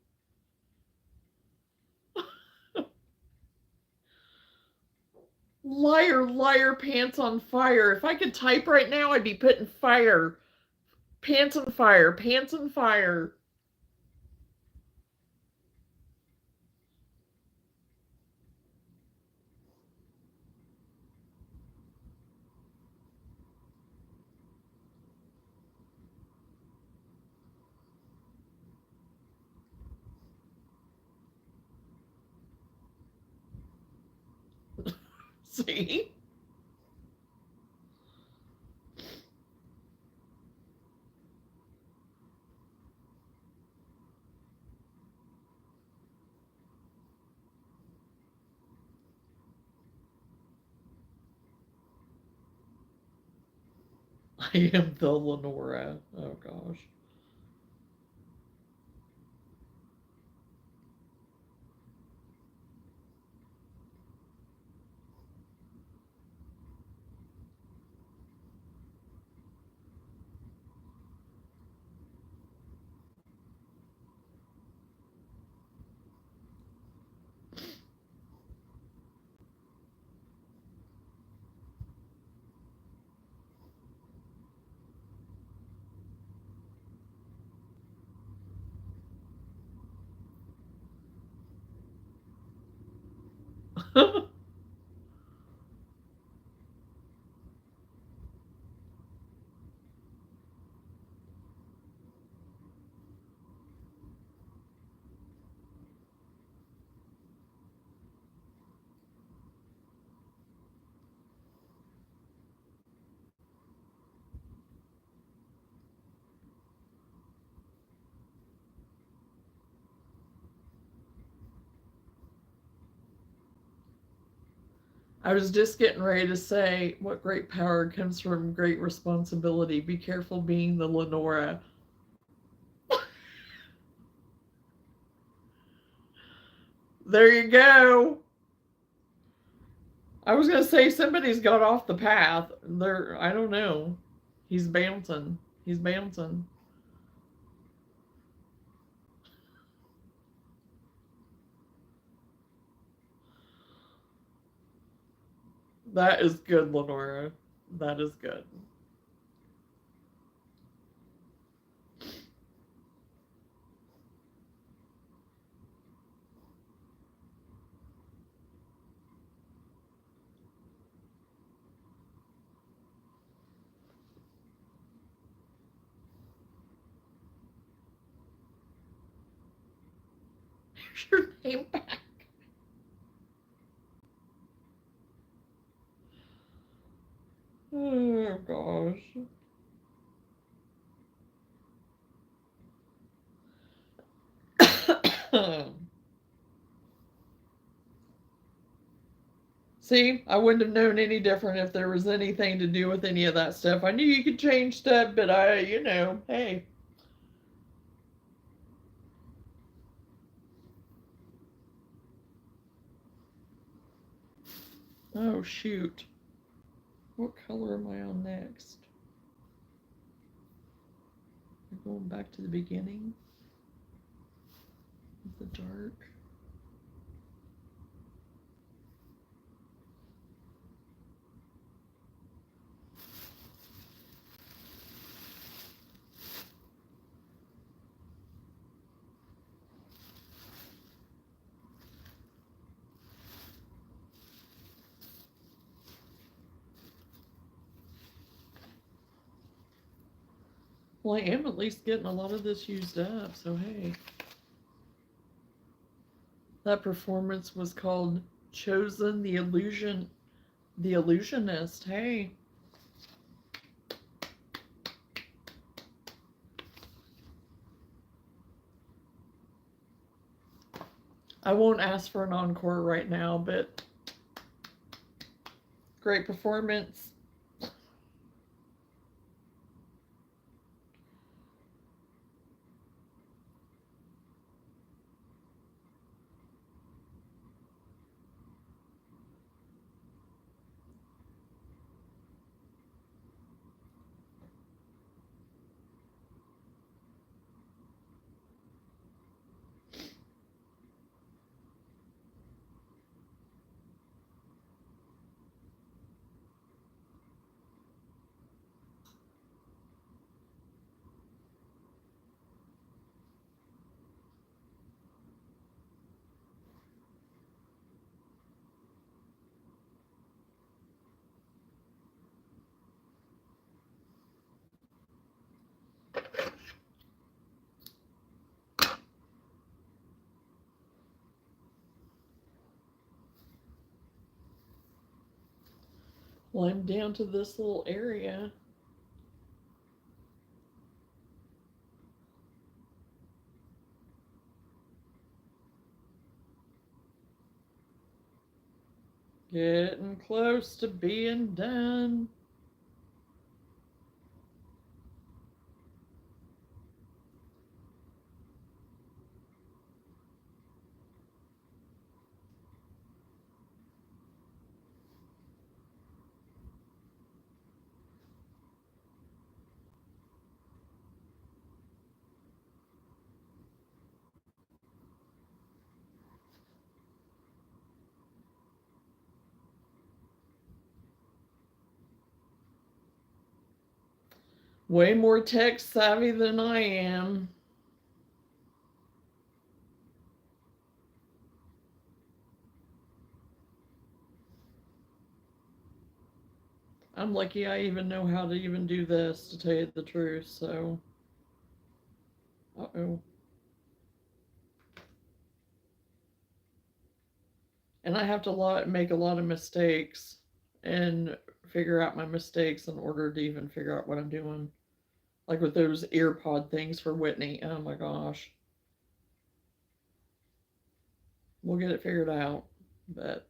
Speaker 1: Liar, liar, pants on fire. If I could type right now, I'd be putting fire. Pants on fire, pants on fire. See? I am the Lenora. Oh gosh. I was just getting ready to say, what great power comes from great responsibility. Be careful being the Lenora. There you go. I was gonna say somebody's got off the path. There, I don't know. He's bouncing. He's bouncing. That is good, Lenora. That is good. Here's your name back. Oh gosh. See, I wouldn't have known any different if there was anything to do with any of that stuff. I knew you could change stuff, but hey. Oh, shoot. What color am I on next? I'm going back to the beginning of the dark. Well, I am at least getting a lot of this used up, so hey. That performance was called Chosen the Illusionist. Hey. I won't ask for an encore right now, but great performance. Well, I'm down to this little area. Getting close to being done. Way more tech savvy than I am. I'm lucky I even know how to even do this, to tell you the truth, so. Uh-oh. And I have to make a lot of mistakes and figure out my mistakes in order to even figure out what I'm doing. Like with those ear pod things for Whitney. Oh my gosh. We'll get it figured out. But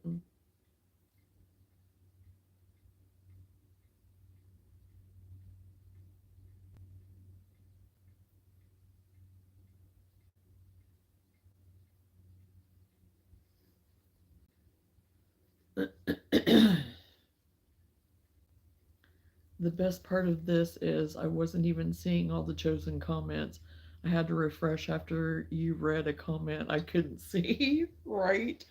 Speaker 1: The best part of this is I wasn't even seeing all the chosen comments. I had to refresh after you read a comment I couldn't see, right?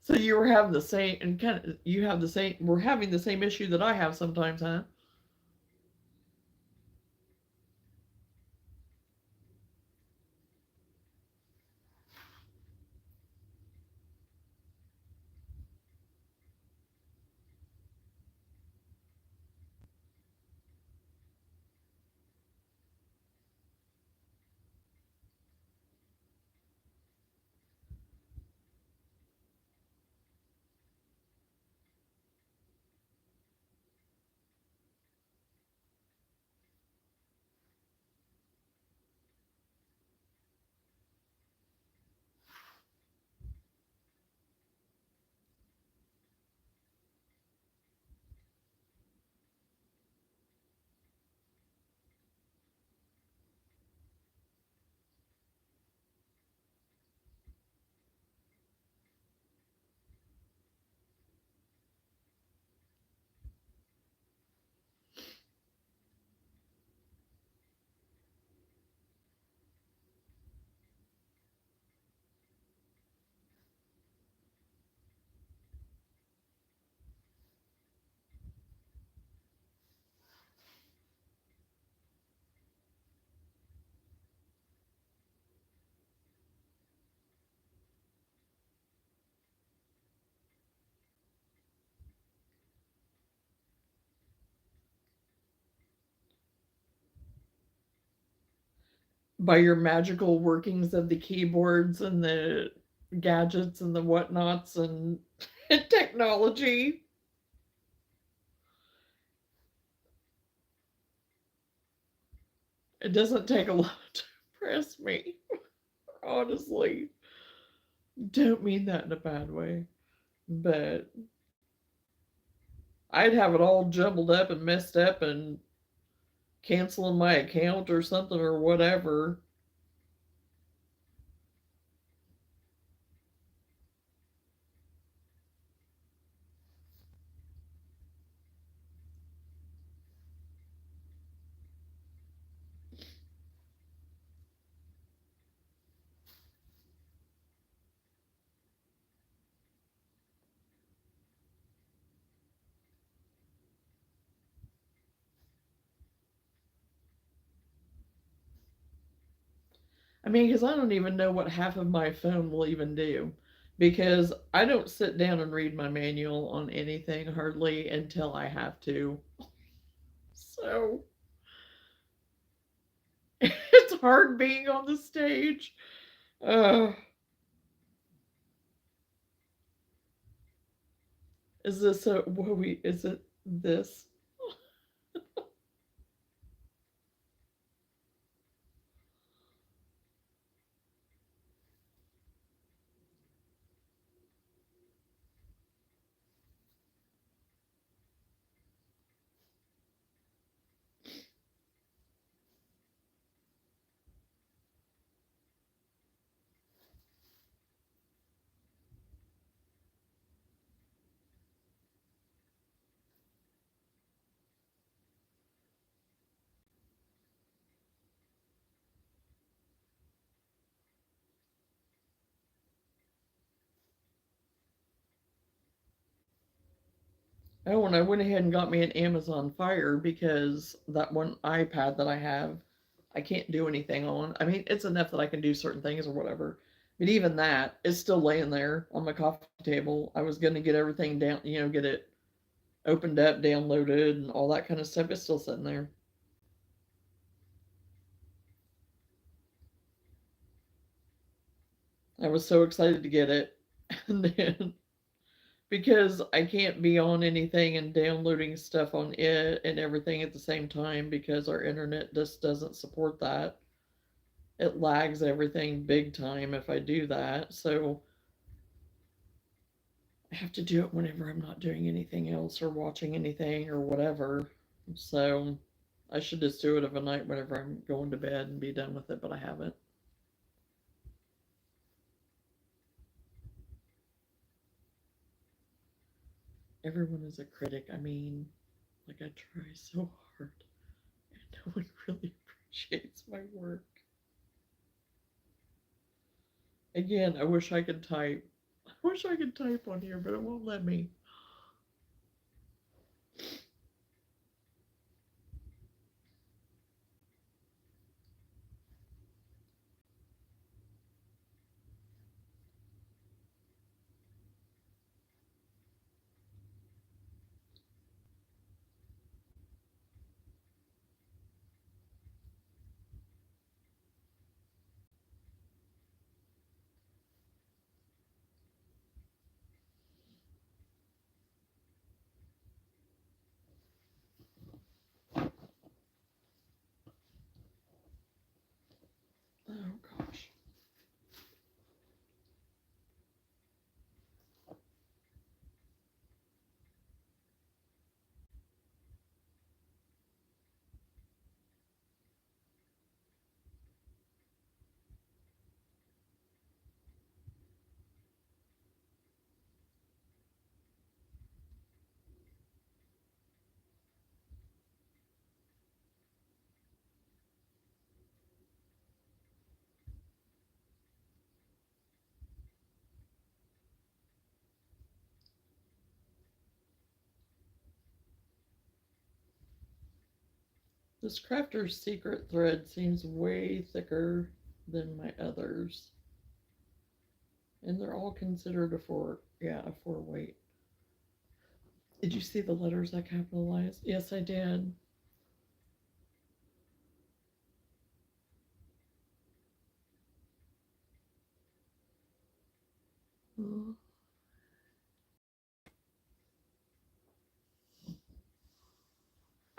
Speaker 1: So you were having the same, and kind of, you have the same, we're having the same issue that I have sometimes, huh? By your magical workings of the keyboards and the gadgets and the whatnots and technology. It doesn't take a lot to impress me, honestly. Don't mean that in a bad way, but I'd have it all jumbled up and messed up and canceling my account or something or whatever. I mean, because I don't even know what half of my phone will even do. Because I don't sit down and read my manual on anything hardly until I have to. So it's hard being on the stage. Uh, is this a, what we, is it this? Oh, and I went ahead and got me an Amazon Fire because that one iPad that I have, I can't do anything on. I mean, it's enough that I can do certain things or whatever. But even that is still laying there on my coffee table. I was going to get everything down, get it opened up, downloaded, and all that kind of stuff. It's still sitting there. I was so excited to get it. And then because I can't be on anything and downloading stuff on it and everything at the same time because our internet just doesn't support that. It lags everything big time if I do that. So I have to do it whenever I'm not doing anything else or watching anything or whatever. So I should just do it of a night whenever I'm going to bed and be done with it, but I haven't. everyone is a critic. I mean, like I try so hard and no one really appreciates my work. Again, I wish I could type. I wish I could type on here, but it won't let me. Oh gosh. This crafter's secret thread seems way thicker than my others. And they're all considered a four weight. Did you see the letters I capitalized? Yes, I did.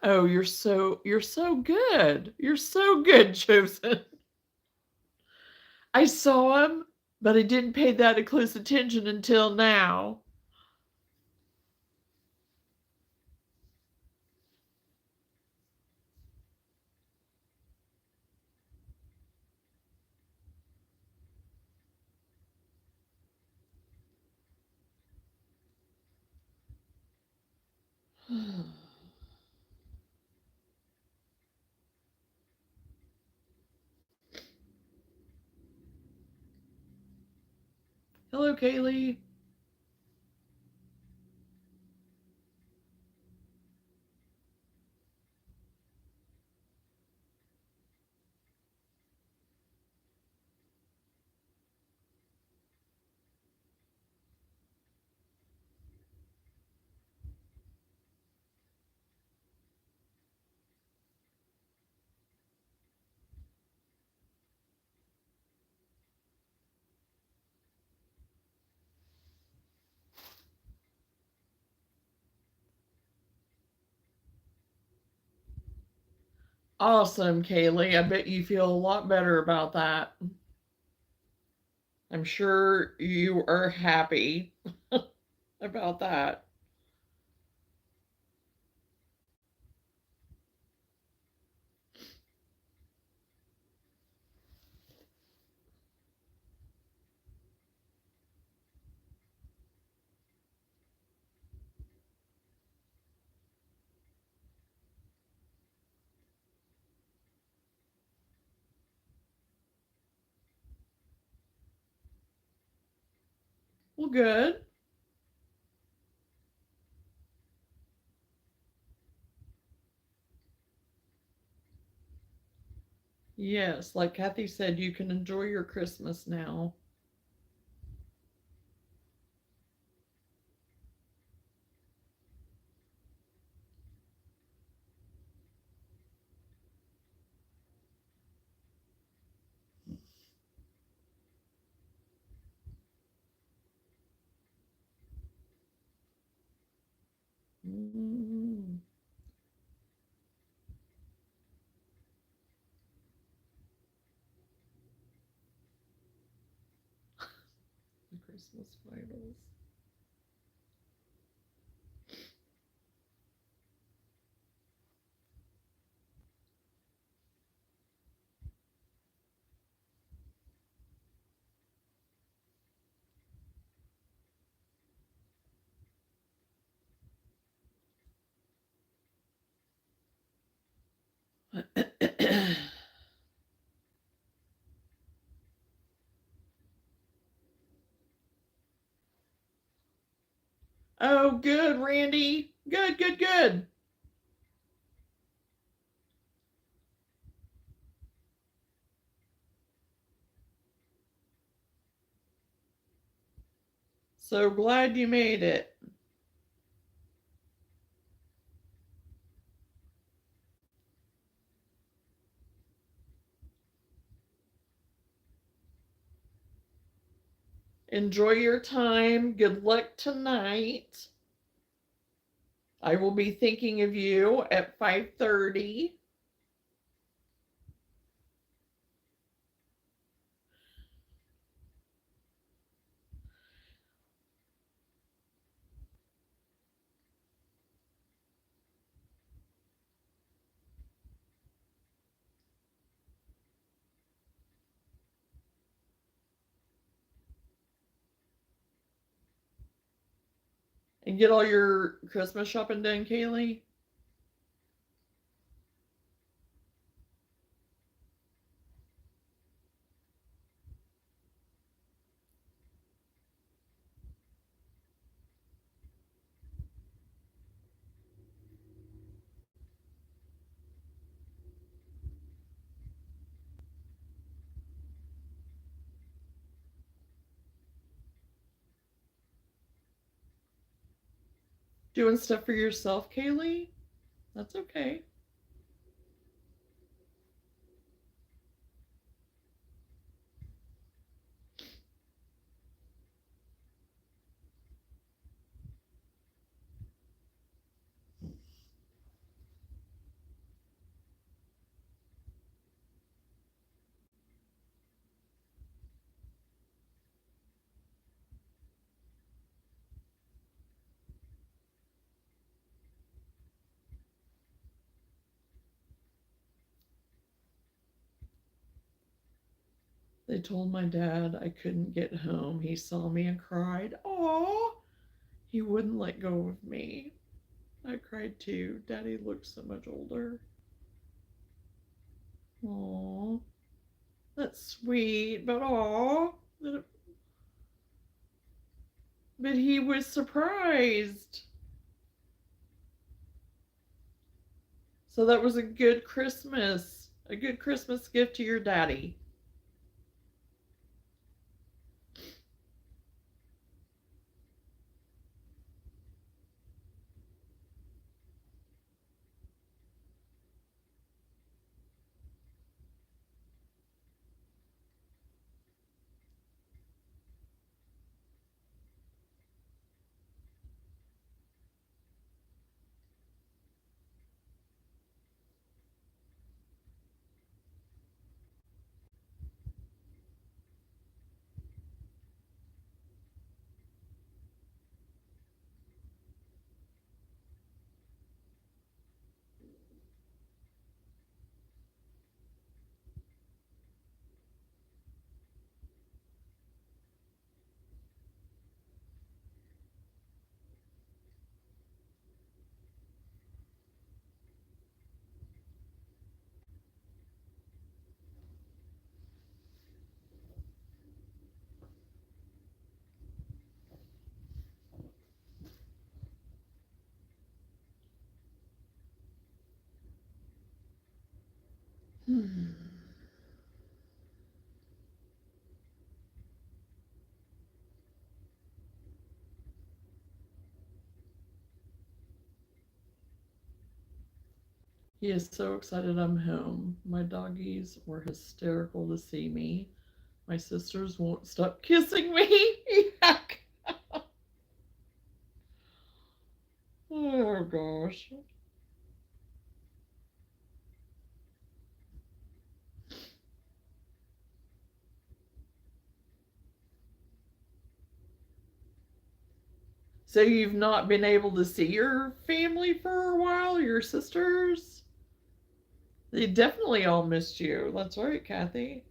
Speaker 1: Oh, you're so good. You're so good, Chosen. I saw him, but I didn't pay that close attention until now. Hello, Kaylee. Awesome, Kaylee. I bet you feel a lot better about that. I'm sure you are happy about that. Well, good. Yes, like Kathy said, you can enjoy your Christmas now. Mm, the Christmas finals. Oh, good, Randy. Good, good, good. So glad you made it. Enjoy your time. Good luck tonight. I will be thinking of you at 5:30. And get all your Christmas shopping done, Kaylee. Doing stuff for yourself, Kaylee? That's okay. They told my dad I couldn't get home. He saw me and cried. Aw, he wouldn't let go of me. I cried too. Daddy looked so much older. Aw, that's sweet, but aw. But he was surprised. So that was a good Christmas. A good Christmas gift to your daddy. Hmm. He is so excited I'm home. My doggies were hysterical to see me. My sisters won't stop kissing me. Yuck. Oh gosh. So you've not been able to see your family for a while, your sisters? They definitely all missed you. That's right, Kathy.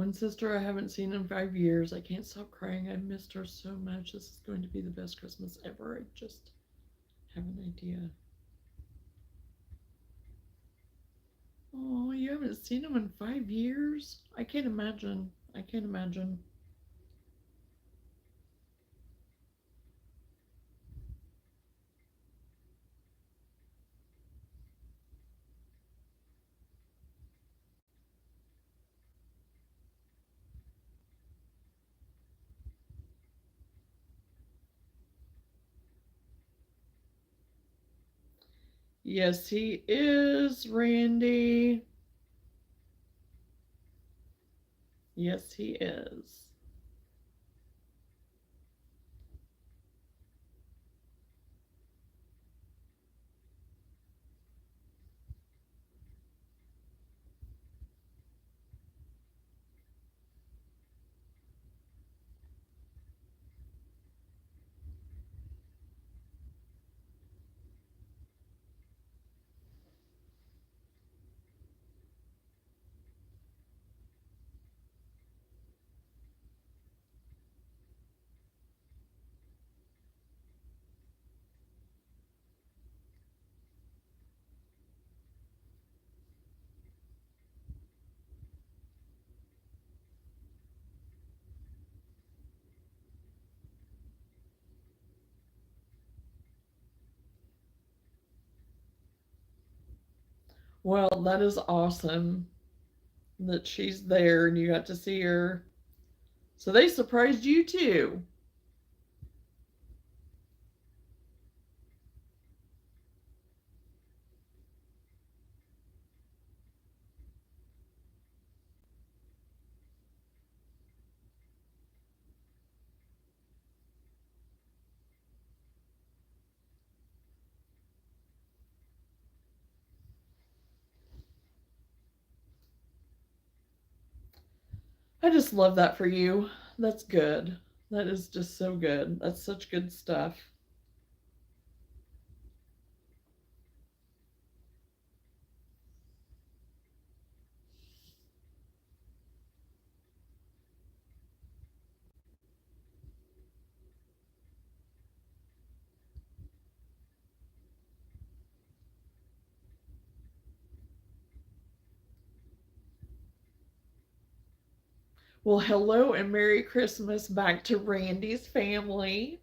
Speaker 1: One sister I haven't seen in 5 years. I can't stop crying. I missed her so much. This is going to be the best Christmas ever. I just have an idea. Oh, you haven't seen him in 5 years? I can't imagine. I can't imagine. Yes, he is, Randy. Yes, he is. Well, that is awesome that she's there and you got to see her. So they surprised you too. I just love that for you. That's good. That is just so good. That's such good stuff. Well, hello and Merry Christmas back to Randy's family.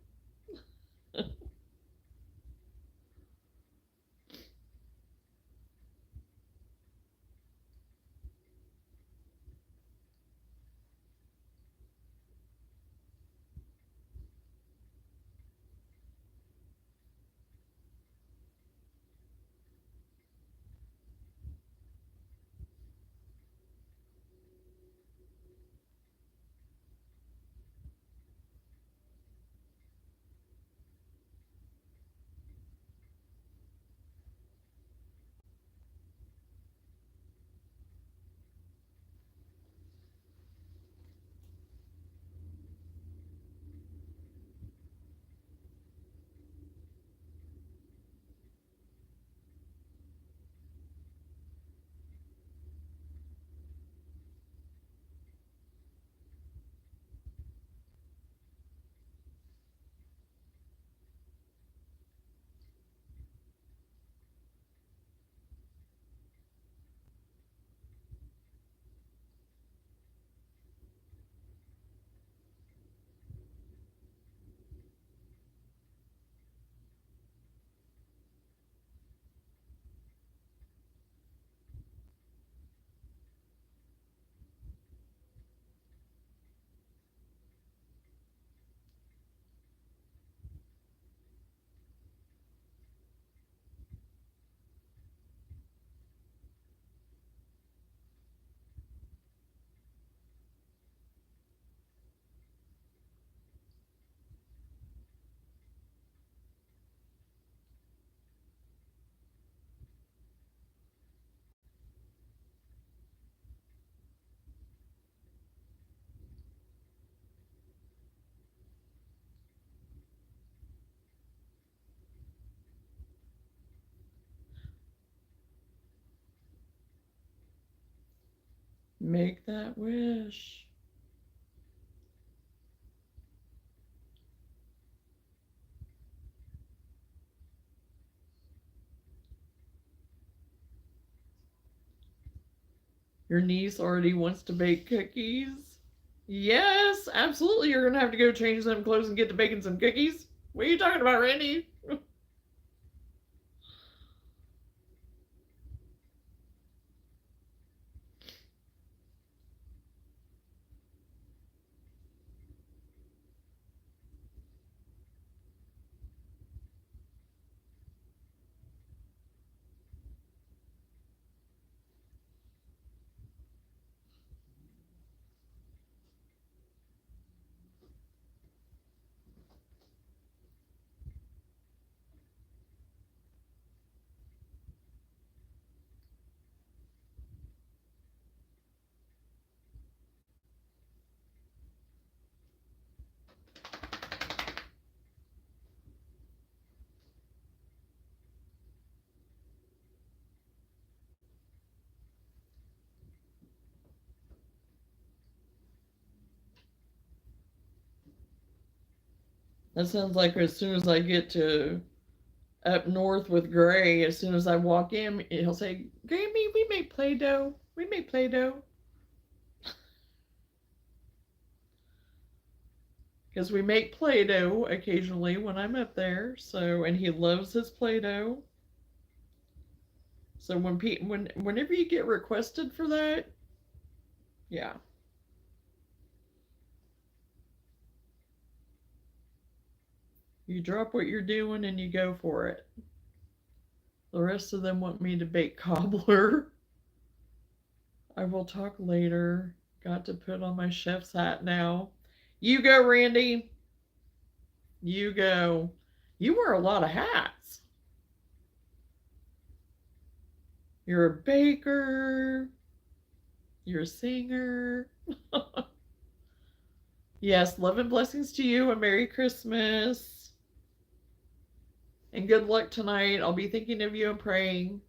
Speaker 1: Make that wish. Your niece already wants to bake cookies. Yes, absolutely. You're going to have to go change some clothes and get to baking some cookies. What are you talking about, Randy? That sounds like as soon as I get to up north with Gray, as soon as I walk in, he'll say, Grammy, we make Play Doh. We make Play Doh. Because we make Play Doh occasionally when I'm up there. So, and he loves his Play Doh. So whenever you get requested for that, yeah, you drop what you're doing and you go for it. The rest of them want me to bake cobbler. I will talk later. Got to put on my chef's hat now. You go, Randy. You go. You wear a lot of hats. You're a baker. You're a singer. Yes, love and blessings to you and Merry Christmas. And good luck tonight. I'll be thinking of you and praying.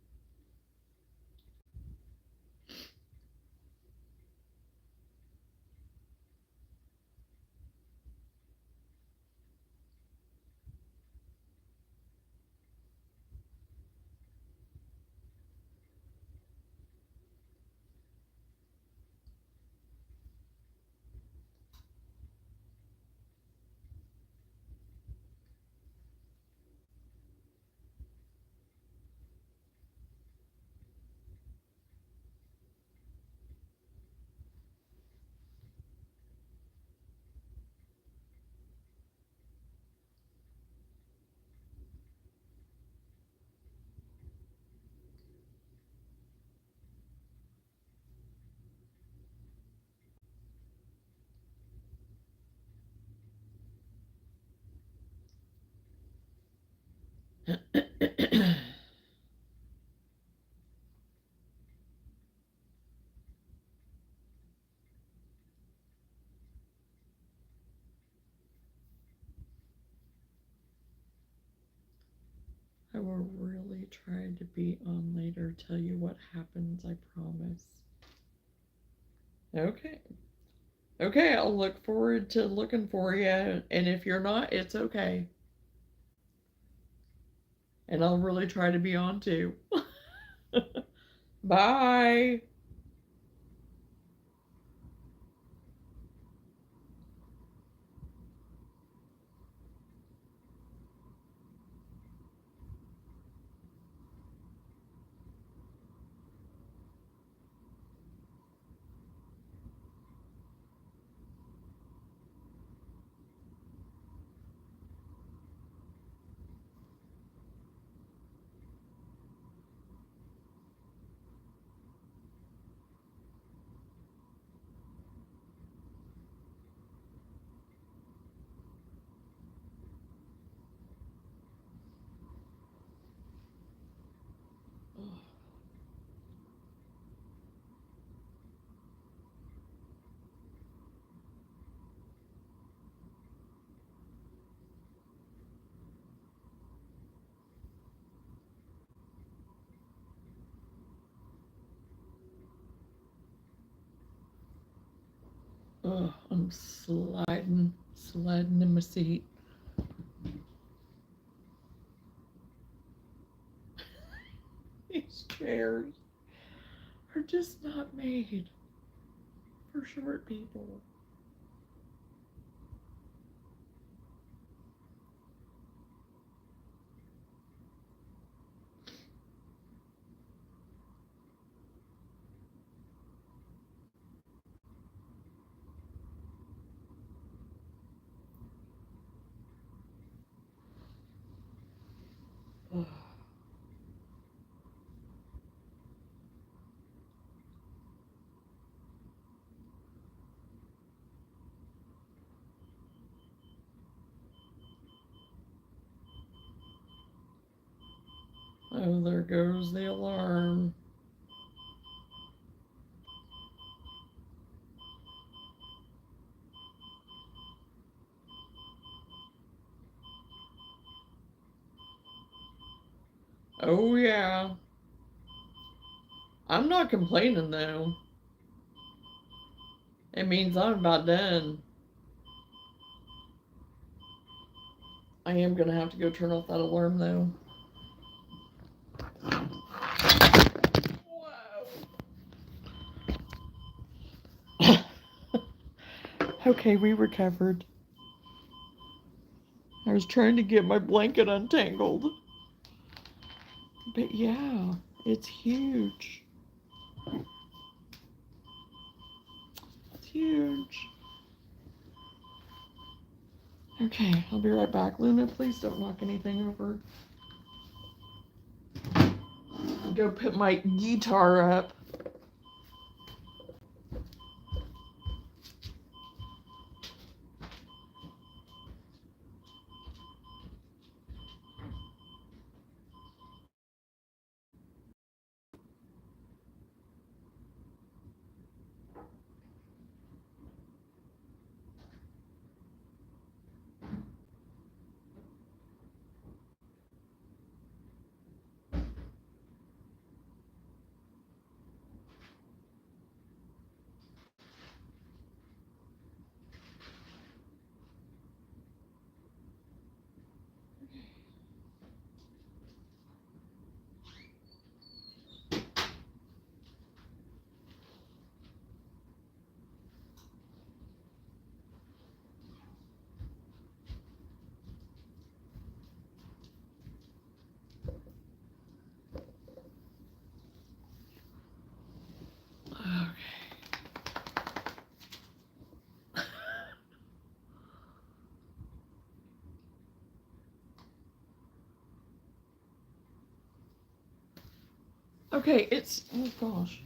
Speaker 1: I will really try to be on later, tell you what happens, I promise. Okay. Okay, I'll look forward to looking for you. And if you're not, it's okay. And I'll really try to be on too. Bye. Oh, I'm sliding in my seat. These chairs are just not made for short people. Oh, there goes the alarm. Oh, yeah. I'm not complaining, though. It means I'm about done. I am going to have to go turn off that alarm, though. Whoa. Okay, we recovered. I was trying to get my blanket untangled. But yeah, it's huge. It's huge. Okay, I'll be right back. Luna, please don't knock anything over. I'll go put my guitar up. Okay, oh gosh.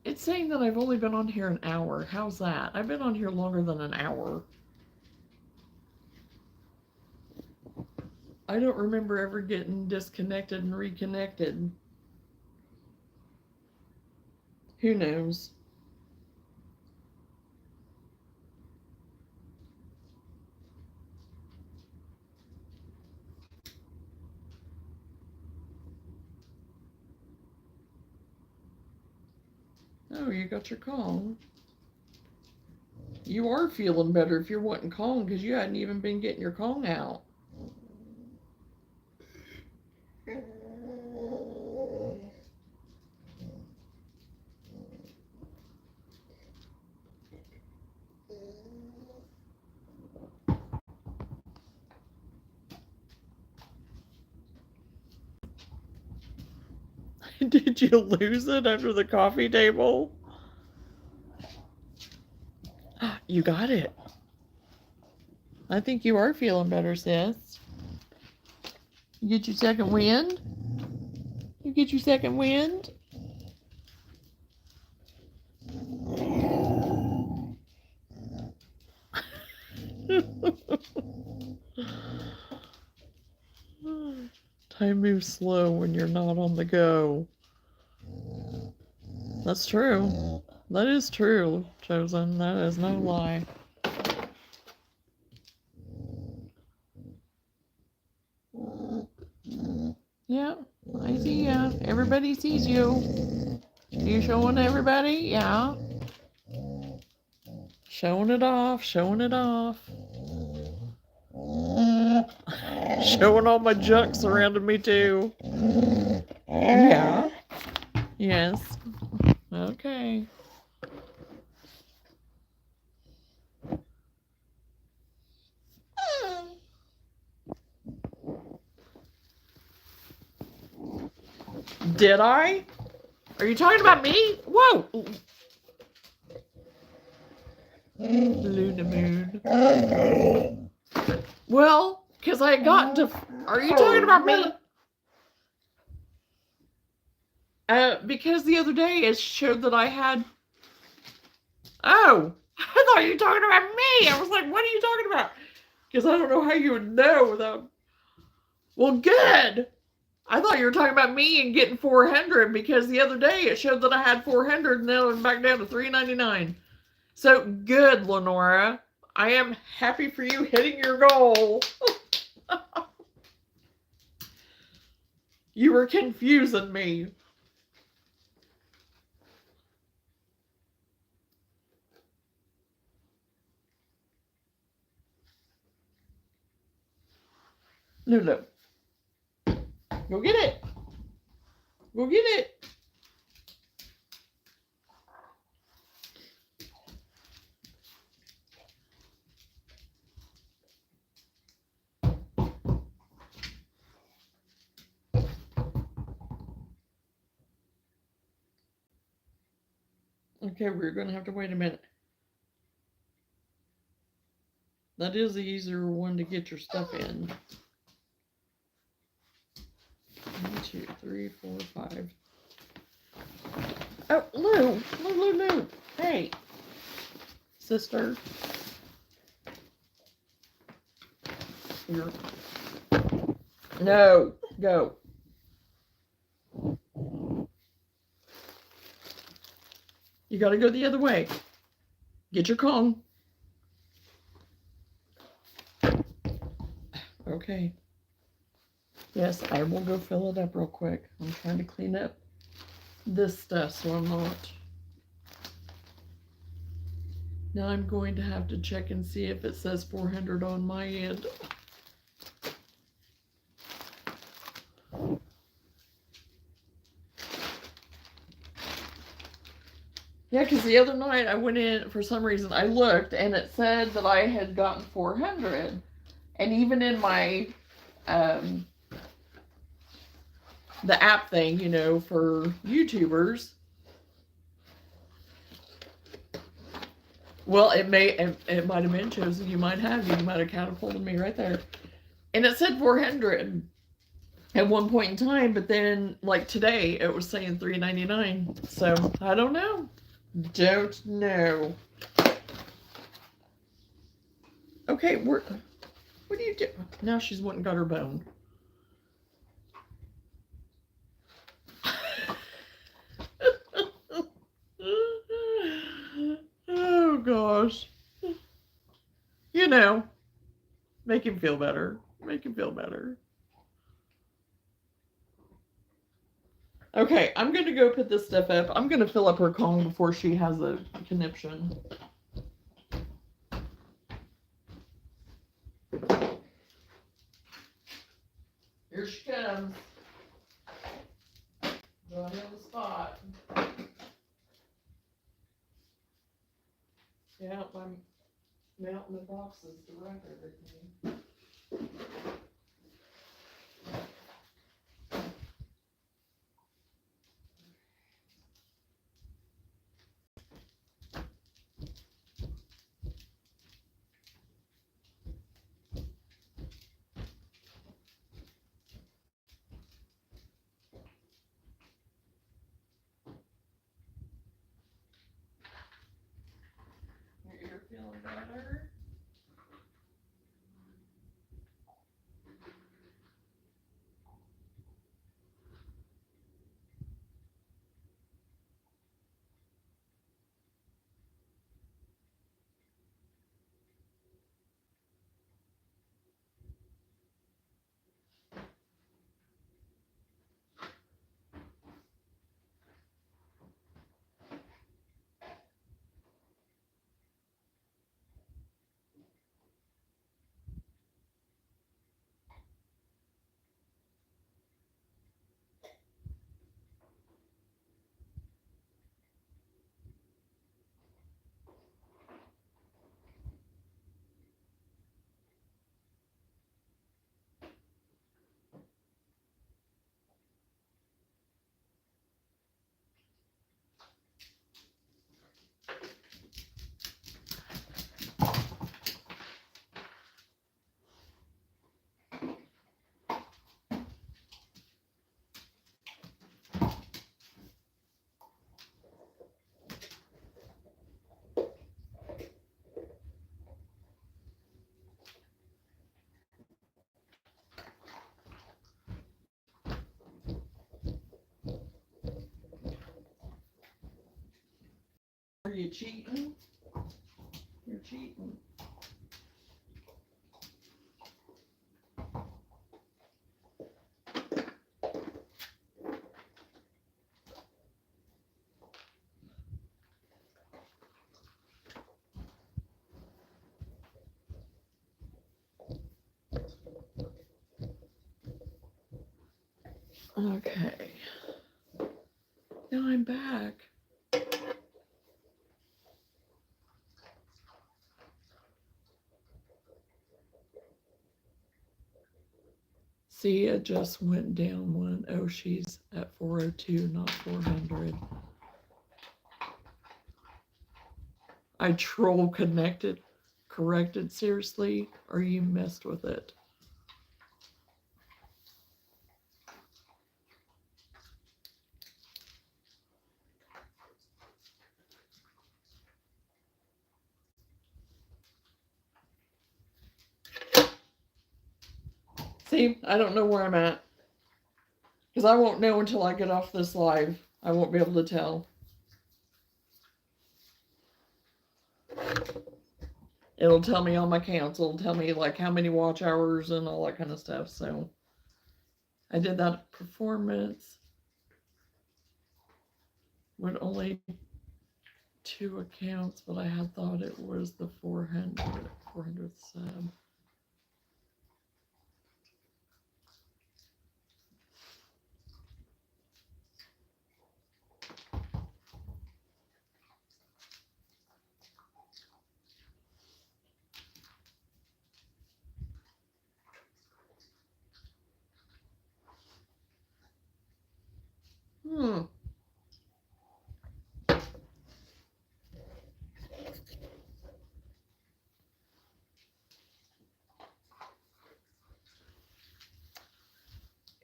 Speaker 1: It's saying that I've only been on here an hour. How's that? I've been on here longer than an hour. I don't remember ever getting disconnected and reconnected. Who knows? Oh, you got your Kong. You are feeling better if you're wanting Kong because you hadn't even been getting your Kong out. Did you lose it under the coffee table? You got it. I think you are feeling better, sis. You get your second wind? You get your second wind? Time moves slow when you're not on the go. That's true. That is true, Chosen. That is no lie. Yeah, I see ya. Everybody sees you. You showing everybody? Yeah. Showing it off, showing it off. Showing all my junk surrounding me too. Yeah. Yes. Okay. Did I? Are you talking about me? Whoa! Luna Moon. Well, because I had gotten to. Are you talking about me? Because the other day it showed that I had. Oh, I thought you were talking about me. I was like, what are you talking about? Because I don't know how you would know without. Well, good. I thought you were talking about me and getting 400 because the other day it showed that I had 400 and now I'm back down to 399. So good, Lenora. I am happy for you hitting your goal. You were confusing me. Lulu, go get it. Go get it. Okay, we're going to have to wait a minute. That is the easier one to get your stuff in. 1, 2, 3, 4, 5. Oh, Lou. Hey, sister. Here. No, go. You got to go the other way. Get your Kong. Okay. Yes, I will go fill it up real quick. I'm trying to clean up this stuff so I'm not. Now I'm going to have to check and see if it says 400 on my end. Yeah, because the other night I went in, for some reason, I looked and it said that I had gotten 400. And even in my, the app thing, you know, for YouTubers, well, it might have been chosen. You might have catapulted me right there. And it said 400 at one point in time, but then, like today, it was saying 399. So, I don't know. Don't know. Okay, what do you do? Now she's went and got her bone. Oh, gosh. You know, make him feel better. Make him feel better. Okay, I'm going to go put this stuff up. I'm going to fill up her Kong before she has a conniption. Here she comes. Johnny on the spot. Yeah, I'm mounting the boxes to wrap everything. Your ear feeling better? cheating? You're cheating. Okay. Now I'm back. See, it just went down one. Oh, she's at 402, not 400. I troll corrected, seriously? Or you messed with it? See, I don't know where I'm at. Because I won't know until I get off this live. I won't be able to tell. It'll tell me on my counts. It'll tell me like how many watch hours and all that kind of stuff. So I did that performance with only 2 accounts, but I had thought it was the 400th sub.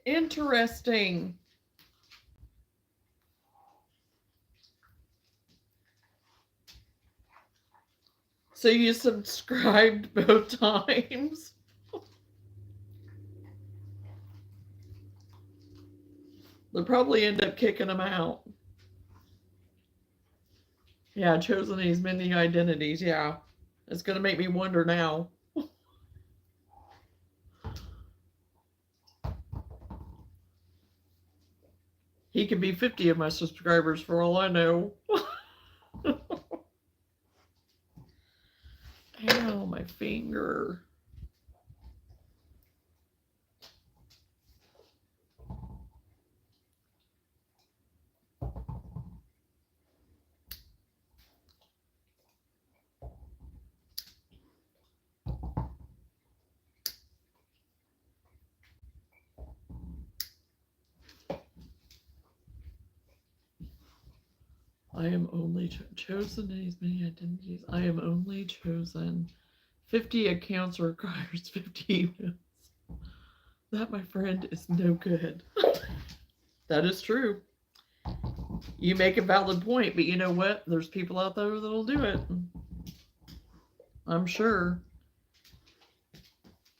Speaker 1: Interesting. So you subscribed both times? They'll probably end up kicking them out. Yeah, chosen these many identities. Yeah. It's going to make me wonder now. He could be 50 of my subscribers for all I know. Ow, my finger. I am only chosen these many identities. I am only chosen. 50 accounts requires 50 emails. That, my friend, is no good. That is true. You make a valid point, but you know what? There's people out there that'll do it. I'm sure.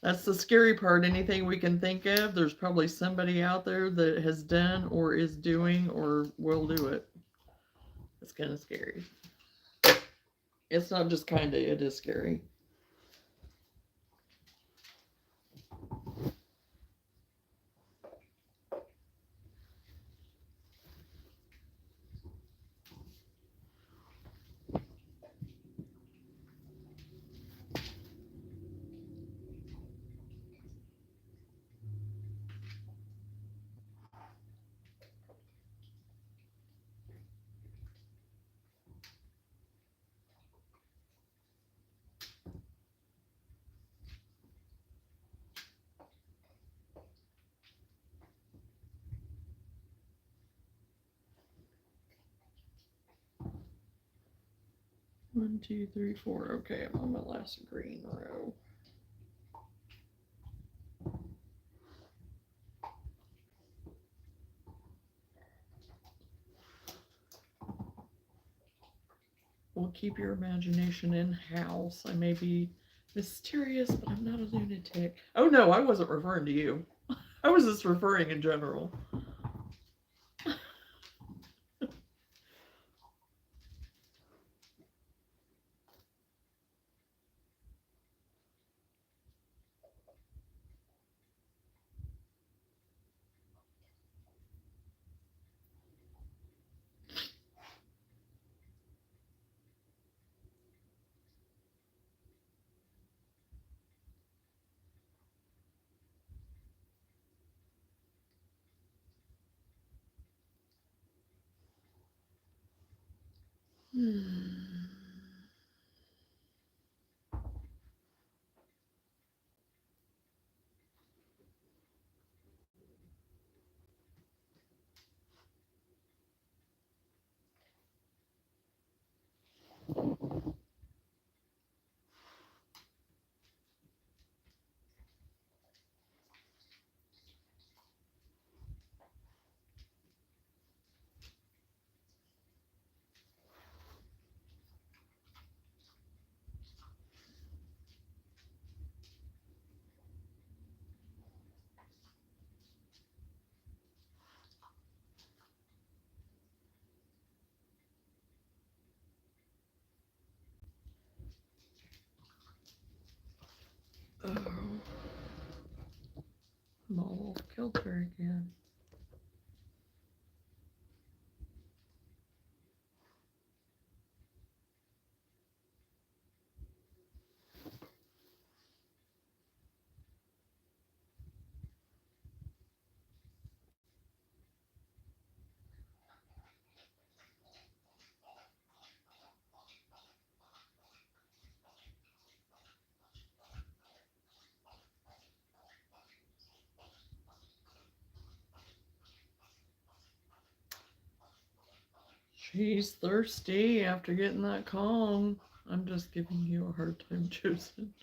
Speaker 1: That's the scary part. Anything we can think of, there's probably somebody out there that has done or is doing or will do it. It's kind of scary. It's not just kind of, it is scary. One, two, three, four. Okay, I'm on my last green row. Well, keep your imagination in-house. I may be mysterious, but I'm not a lunatic. Oh no, I wasn't referring to you. I was just referring in general. Hmm. Oh, I'm all kilter again. She's thirsty after getting that Kong. I'm just giving you a hard time choosing.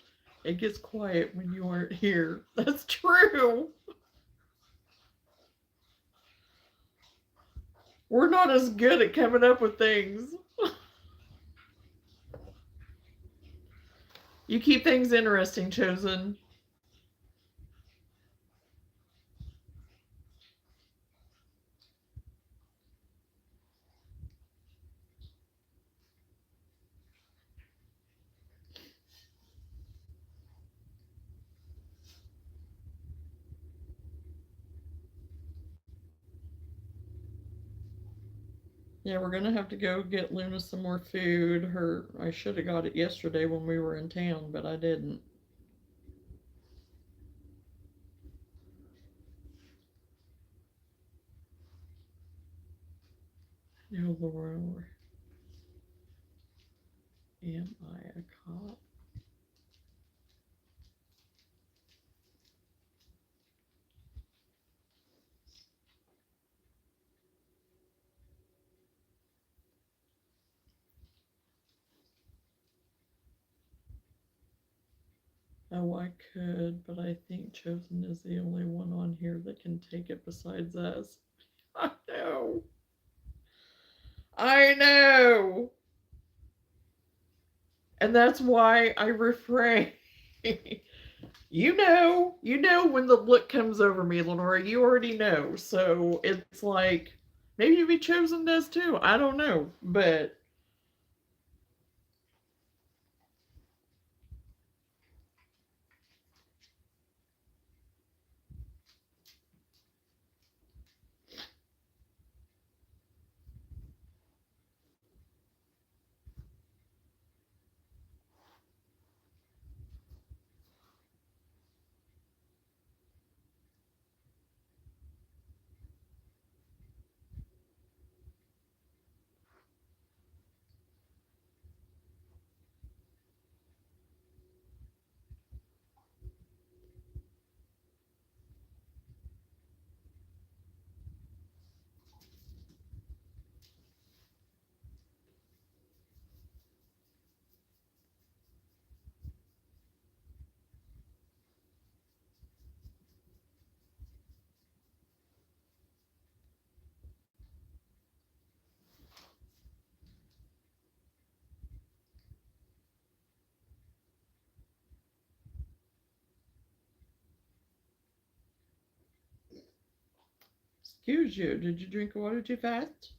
Speaker 1: It gets quiet when you aren't here. That's true. We're not as good at coming up with things. You keep things interesting, Chosen. Yeah, we're gonna have to go get Luna some more food. I should have got it yesterday when we were in town, but I didn't. Oh Lord, am I a cop? Oh, I could, but I think Chosen is the only one on here that can take it besides us. I know. I know. And that's why I refrain. You know when the look comes over me, Lenora. You already know. So it's like maybe Chosen does too. I don't know. But excuse you, did you drink water too fast?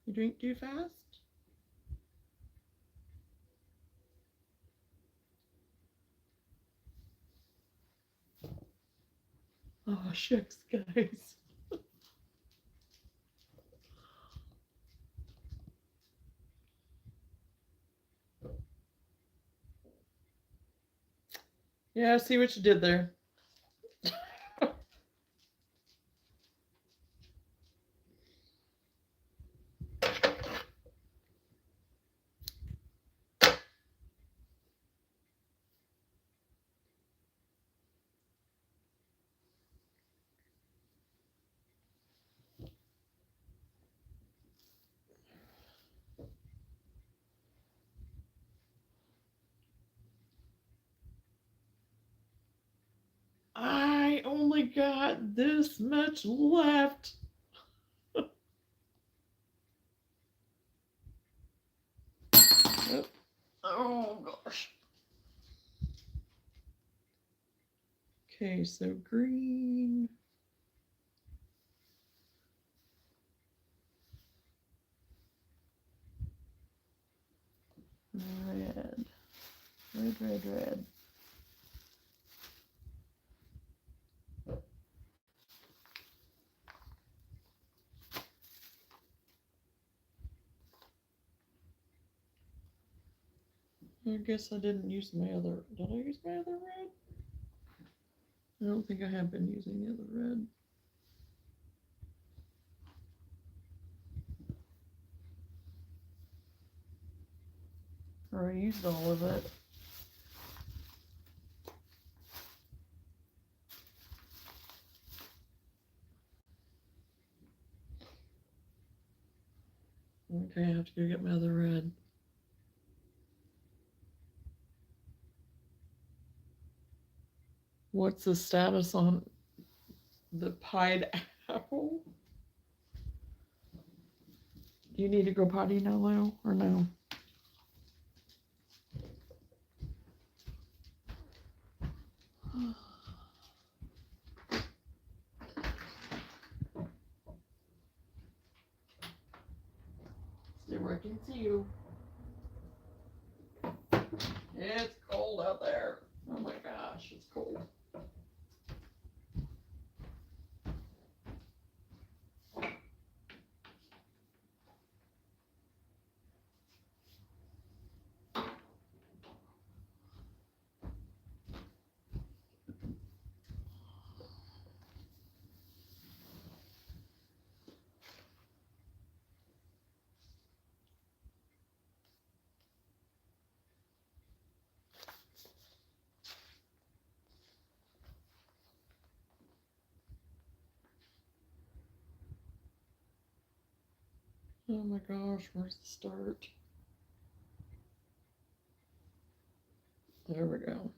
Speaker 1: You drink too fast? Oh shucks, guys. Yeah, I see what you did there. got this much left. Oh gosh. Okay, so green. Red. Red, red, red. I guess I didn't use my other. Did I use my other red? I don't think I have been using the other red. Or I used all of it. Okay, I have to go get my other red. What's the status on the pied apple? Do you need to go potty now, Lou, or no? Stay where I can see you. It's cold out there. Oh my gosh, it's cold. Oh my gosh, where's the start? There we go.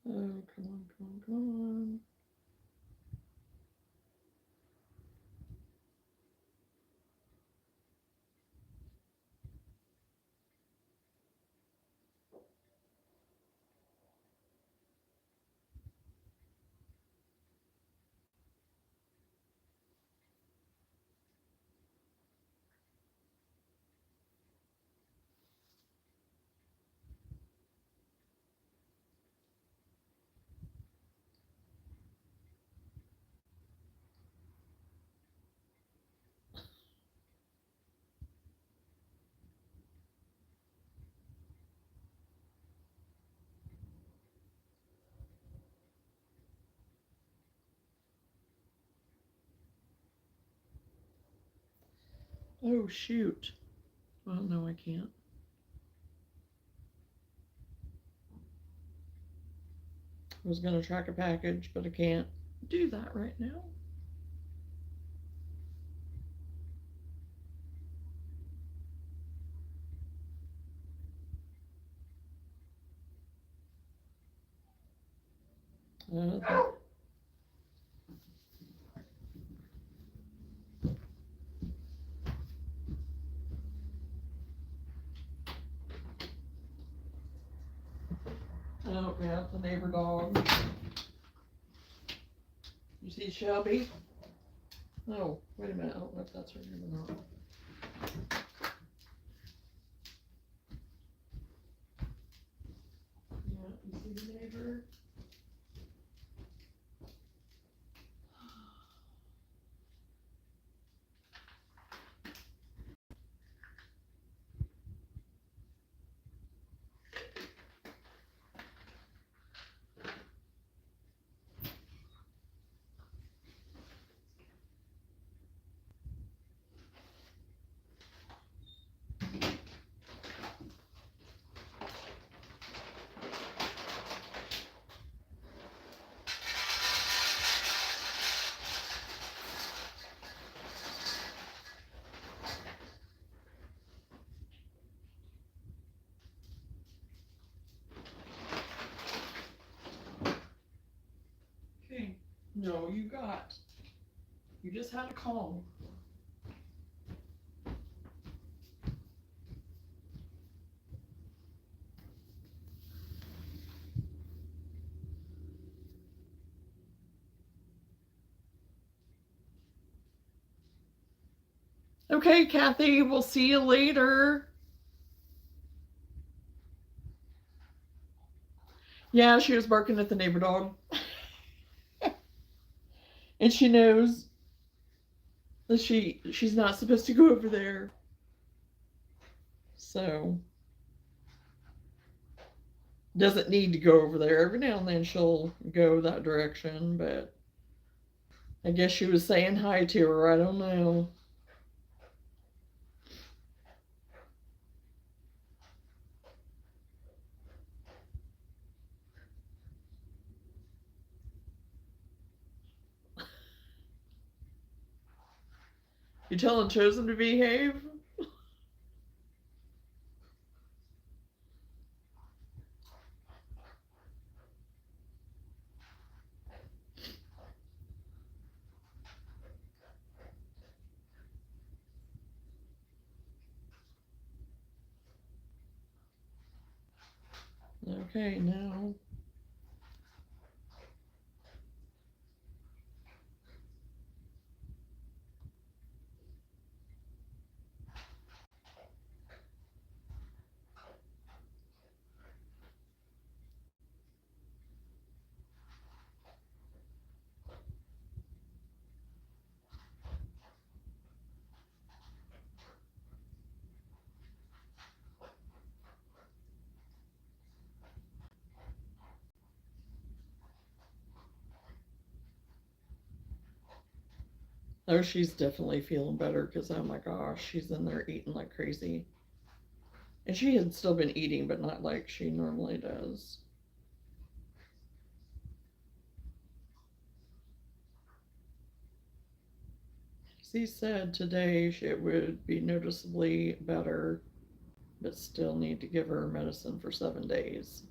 Speaker 1: Oh, come on, come on, come on. Oh, shoot. Well, no, I can't. I was going to track a package, but I can't do that right now. Uh, oh, yeah, the neighbor dog. You see Shelby? Oh, wait a minute. I don't know if that's her name or not. Yeah, you see the neighbor? No, you just had to calm. Okay, Kathy, we'll see you later. Yeah, she was barking at the neighbor dog. And she knows that she's not supposed to go over there. So doesn't need to go over there. Every now and then she'll go that direction, but I guess she was saying hi to her. I don't know. You telling Chosen to behave? Okay, now. Oh, she's definitely feeling better because, oh my gosh, she's in there eating like crazy. And she had still been eating, but not like she normally does. She said today it would be noticeably better, but still need to give her medicine for 7 days.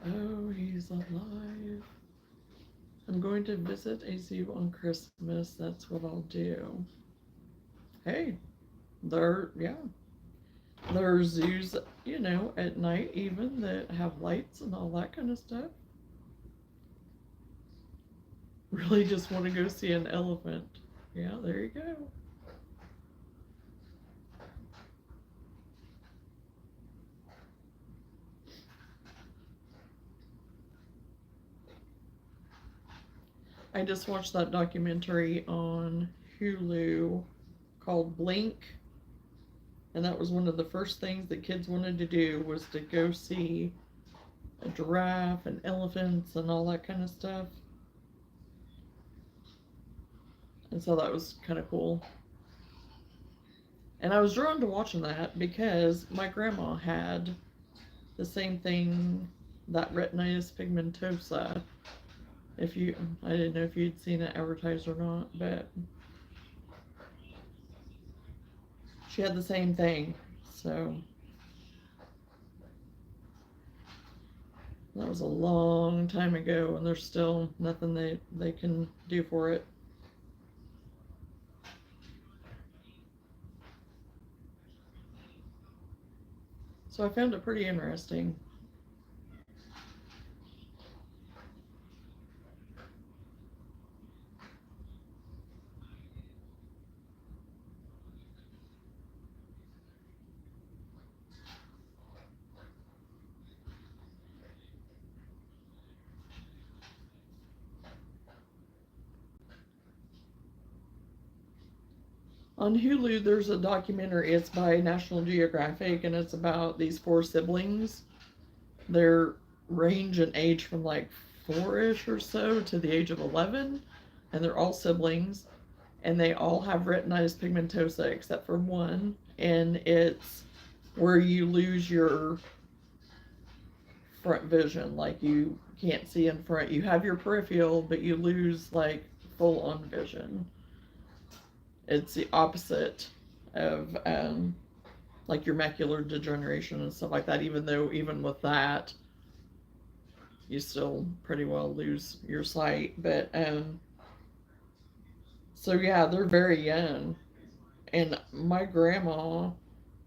Speaker 1: Oh, he's alive. I'm going to visit a zoo on Christmas. That's what I'll do. Hey, yeah. There are zoos, at night even that have lights and all that kind of stuff. Really just want to go see an elephant. Yeah, there you go. I just watched that documentary on Hulu called Blink, and that was one of the first things that kids wanted to do was to go see a giraffe and elephants and all that kind of stuff. And so that was kind of cool. And I was drawn to watching that because my grandma had the same thing, that retinitis pigmentosa. I didn't know if you'd seen it advertised or not, but she had the same thing. So that was a long time ago, and there's still nothing they can do for it. So I found it pretty interesting. On Hulu, there's a documentary. It's by National Geographic, and it's about these four siblings. Their range in age from like four-ish or so to the age of 11, and they're all siblings, and they all have retinitis pigmentosa except for one, and it's where you lose your front vision, like you can't see in front. You have your peripheral, but you lose like full on vision. It's the opposite of like your macular degeneration and stuff like that. Even though even with that, you still pretty well lose your sight. But so yeah, they're very young. And my grandma,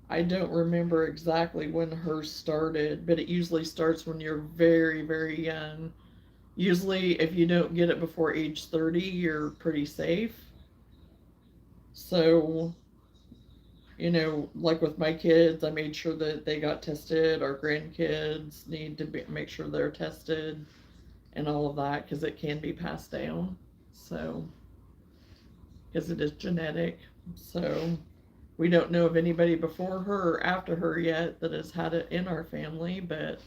Speaker 1: I don't remember exactly when hers started, but it usually starts when you're very, very young. Usually, if you don't get it before age 30, you're pretty safe. So, like with my kids, I made sure that they got tested. Our grandkids need to make sure they're tested and all of that because it can be passed down. So, because it is genetic. So, we don't know of anybody before her or after her yet that has had it in our family, but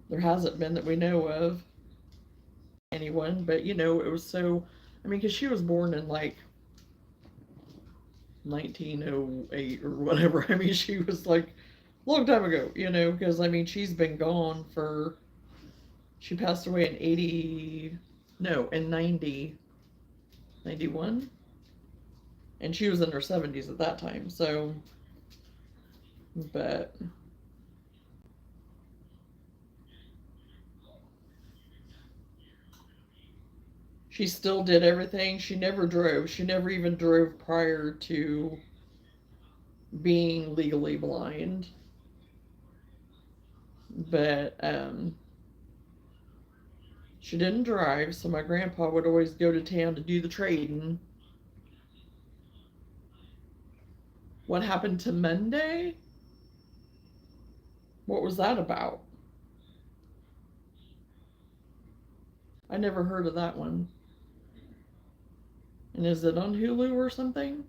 Speaker 1: there hasn't been that we know of anyone. But, it was so, I mean, because she was born in like 1908 or whatever. I mean, she was like a long time ago, because I mean, she's been gone for, she passed away in 80, no, in 90, 91, and she was in her 70s at that time. So, but she still did everything. She never drove. She never even drove prior to being legally blind. But she didn't drive, so my grandpa would always go to town to do the trading. What happened to Monday? What was that about? I never heard of that one. And is it on Hulu or something?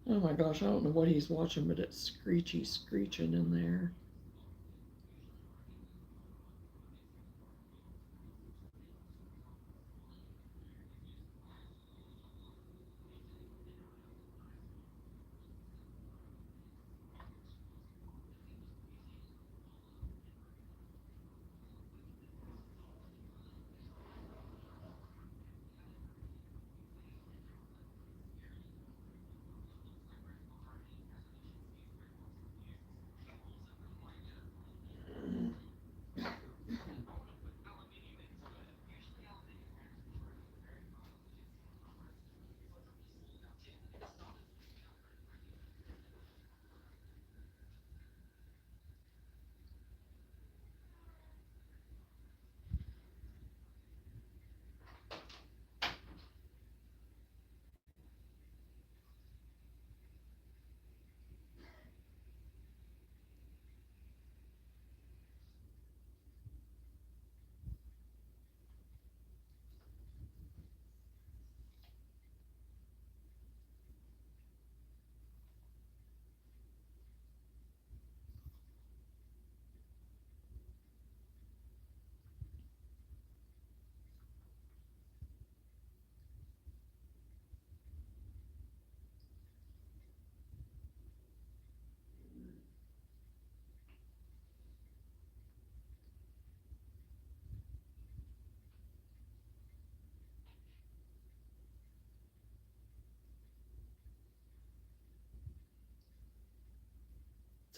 Speaker 1: Oh my gosh, I don't know what he's watching, but it's screeching in there.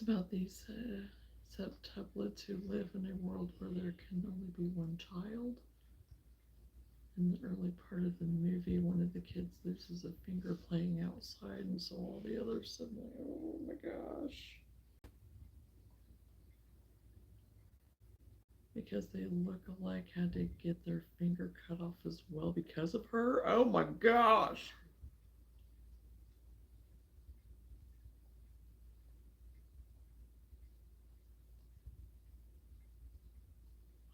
Speaker 1: It's about these septuplets who live in a world where there can only be one child. In the early part of the movie, one of the kids loses a finger playing outside, and so all the other siblings. Oh my gosh. because they look alike had to get their finger cut off as well because of her. Oh my gosh.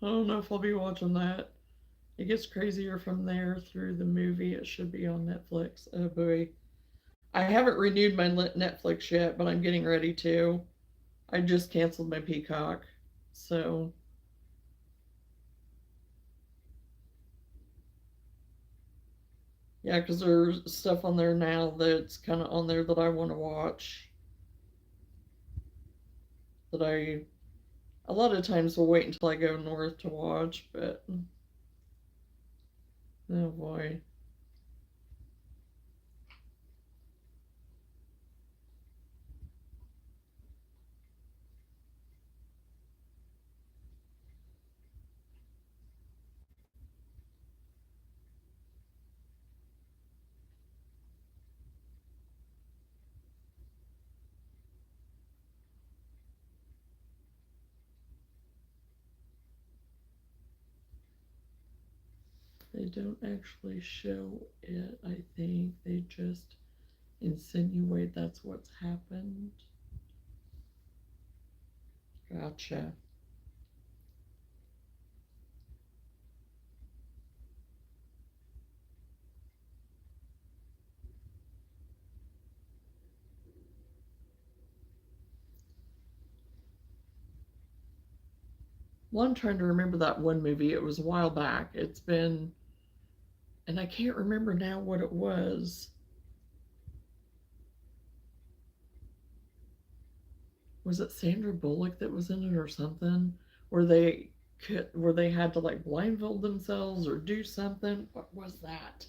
Speaker 1: I don't know if I'll be watching that. It gets crazier from there through the movie. It should be on Netflix. Oh boy. I haven't renewed my Netflix yet, but I'm getting ready to. I just canceled my Peacock. So, yeah, because there's stuff on there now that's kind of on there that I want to watch. That I, a lot of times will wait until I go north to watch, but oh boy. They don't actually show it, I think. They just insinuate that's what's happened. Gotcha. Well, I'm trying to remember that one movie. It was a while back. It's been, and I can't remember now what it was. Was it Sandra Bullock that was in it or something? Where they had to like blindfold themselves or do something. What was that?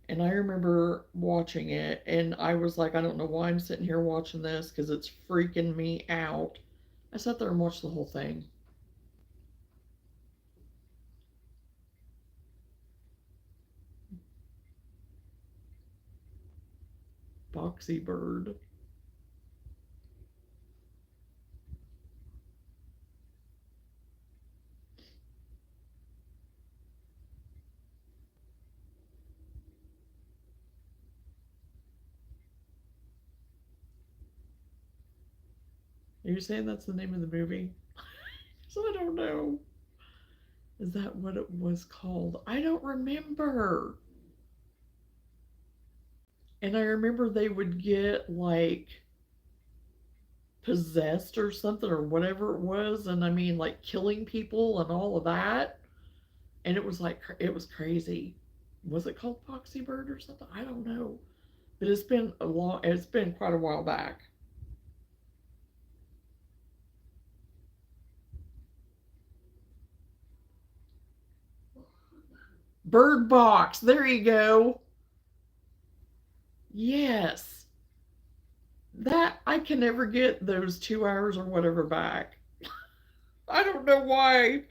Speaker 1: And I remember watching it, and I was like, I don't know why I'm sitting here watching this because it's freaking me out. I sat there and watched the whole thing. Boxy Bird. Are you saying that's the name of the movie? So I don't know. Is that what it was called? I don't remember. And I remember they would get like possessed or something or whatever it was. And I mean, like killing people and all of that. And it was like, it was crazy. Was it called Foxy Bird or something? I don't know. But it's been quite a while back. Bird Box. There you go. Yes. That I can never get those 2 hours or whatever back. I don't know why.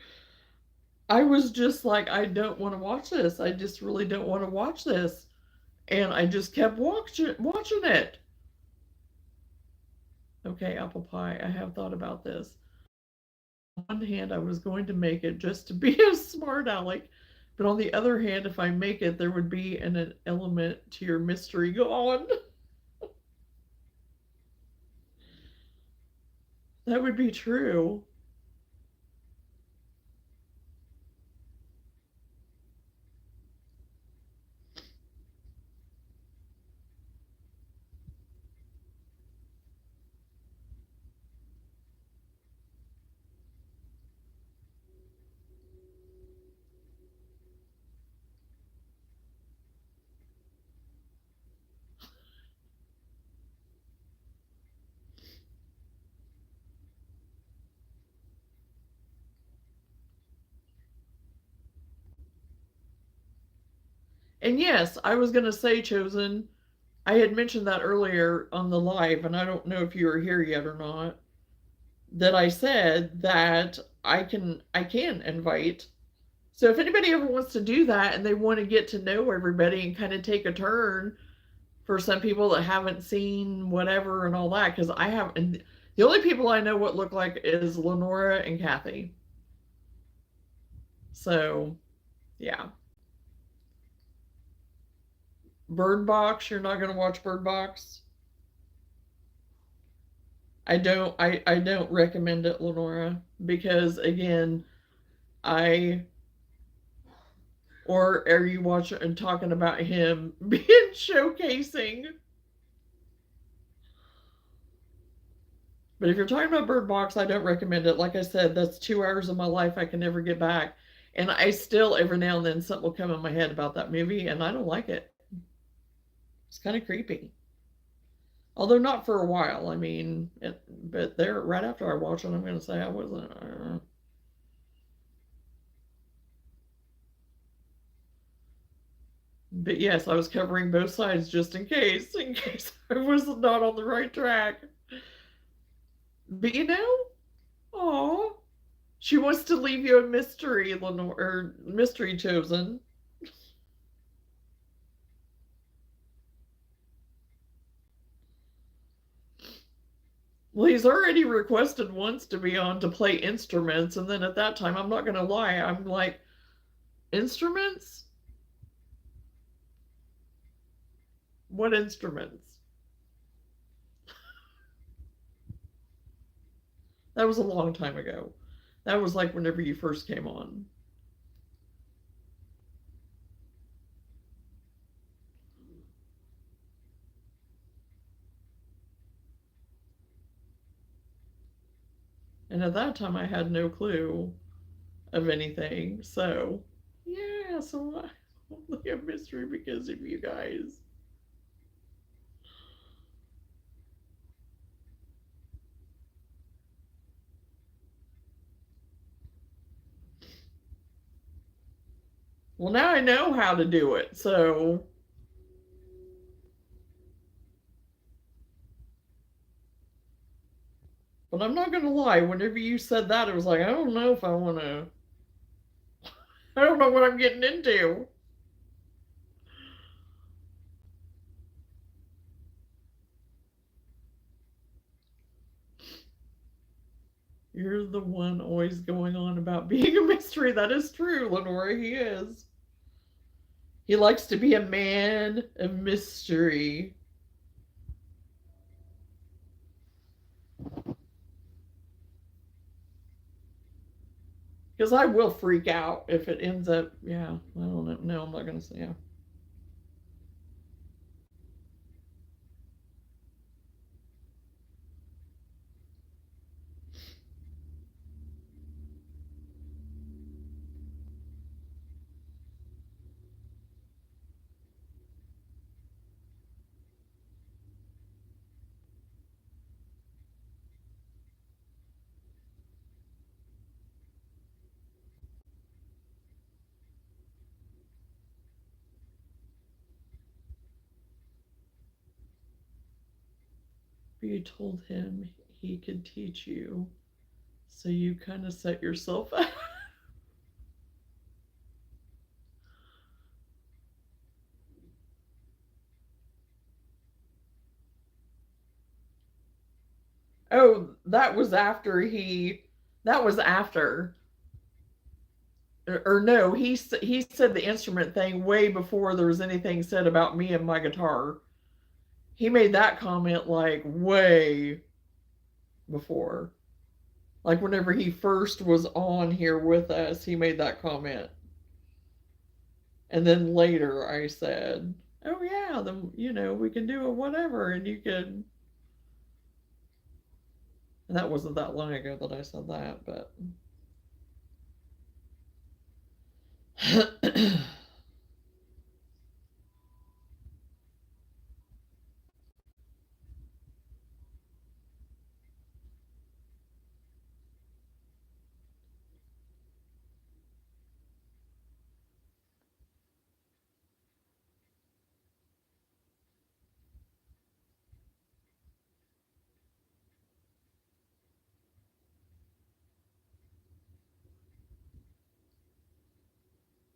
Speaker 1: I was just like, I don't want to watch this. I just really don't want to watch this. And I just kept watching it. Okay, apple pie. I have thought about this. On one hand, I was going to make it just to be a smart aleck. But on the other hand, if I make it, there would be an element to your mystery gone. That would be true. And yes, I was going to say, Chosen, I had mentioned that earlier on the live, and I don't know if you were here yet or not, that I said that I can invite. So if anybody ever wants to do that and they want to get to know everybody and kind of take a turn for some people that haven't seen whatever and all that, because I have, and The only people I know what look like is Lenora and Kathy. So, yeah. Bird Box, you're not going to watch Bird Box? I don't recommend it, Lenora, because again, I or are you watching and talking about him being showcasing? But if you're talking about Bird Box, I don't recommend it. Like I said, that's 2 hours of my life I can never get back. And I still, every now and then, something will come in my head about that movie, and I don't like it. It's kind of creepy. Although not for a while. I mean, but there, right after I watch it, I'm going to say I wasn't. But yes, I was covering both sides just in case I was not on the right track. But oh, she wants to leave you a mystery, Lenore, or mystery chosen. Well, he's already requested once to be on to play instruments, and then at that time, I'm not going to lie, I'm like, instruments? What instruments? That was a long time ago. That was like whenever you first came on. And at that time, I had no clue of anything. So, yeah, so I only a mystery because of you guys. Well, now I know how to do it. So, but I'm not going to lie. Whenever you said that, it was like, I don't know if I want to. I don't know what I'm getting into. You're the one always going on about being a mystery. That is true, Lenora. He is. He likes to be a man of mystery. Because I will freak out if it ends up, yeah, I don't know. No, I'm not going to say, yeah. But you told him he could teach you. So you kind of set yourself up. Oh, that was after he. That was after. Or no, he said the instrument thing way before there was anything said about me and my guitar. He made that comment like way before. Like whenever he first was on here with us, he made that comment. And then later I said, "Oh yeah, then we can do it whatever and you can." And that wasn't that long ago that I said that, but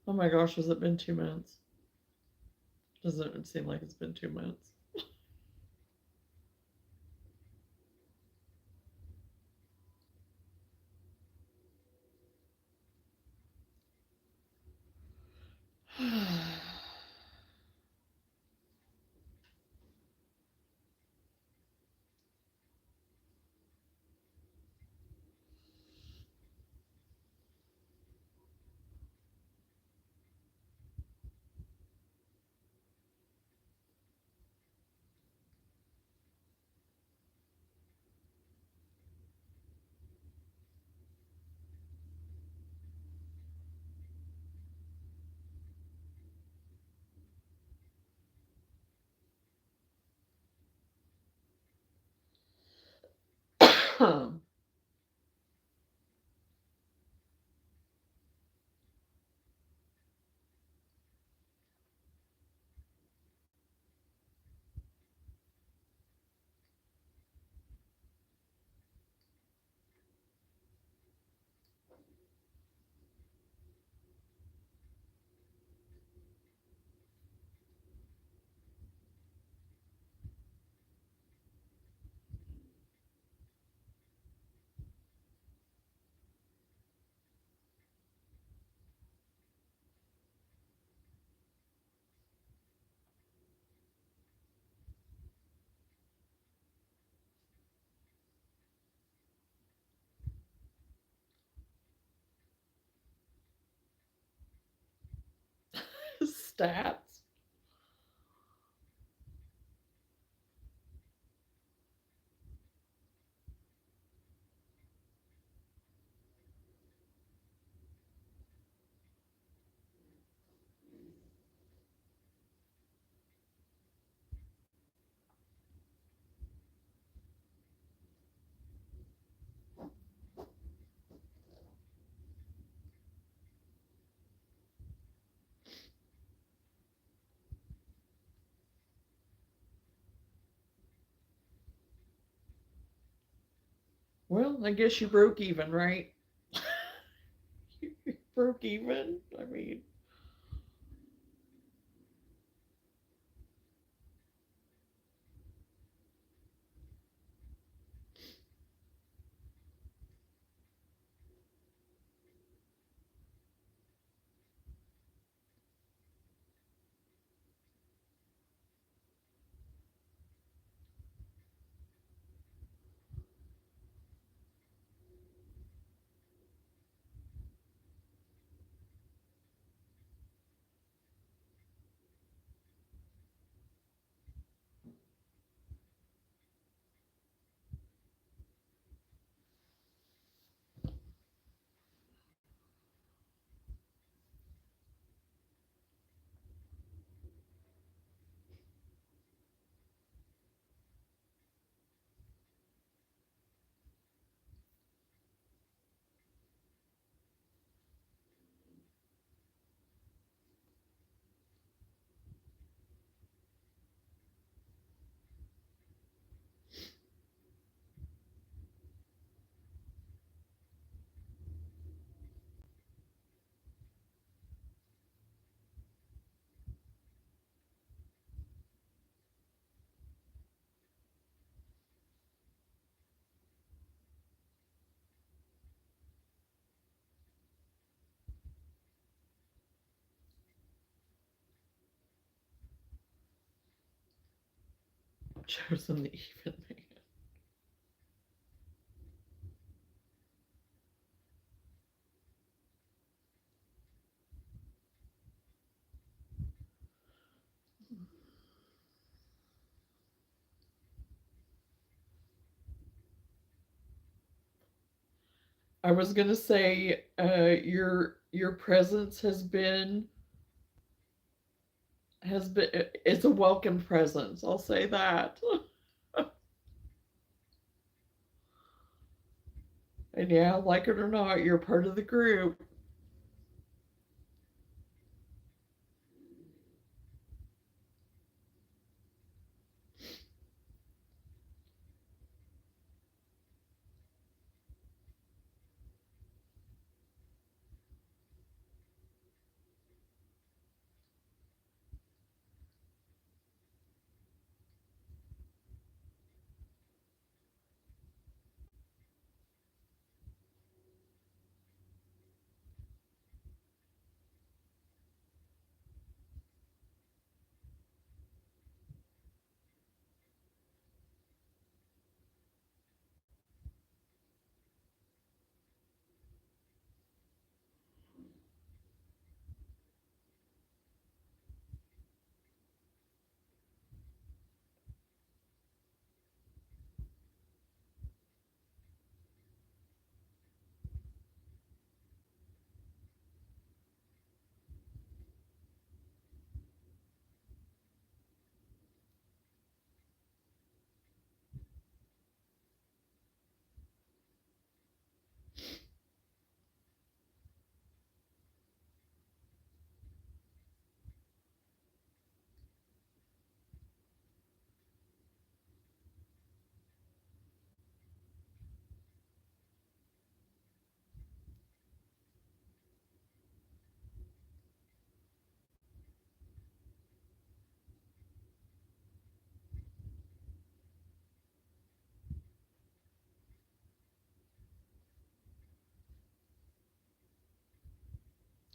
Speaker 1: oh my gosh, has it been 2 months? Doesn't seem like it's been 2 months. Stats. Well, I guess you broke even, right? You broke even. I mean, chosen the even man. I was gonna say, your presence has been it's a welcome presence. I'll say that. And yeah, like it or not, you're part of the group.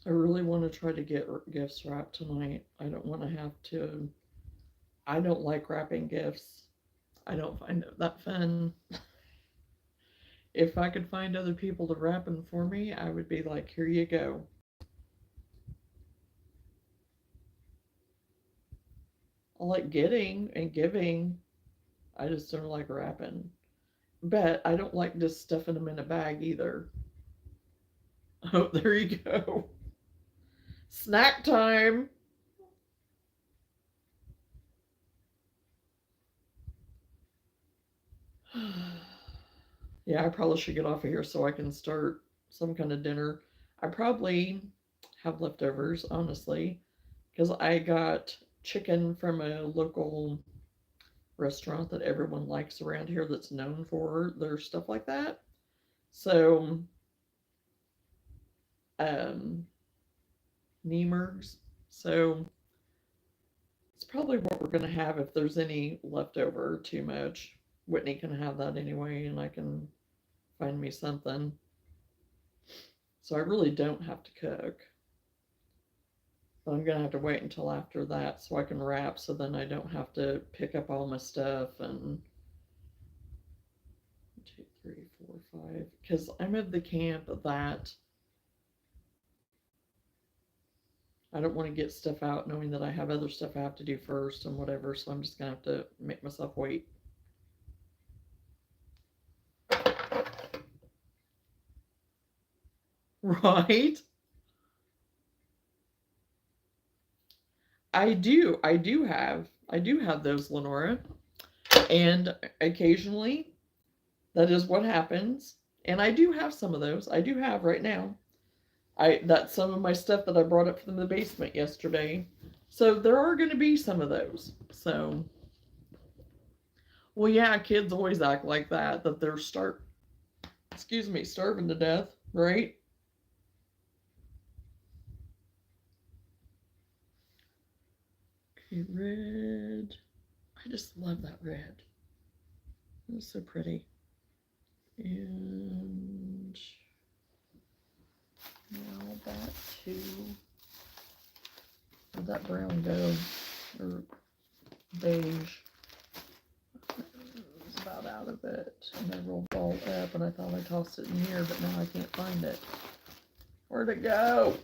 Speaker 1: I really want to try to get gifts wrapped tonight. I don't want to have to. I don't like wrapping gifts. I don't find it that fun. If I could find other people to wrap them for me, I would be like, here you go. I like getting and giving. I just don't like wrapping. But I don't like just stuffing them in a bag either. Oh, there you go. Snack time. Yeah, I probably should get off of here so I can start some kind of dinner. I probably have leftovers, honestly, because I got chicken from a local restaurant that everyone likes around here that's known for their stuff like that. So, um, Neemers. So, it's probably what we're going to have if there's any leftover too much. Whitney can have that anyway, and I can find me something. So, I really don't have to cook. But I'm going to have to wait until after that so I can wrap so then I don't have to pick up all my stuff and 2, 3, 4, 5. Because I'm of the camp that I don't want to get stuff out knowing that I have other stuff I have to do first and whatever. So I'm just going to have to make myself wait. Right? I do have those, Lenora. And occasionally that is what happens. And I do have some of those. I do have right now. That's some of my stuff that I brought up from the basement yesterday. So there are going to be some of those. So, well, yeah, kids always act like that they're starving to death, right? Okay, red. I just love that red. It's so pretty. And now back to, where'd that brown go? Or beige. It's about out of it. And I rolled all up and I thought I tossed it in here, but now I can't find it. Where'd it go?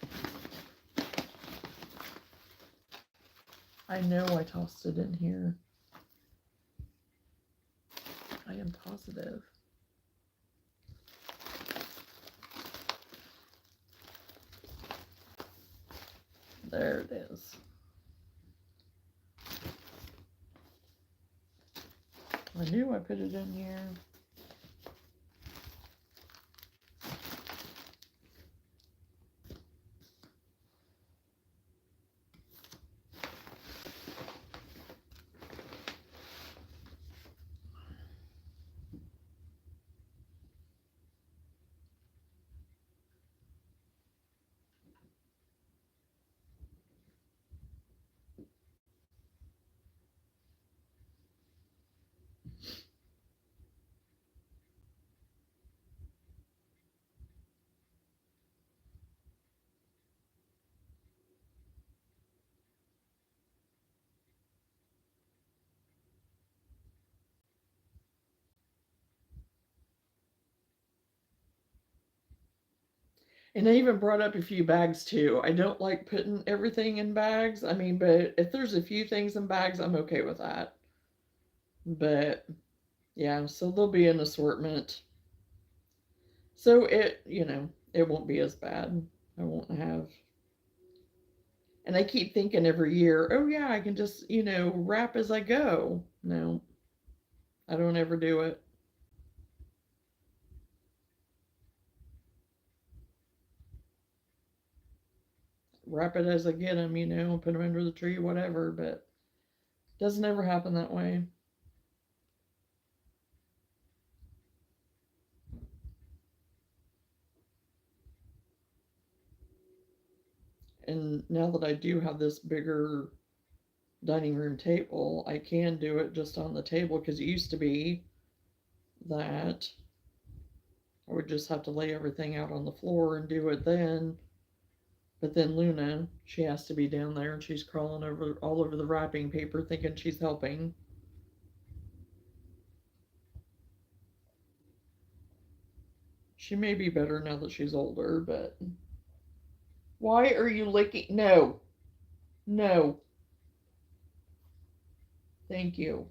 Speaker 1: I know I tossed it in here. I am positive. There it is. I knew I put it in here. And I even brought up a few bags too. I don't like putting everything in bags. I mean, but if there's a few things in bags, I'm okay with that. But yeah, so there'll be an assortment. So it won't be as bad. I won't have. And I keep thinking every year, oh yeah, I can just, wrap as I go. No, I don't ever do it. Wrap it as I get them, put them under the tree, whatever. But it doesn't ever happen that way. And now that I do have this bigger dining room table, I can do it just on the table because it used to be that I would just have to lay everything out on the floor and do it then. But then Luna, she has to be down there and she's crawling over all over the wrapping paper thinking she's helping. She may be better now that she's older, but why are you licking? No, no, thank you.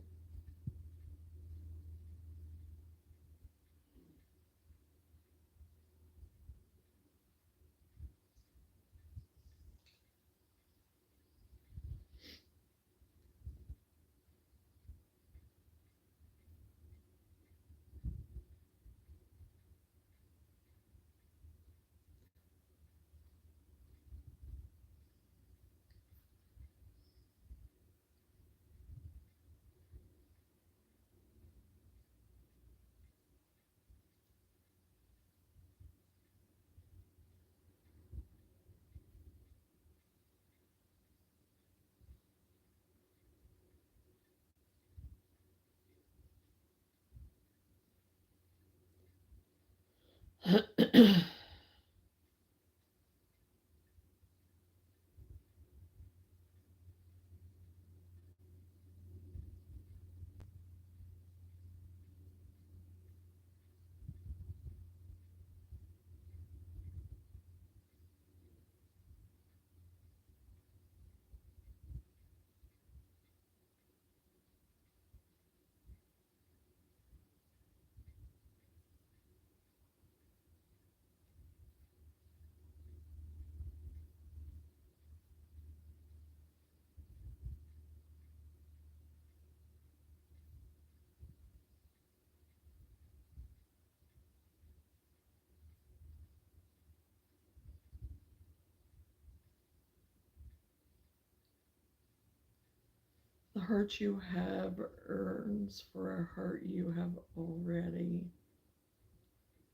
Speaker 1: The heart you have earns for a heart you have already.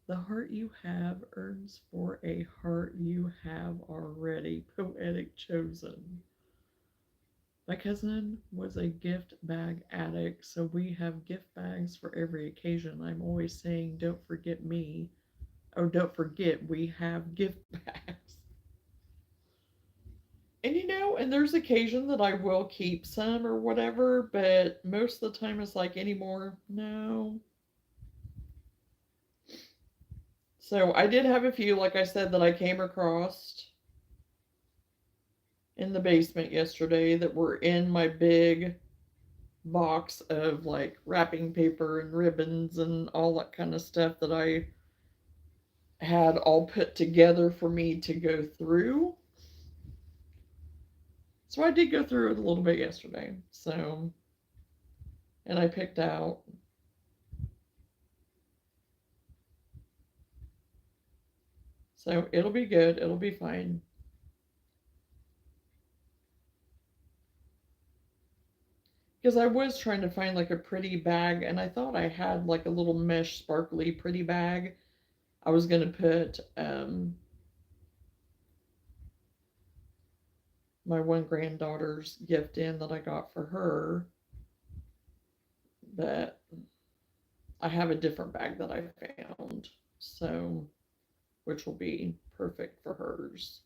Speaker 1: The heart you have earns for a heart you have already. Poetic chosen. My cousin was a gift bag addict, so we have gift bags for every occasion. I'm always saying, don't forget me. Oh, don't forget, we have gift bags. And and there's occasion that I will keep some or whatever, but most of the time it's like anymore, no. So I did have a few, like I said, that I came across in the basement yesterday that were in my big box of like wrapping paper and ribbons and all that kind of stuff that I had all put together for me to go through. So I did go through it a little bit yesterday. So, and I picked out. So it'll be good. It'll be fine. Because I was trying to find like a pretty bag, and I thought I had like a little mesh sparkly pretty bag. I was gonna put my one granddaughter's gift in that I got for her, but I have a different bag that I found, so which will be perfect for hers.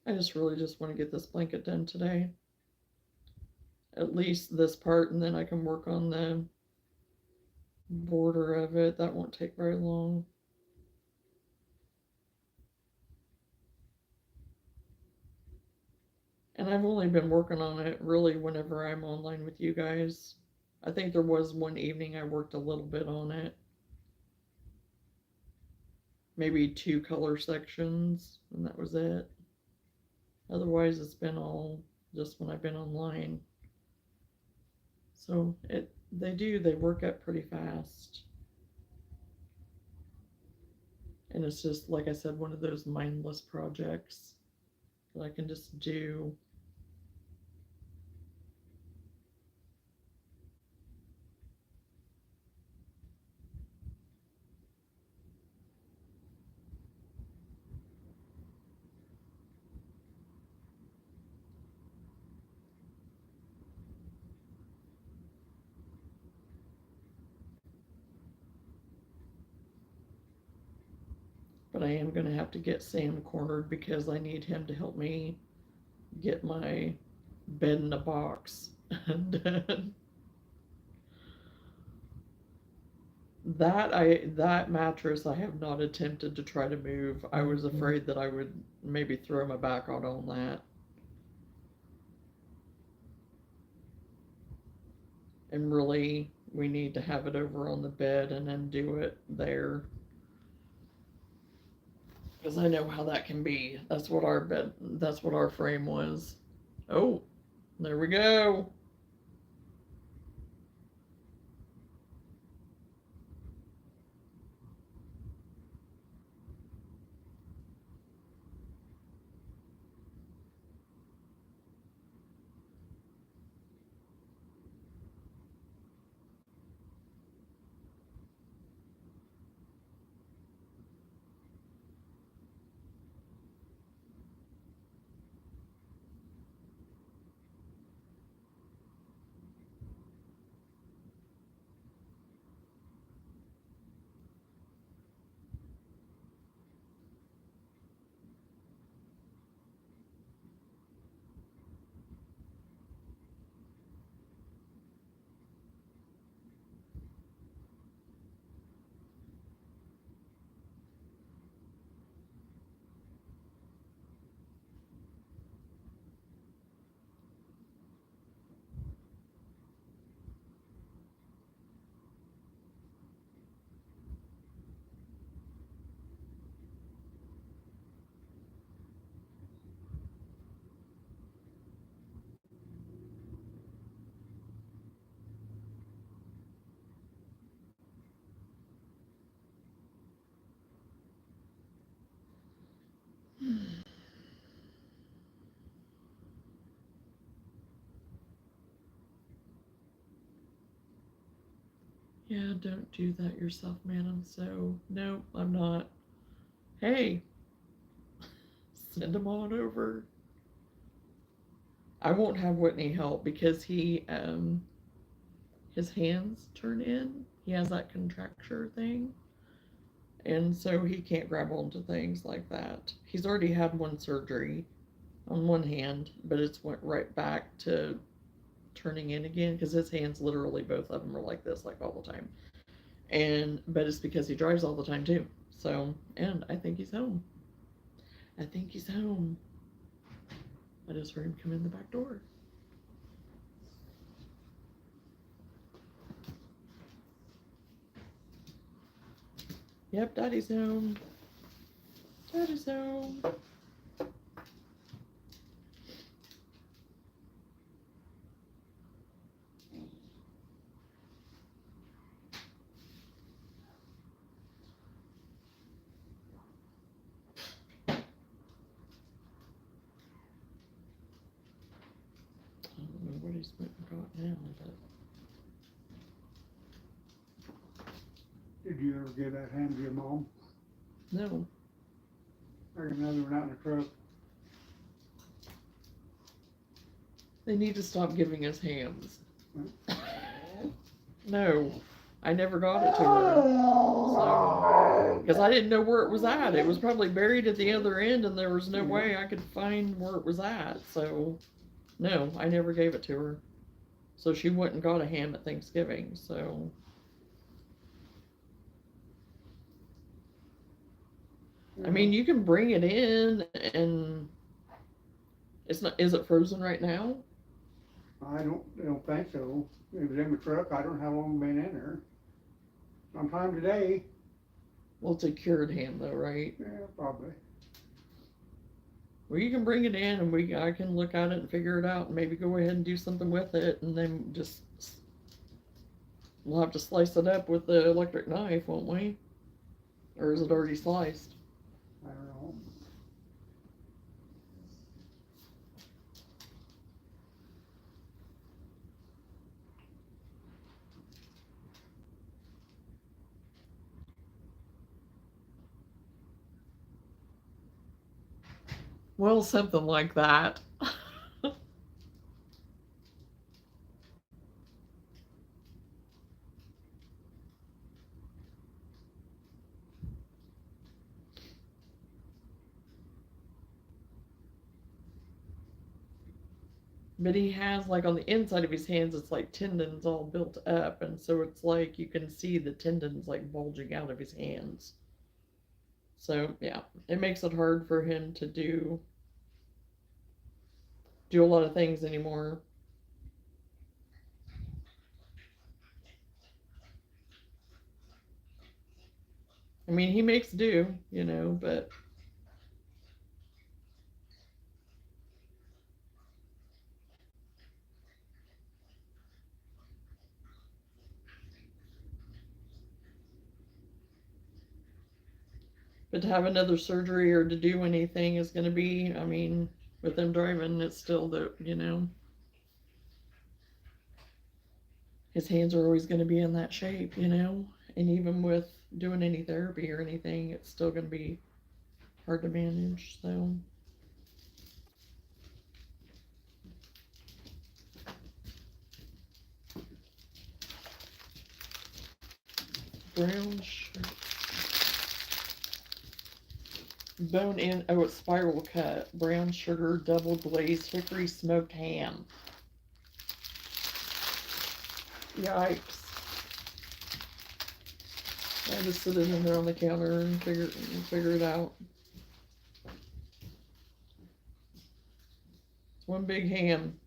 Speaker 1: I just really just want to get this blanket done today. At least this part, and then I can work on the border of it. That won't take very long. And I've only been working on it really whenever I'm online with you guys. I think there was one evening I worked a little bit on it. Maybe 2 color sections, and that was it. Otherwise, it's been all just when I've been online. So they work up pretty fast. And it's just, like I said, one of those mindless projects that I can just do. But I am going to have to get Sam cornered because I need him to help me get my bed in a box done. That mattress I have not attempted to try to move. I was afraid that I would maybe throw my back out on that. And really, we need to have it over on the bed and then do it there. Because I know how that can be. That's what our frame was. Oh, there we go. Yeah, don't do that yourself, man. I'm so. Nope, I'm not. Hey, send him on over. I won't have Whitney help because his hands turn in. He has that contracture thing. And so he can't grab onto things like that. He's already had one surgery on one hand, but it's went right back to turning in again because his hands literally both of them are like this like all the time. And but it's because he drives all the time too. So, and I think he's home. I think he's home. I just heard him come in the back door. Yep, Daddy's home. Daddy's home. I don't know what he's went and got now, but
Speaker 2: Did you ever give that hand to your mom?
Speaker 1: no.
Speaker 2: There's another one out in the truck.
Speaker 1: They need to stop giving us hands. No. I never got it to her. So, because I didn't know where it was at. It was probably buried at the other end, and there was no way I could find where it was at. So, no, I never gave it to her. So she went and got a ham at Thanksgiving. So, I mean, you can bring it in, and it's not. Is it frozen right now?
Speaker 2: I don't think so. It was in the truck. I don't know how long it's been in there. Sometime today.
Speaker 1: Well, it's a cured ham, though, right?
Speaker 2: Yeah, probably.
Speaker 1: Well, you can bring it in, and I can look at it and figure it out, and maybe go ahead and do something with it, and then just we'll have to slice it up with the electric knife, won't we? Or is it already sliced?
Speaker 2: I don't know.
Speaker 1: Well, something like that. But he has, like, on the inside of his hands, it's like tendons all built up, and so it's like you can see the tendons like bulging out of his hands. So yeah, it makes it hard for him to do a lot of things anymore. I mean, he makes do, but to have another surgery or to do anything is going to be, I mean, with him driving, it's still his hands are always going to be in that shape. And even with doing any therapy or anything, it's still going to be hard to manage. So, brown sugar, bone in, oh, it's spiral cut, brown sugar, double glazed hickory smoked ham. Yikes. I had to sit it in there on the counter and figure it out. It's one big ham.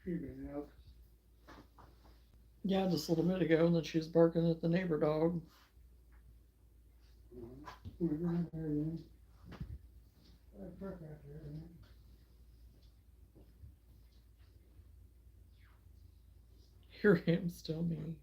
Speaker 2: She been out.
Speaker 1: Yeah, just a little bit ago, and then she was barking at the neighbor dog.
Speaker 2: We're going there then. That truck out there then.
Speaker 1: Hear him still me.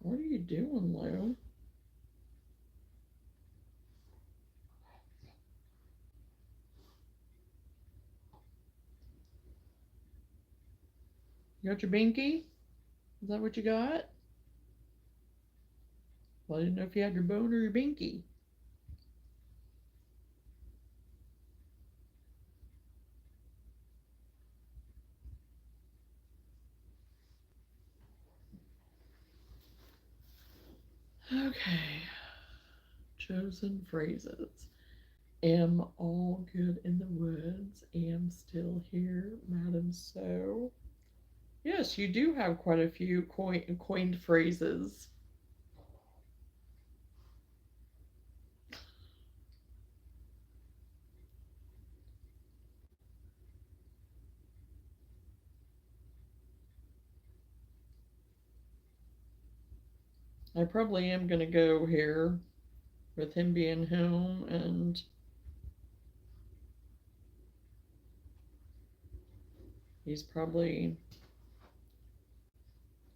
Speaker 1: What are you doing, Lou? You got your binky? Is that what you got? Well, I didn't know if you had your bone or your binky. Okay. Chosen phrases. Am all good in the woods. Am still here, Madam So. Yes, you do have quite a few coined phrases. I probably am going to go here with him being home, and he's probably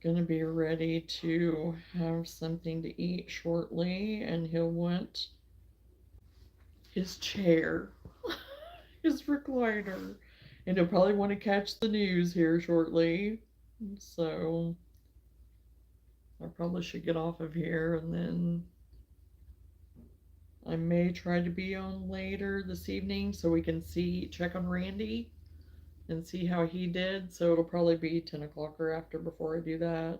Speaker 1: going to be ready to have something to eat shortly, and he'll want his chair, his recliner, and he'll probably want to catch the news here shortly. So I probably should get off of here, and then I may try to be on later this evening so we can check on Randy and see how he did. So it'll probably be 10 o'clock or after before I do that.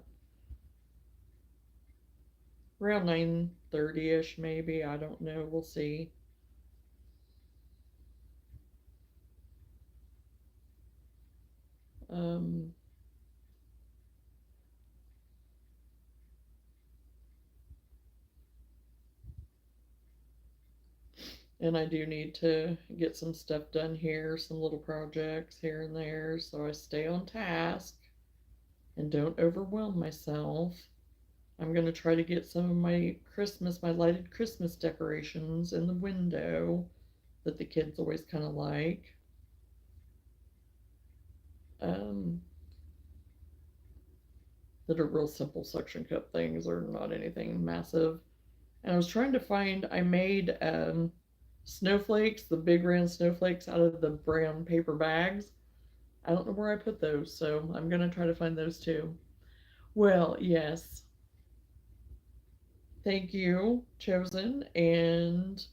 Speaker 1: Around 9:30ish, maybe. I don't know. We'll see. Um, and I do need to get some stuff done here, some little projects here and there, so I stay on task and don't overwhelm myself. I'm going to try to get some of my lighted Christmas decorations in the window that the kids always kind of like. Um, that are real simple suction cup things or not anything massive. And I was trying to find, I made snowflakes, the big round snowflakes out of the brown paper bags. I don't know where I put those, so I'm going to try to find those too. Well, yes. Thank you, Chosen, and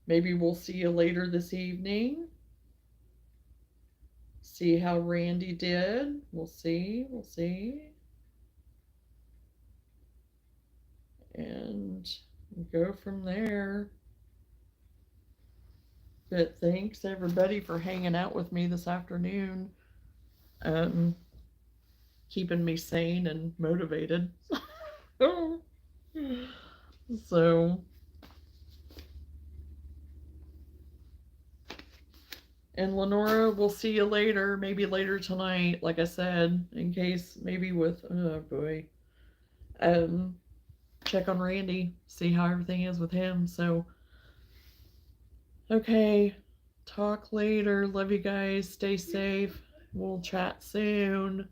Speaker 1: maybe we'll see you later this evening. See how Randy did. We'll see. We'll see. And go from there. But thanks everybody for hanging out with me this afternoon, um, keeping me sane and motivated. So, and Lenora, we'll see you later, maybe later tonight, like I said, in case maybe with, oh boy, check on Randy, see how everything is with him. So, okay, talk later. Love you guys. Stay safe. We'll chat soon.